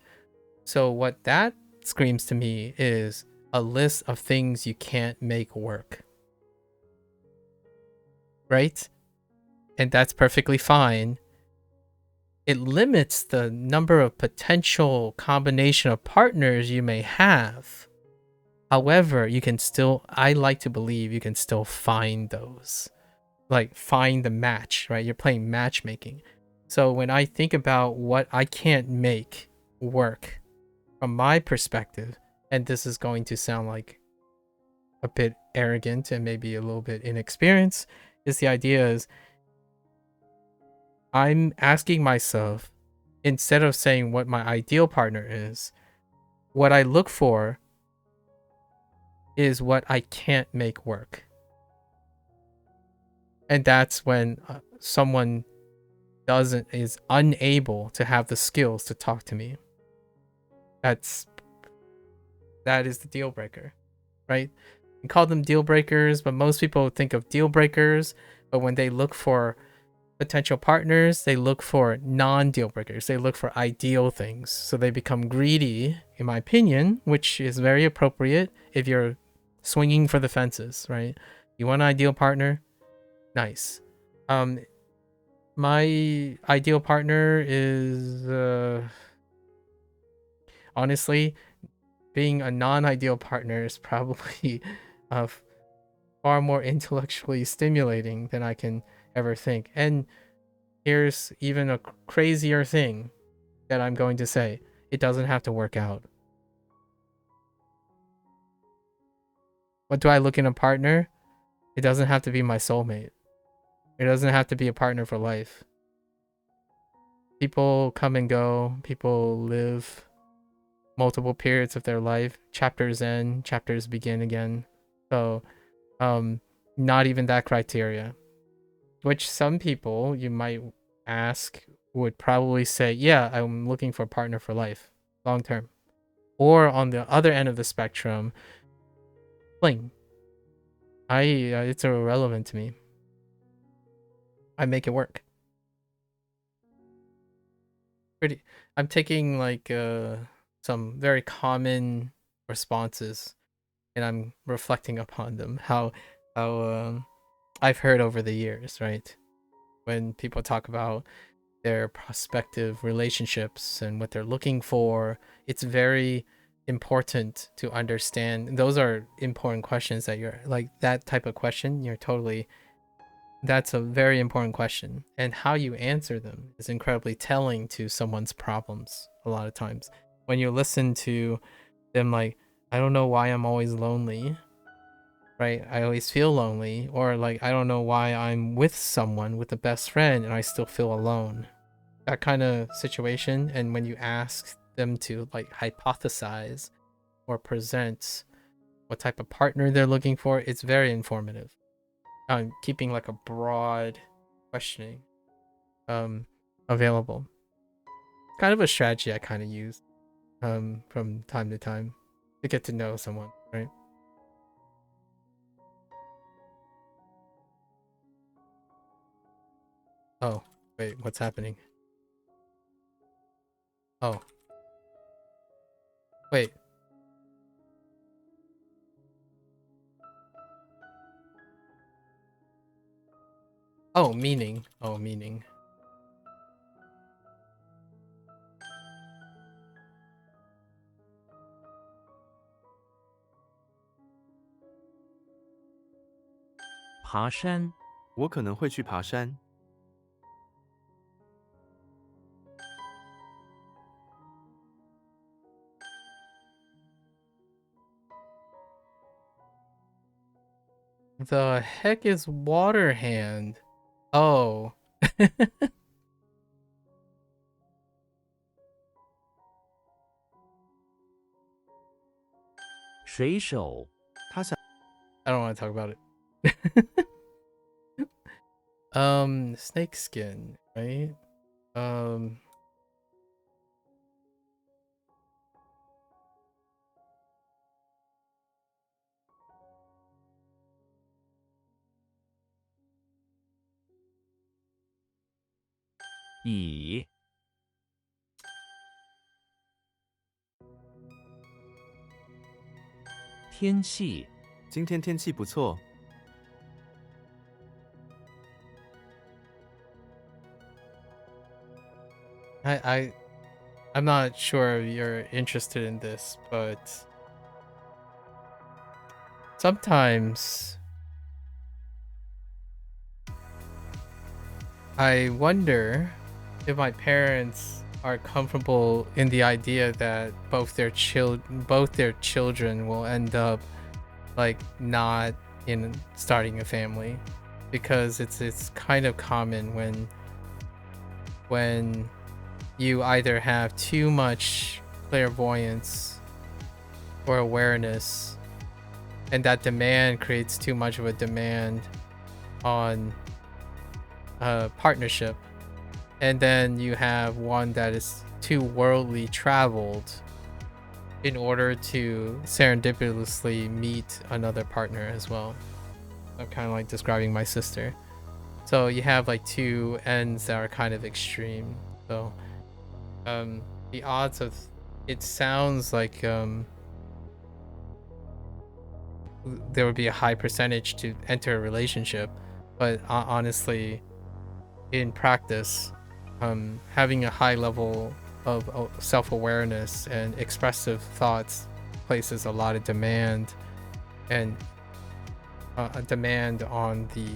So what that screams to me is a list of things you can't make work, right? And that's perfectly fine. It limits the number of potential combination of partners you may have. However, you can still, I like to believe you can still find those. Like, find the match, right? You're playing matchmaking. So when I think about what I can't make work from my perspective, and this is going to sound like a bit arrogant and maybe a little bit inexperienced, is the idea is I'm asking myself, instead of saying what my ideal partner is, what I look for is what I can't make work. And that's when someone is unable to have the skills to talk to me. That is the deal breaker, right? We call them deal breakers, but most people think of deal breakers, but when they look for potential partners, they look for non-deal breakers. They look for ideal things. So they become greedy, in my opinion, which is very appropriate if you're swinging for the fences, right? You want an ideal partner? Nice. My ideal partner is honestly, being a non-ideal partner is probably far more intellectually stimulating than I can ever think. And here's even a crazier thing that I'm going to say. It doesn't have to work out. What do I look in a partner? It doesn't have to be my soulmate. It doesn't have to be a partner for life. People come and go. People live multiple periods of their life. Chapters end, chapters begin again. So, not even that criteria. Which some people, you might ask, would probably say, yeah, I'm looking for a partner for life, long term. Or on the other end of the spectrum, fling. It's irrelevant to me. I make it work. I'm taking like some very common responses, and I'm reflecting upon them. How I've heard over the years, right? When people talk about their prospective relationships and what they're looking for, it's very important to understand. Those are important questions that you're like, that type of question, that's a very important question. And how you answer them is incredibly telling to someone's problems a lot of times. When you listen to them like, I don't know why I'm always lonely, right? I always feel lonely. Or like, I don't know why I'm with someone, with a best friend, and I still feel alone. That kind of situation. And when you ask them to like hypothesize or present what type of partner they're looking for, it's very informative. Keeping like a broad questioning available. Kind of a strategy I kind of use from time to time to get to know someone, right? Oh, wait, what's happening? Oh, wait. Oh, meaning. Oh, meaning. 爬山，我可能会去爬山。 The heck is water hand? Oh. 水手，他想 I don't want to talk about it. Snake skin, right? “乙”，天气，今天天气不错。 I'm not sure if you're interested in this, but sometimes I wonder if my parents are comfortable in the idea that both their children will end up like not in starting a family, because it's kind of common when you either have too much clairvoyance or awareness, and that demand creates too much of a demand on partnership, and then you have one that is too worldly traveled in order to serendipitously meet another partner as well. I'm kind of like describing my sister. So you have like two ends that are kind of extreme. So the odds of, it sounds like there would be a high percentage to enter a relationship, but honestly, in practice, having a high level of self-awareness and expressive thoughts places a lot of demand, and a demand on the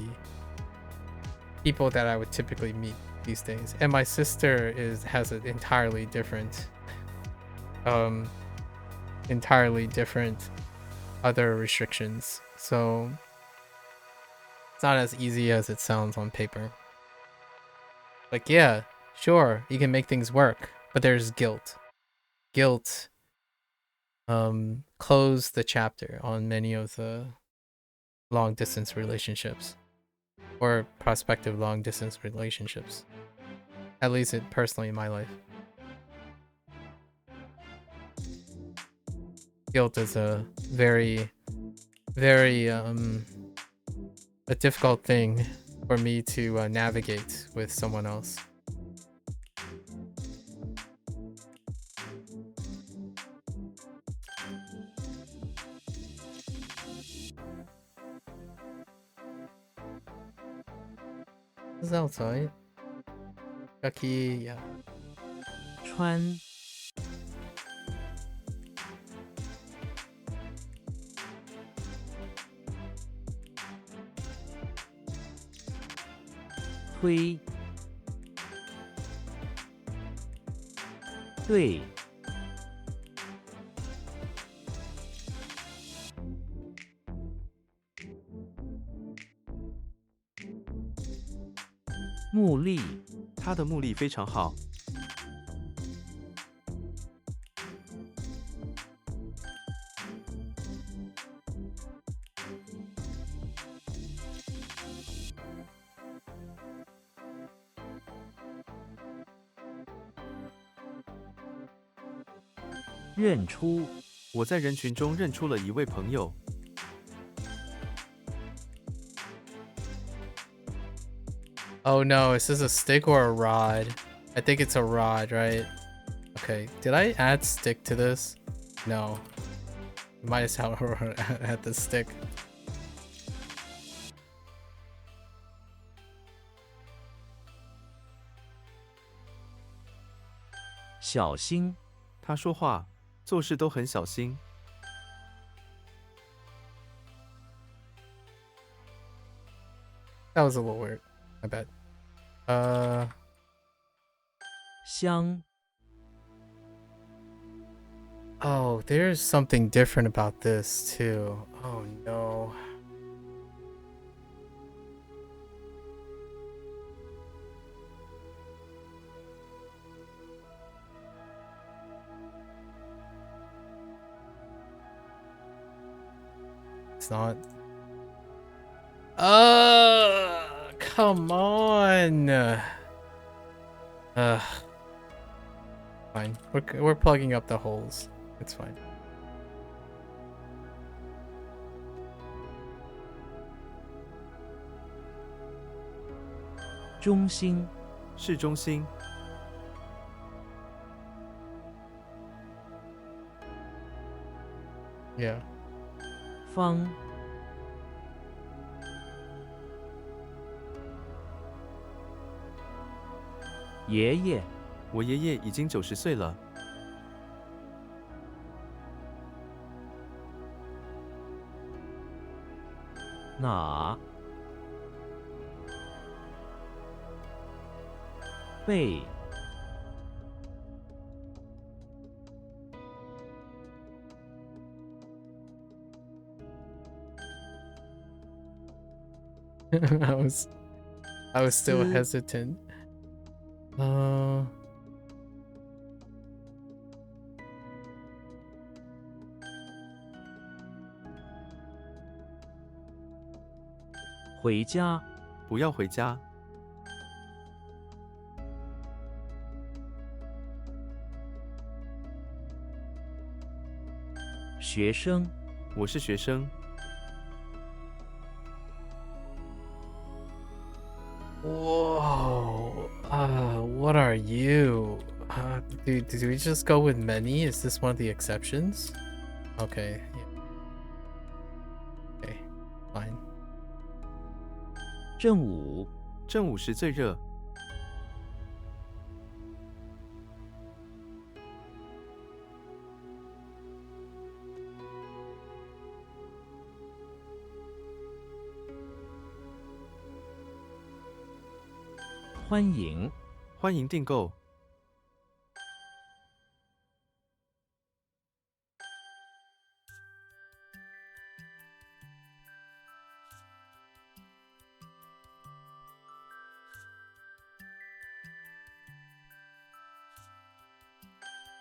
people that I would typically meet these days. And my sister has an entirely different other restrictions, so it's not as easy as it sounds on paper. Like, yeah, sure, you can make things work, but there's guilt. Guilt closed the chapter on many of the long distance relationships, or prospective long distance relationships. At least personally in my life. Guilt is a very, very a difficult thing for me to navigate with someone else. It's outside. Yucky, yeah. 穿，推，对，目力，他的目力非常好。认出，我在人群中认出了一位朋友。Oh no, is this a stick or a rod? I think it's a rod, right? Okay, did I add stick to this? No. Might as well add the stick. 小心，他说话、做事都很小心。That was a little weird. I bet. 香， Oh, there's something different about this too. Oh no. It's not. Come on. Fine. We're plugging up the holes. It's fine. 中心，市中心，Yeah. 方，爷爷，我爷爷已经90岁了。哪，背，I was still 丝 hesitant. 回家，不要回家。学生，我是学生。 Whoa. What are you? Do we just go with many? Is this one of the exceptions? Okay. Yeah. Okay. Fine. 正午，正午时最热。欢迎，欢迎订购。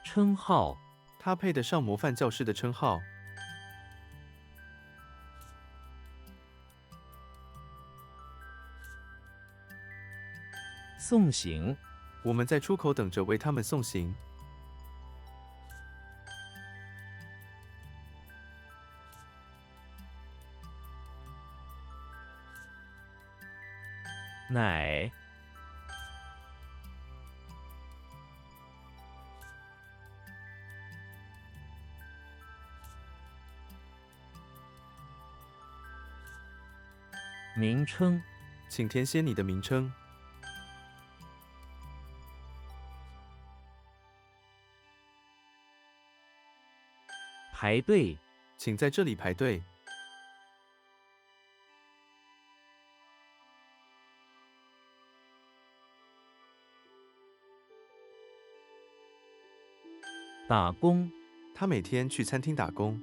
称号，他配得上模范教师的称号。送行，我们在出口等着为他们送行。奶，名称，请填写你的名称。排队，请在这里排队。打工，他每天去餐厅打工。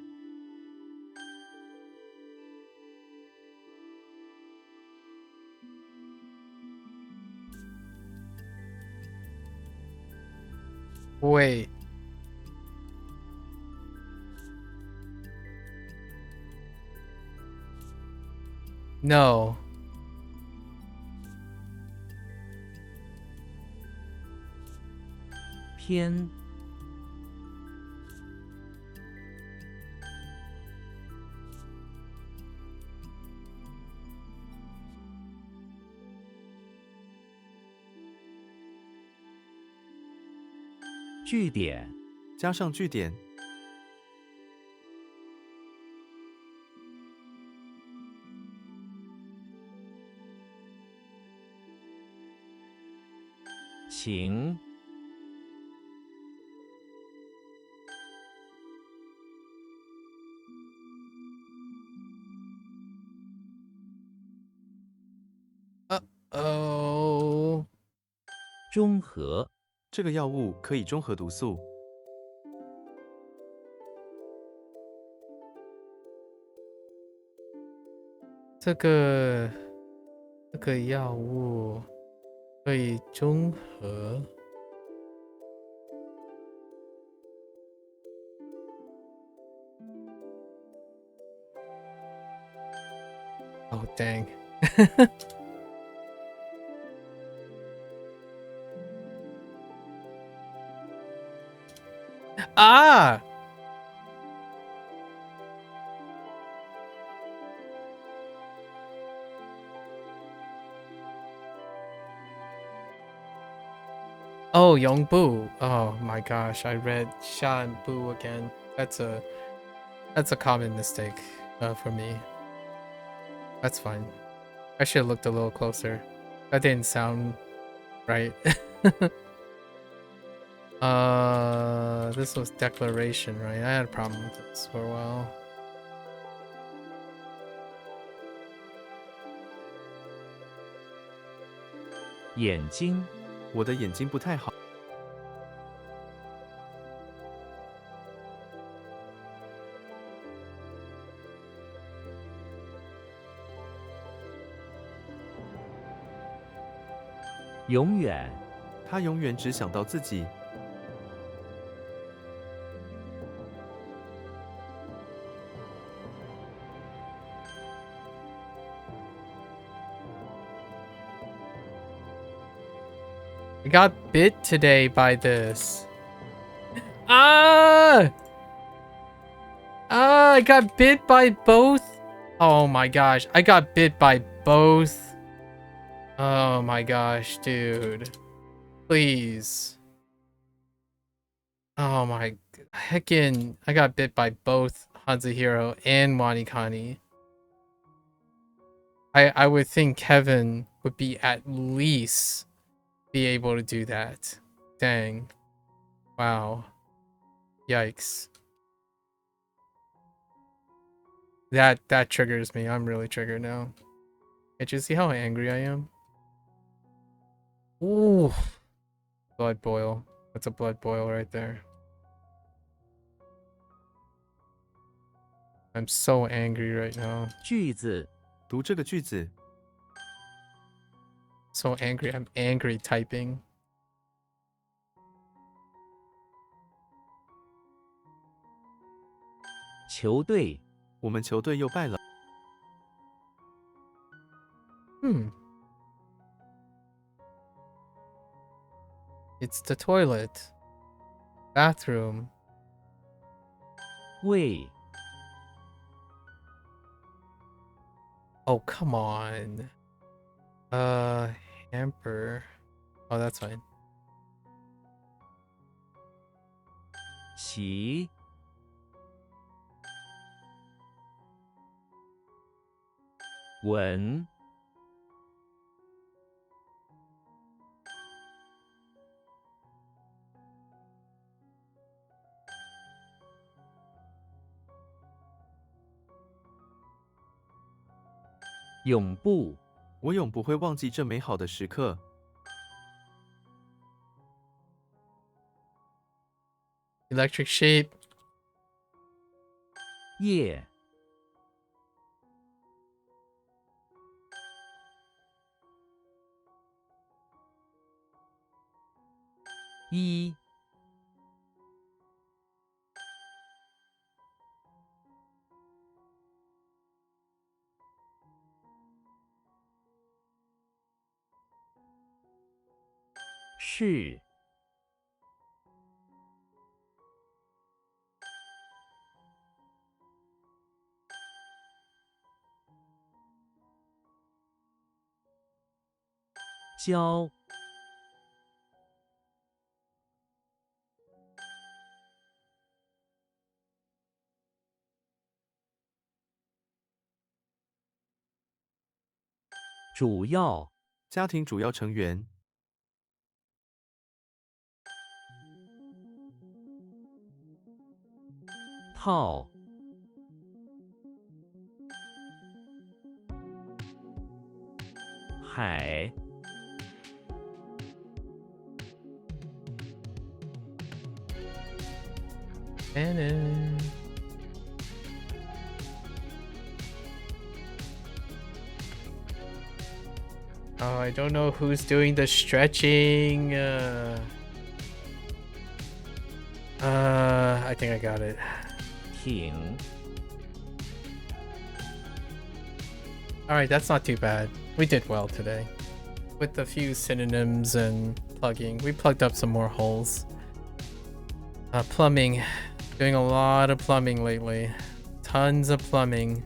Wait. No. 偏，句点，加上句点，请，Oh. 中和，这个药物可以中和毒素。这个药物可以中和。Oh dang. Ah! Oh, Yongbu. Oh my gosh, I read Sha and Bu again. That's a common mistake for me. That's fine. I should have looked a little closer. That didn't sound right. This was declaration, right? I had a problem with this for a while. 眼睛，我的眼睛不太好。永远，他永远只想到自己。I got bit today by this. Ah! Ah, I got bit by both. Oh my gosh, I got bit by both. Oh my gosh, dude. Please. Oh my heckin', I got bit by both HanziHero and Wanikani. I would think Kevin would be at least be able to do that. Dang. Wow. Yikes. That triggers me. I'm really triggered now. Can't you see how angry I am? Ooh. Blood boil. That's a blood boil right there. I'm so angry right now. 句子，读这个句子， So angry. I'm angry typing. 球队，我们球队又败了。 It's the toilet. Bathroom. 为， Oh, come on. Hamper. Oh, that's fine. 起，稳，永不，我永不会忘记这美好的时刻。 You Electric sheep. 夜 一 是 教 主要 家庭主要成员， 套 海 Cannon. Oh, I don't know who's doing the stretching. I think I got it. 挺 Alright, that's not too bad. We did well today. With a few synonyms and plugging. We plugged up some more holes. Plumbing. Doing a lot of plumbing lately. Tons of plumbing.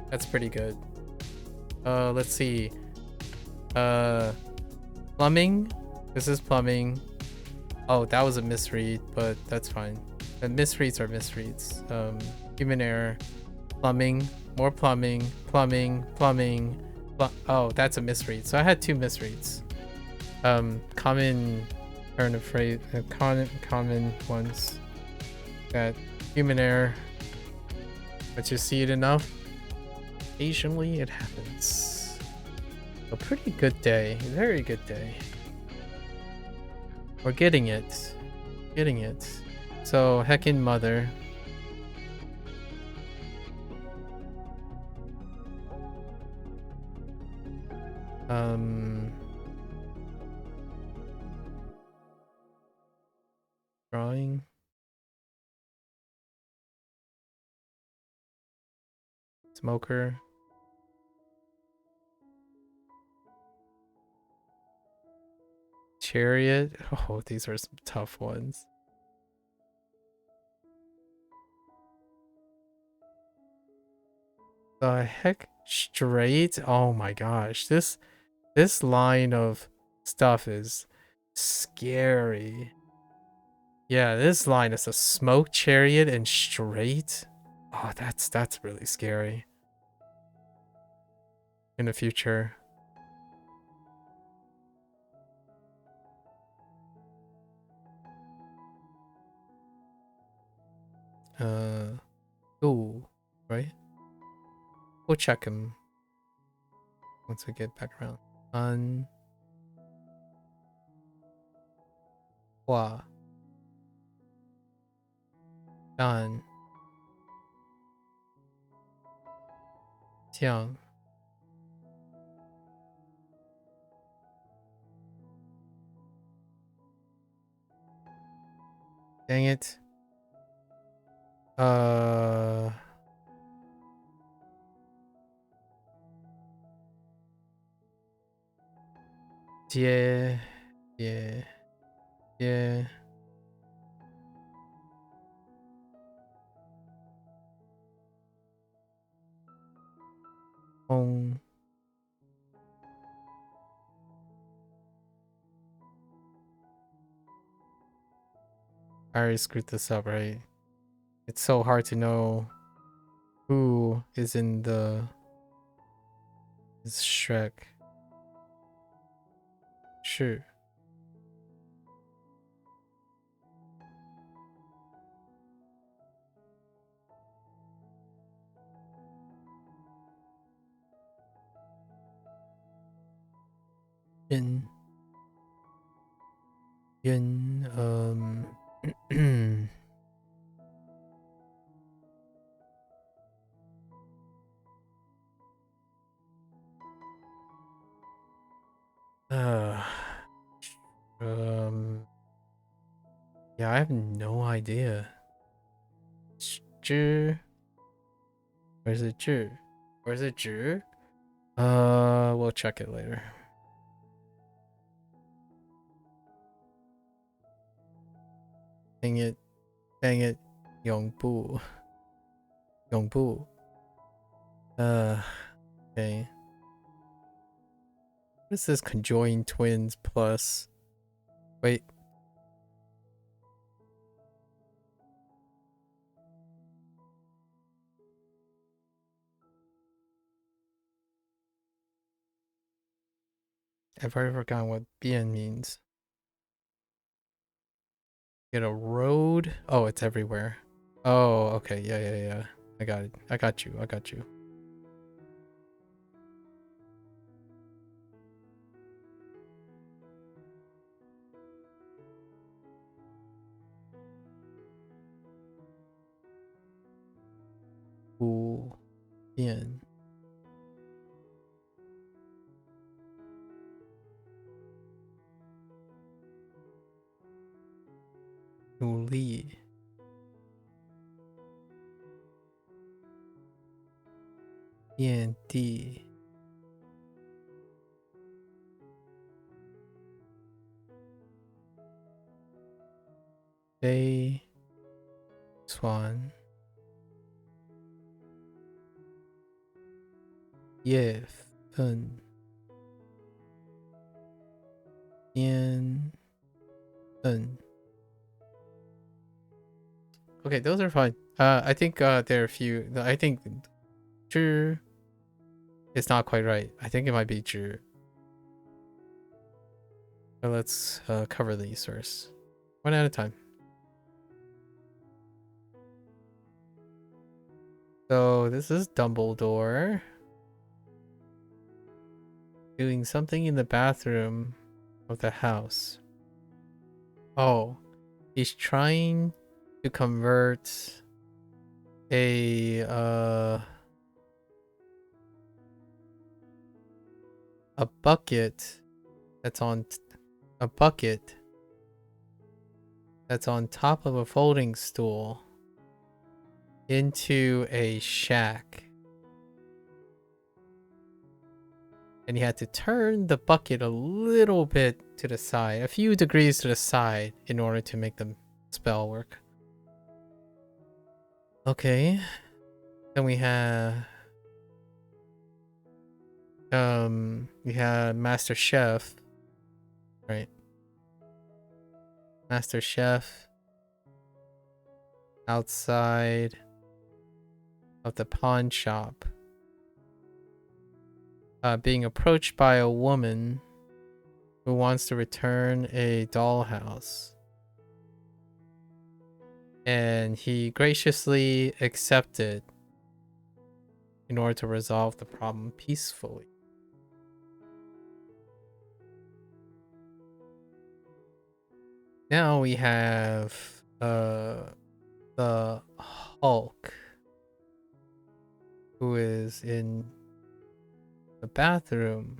That's pretty good. Let's see. Plumbing. This is plumbing. Oh, that was a misread, but that's fine. And misreads are misreads. Human error. Plumbing. More plumbing. Plumbing. Plumbing. Oh, that's a misread. So I had two misreads. Common turn of phrase. Common ones. That human error. But you see it enough. Occasionally it happens. A pretty good day. Very good day. We're getting it. Getting it. So, heckin' mother. Drawing. Smoker. Chariot. Oh, these are some tough ones. The heck? Straight? Oh my gosh. This line of stuff is scary. Yeah, this line is a smoke chariot and straight. Oh, that's really scary. In the future. Oh, right? We'll check him once we get back around. Hua. Dan. Jiang. Dang it. Yeah. Yeah. Yeah. Hong. I already screwed this up, right? It's so hard to know who is in the is Shrek. Sure. Yin. Yin. Yeah, I have no idea. Zhi. Where's it zhi? Where's it zhi? We'll check it later. Dang it. Dang it. Yongbu. Yongbu. Okay. What is this conjoined twins plus? Wait. I've already forgotten what bian means. Get a road? Oh, it's everywhere. Oh, okay. Yeah. I got it. I got you. Cool. Bian. 努力。遍地。悲船。叶份。边份。Okay, those are fine. I think there are a few. I think 知 is not quite right. I think it might be 知. So let's cover these first. One at a time. So this is Dumbledore doing something in the bathroom of the house. Oh, he's trying to convert a bucket that's on top of a folding stool into a shack. And he had to turn the bucket a little bit to the side, a few degrees to the side, in order to make the spell work. Okay. Then we have Master Chef. Right. Master Chef outside of the pawn shop. Being approached by a woman who wants to return a dollhouse. And he graciously accepted in order to resolve the problem peacefully. Now we have the Hulk, who is in the bathroom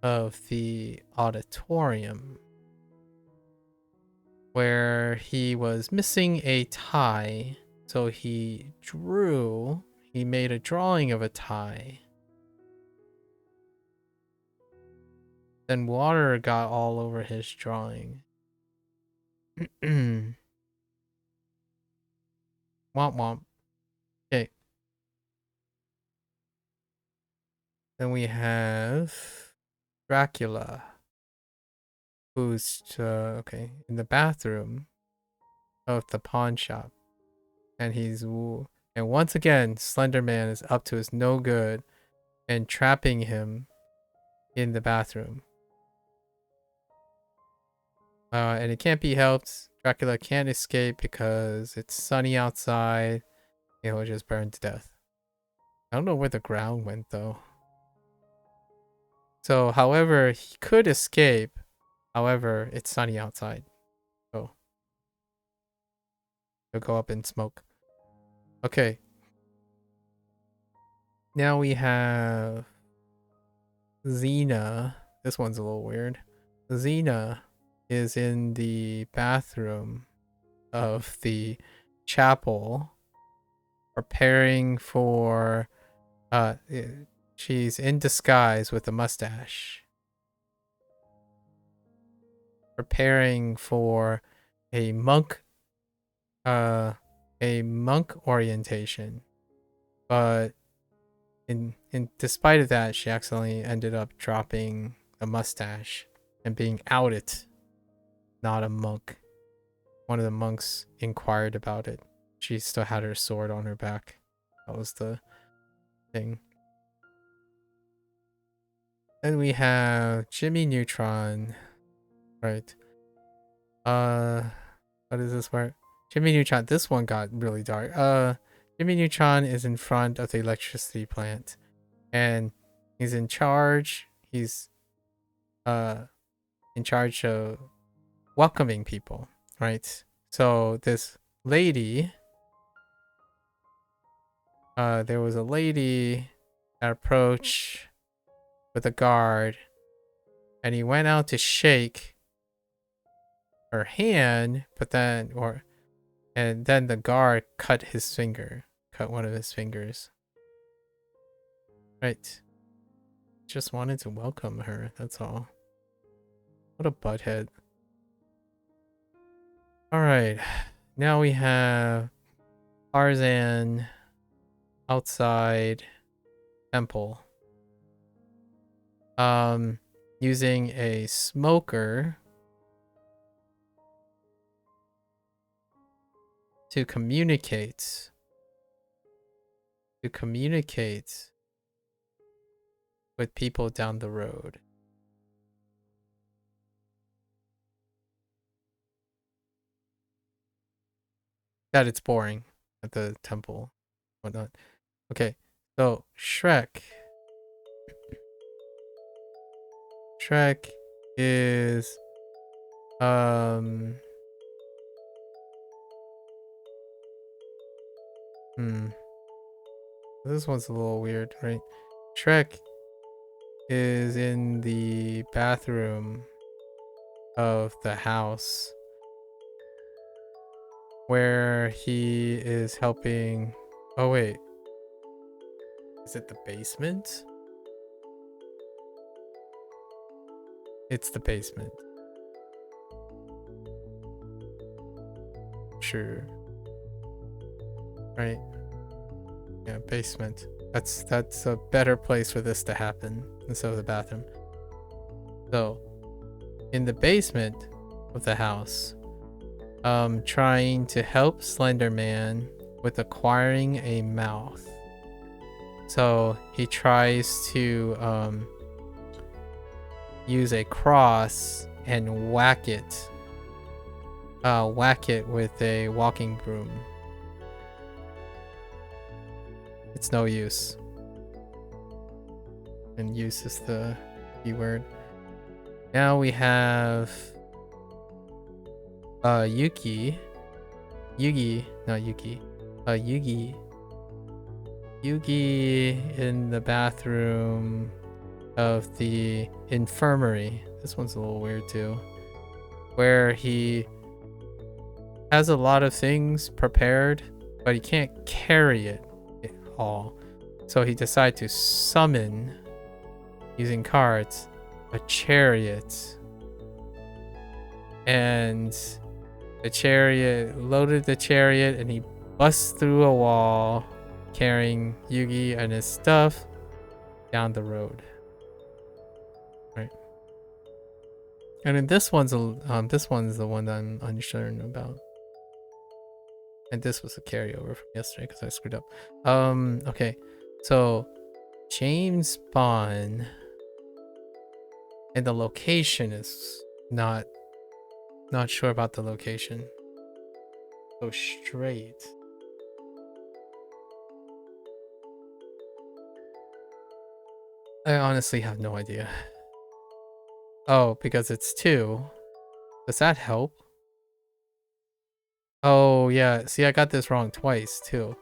of the auditorium, where he was missing a tie, so he made a drawing of a tie. Then water got all over his drawing. Womp womp. Okay. Then we have Dracula, who's okay, in the bathroom of the pawn shop, and and once again Slender Man is up to his no good and trapping him in the bathroom. And it can't be helped. Dracula can't escape because it's sunny outside. He'll just burn to death. I don't know where the ground went though. So, however, he could escape. However, it's sunny outside. So, he'll go up in smoke. Okay. Now we have Xena. This one's a little weird. Xena is in the bathroom of the chapel preparing for she's in disguise with a mustache preparing for a monk orientation, but in despite of that she accidentally ended up dropping a mustache and being outed not a monk. One of the monks inquired about it. She still had her sword on her back. That was the thing. Then we have Jimmy Neutron. Right. What is this part? Jimmy Neutron. This one got really dark. Jimmy Neutron is in front of the electricity plant. And he's in charge. He's in charge of welcoming people, right? So this lady, there was a lady that approached with a guard, and he went out to shake her hand, but then then the guard cut one of his fingers. Right. Just wanted to welcome her, that's all. What a butthead. Alright, now we have Tarzan outside temple. Using a smoker to communicate with people down the road. That it's boring at the temple, whatnot. Okay, so Shrek is this one's a little weird, right? Shrek is in the bathroom of the house where he is helping. Oh wait, is it the basement? It's the basement. Sure. Right. Yeah, basement. That's a better place for this to happen instead of the bathroom. So, in the basement of the house, trying to help Slender Man with acquiring a mouth. So he tries to use a cross and whack it with a walking broom. It's no use. And use is the key word. Now we have Yugi in the bathroom of the infirmary. This one's a little weird too. Where he has a lot of things prepared, but he can't carry it all. So he decided to summon, using cards, a chariot. And the chariot loaded the chariot and he busts through a wall carrying Yugi and his stuff down the road. Right. And then this one's the one that I'm unsure about. And this was a carryover from yesterday because I screwed up. Okay. So James Bond, and the location is not sure about the location. So straight. I honestly have no idea. Oh, because it's 2. Does that help? Oh yeah, see I got this wrong twice too.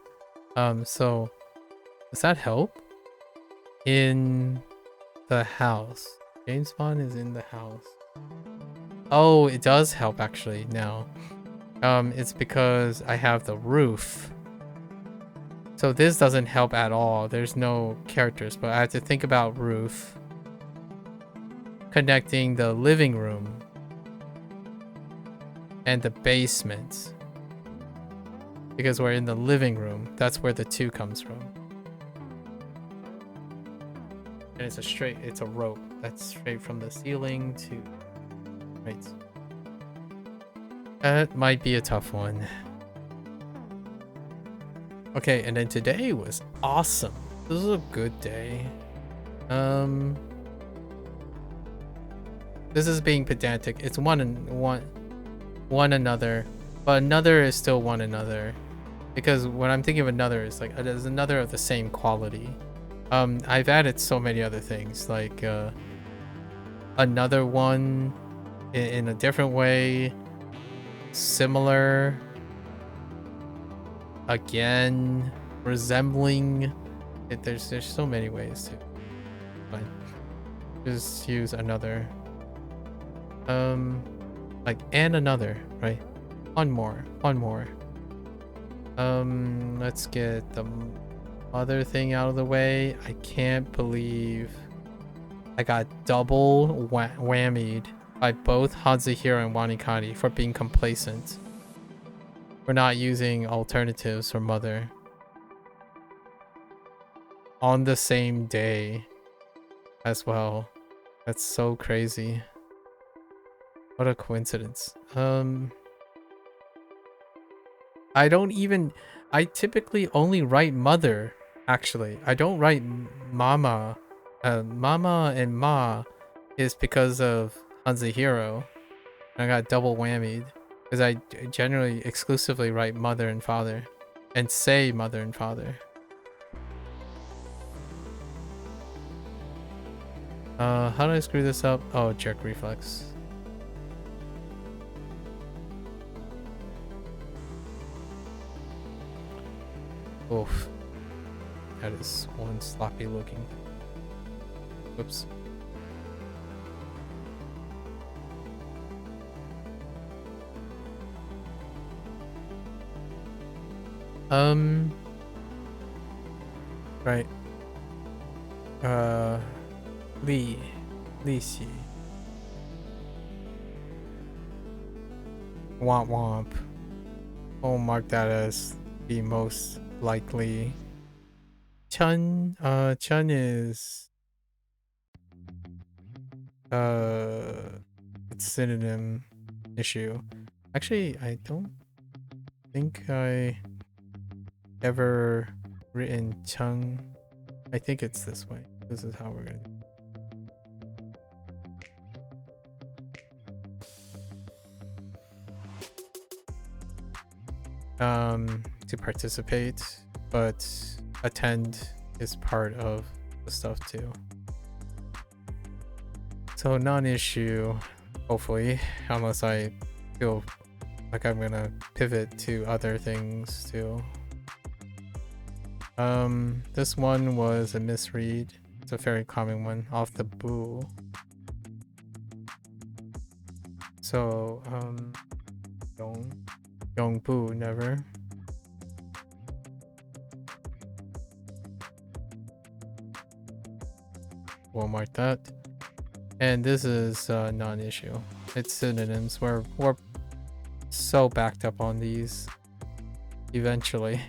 So does that help? In the house. James Bond is in the house. Oh, it does help actually now. It's because I have the roof. So this doesn't help at all. There's no characters, but I have to think about roof connecting the living room and the basement. Because we're in the living room. That's where the 2 comes from. And it's a rope. That's straight from the ceiling to... Right. That might be a tough one. Okay, and then today was awesome. This was a good day. This is being pedantic. It's one another, but another is still one another. Because when I'm thinking of another, it's like there's another of the same quality. I've added so many other things, like another one in a different way, similar, again, resembling. There's so many ways to. Fine. Just use another. Like and another, right? One more. Let's get the other thing out of the way. I can't believe I got double whammied by both HanziHero and Wanikani for being complacent. We're not using alternatives for mother on the same day as well. That's so crazy. What a coincidence. I typically only write mother, actually. I don't write mama. Mama and ma is because of HanziHero. I got double whammied because I generally exclusively write mother and father and say mother and father. How do I screw this up? Oh, jerk reflex. Oof. That is one sloppy looking. Whoops. Right. Li Xi. Womp womp. I'll mark that as the most likely. Chun is it's synonym issue. Actually, I don't think I ever written Chung. I think it's this way. This is how we're gonna do. To participate, but attend is part of the stuff too. So non-issue, hopefully, unless I feel like I'm gonna pivot to other things too. This one was a misread. It's a very common one off the boo. So Yong boo never. We'll mark that. And this is non-issue. It's synonyms. We're so backed up on these eventually.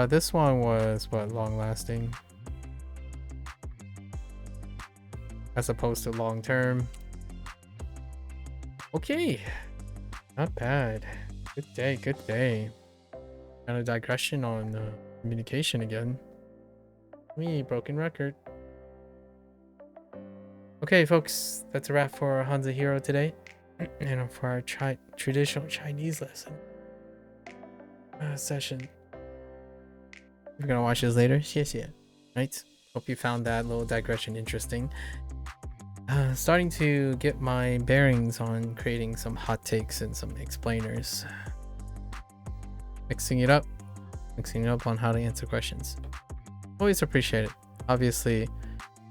This one was what, long-lasting as opposed to long-term. Okay, not bad. Good day, good day. And a digression on communication again. Me, broken record. Okay, folks, that's a wrap for HanziHero today, and for our traditional Chinese lesson session. If you're gonna watch this later, 谢谢. Right? Hope you found that little digression interesting. Starting to get my bearings on creating some hot takes and some explainers. Mixing it up on how to answer questions. Always appreciate it. Obviously,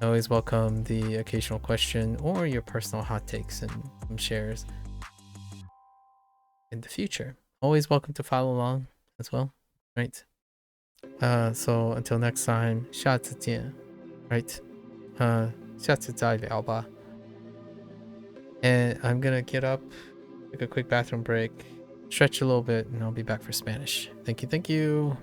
Always welcome the occasional question or your personal hot takes and shares in the future. Always welcome to follow along as well, right? So until next time, 下次见, right? 下次再聊吧. And I'm gonna get up, take a quick bathroom break, stretch a little bit, and I'll be back for Spanish. Thank you.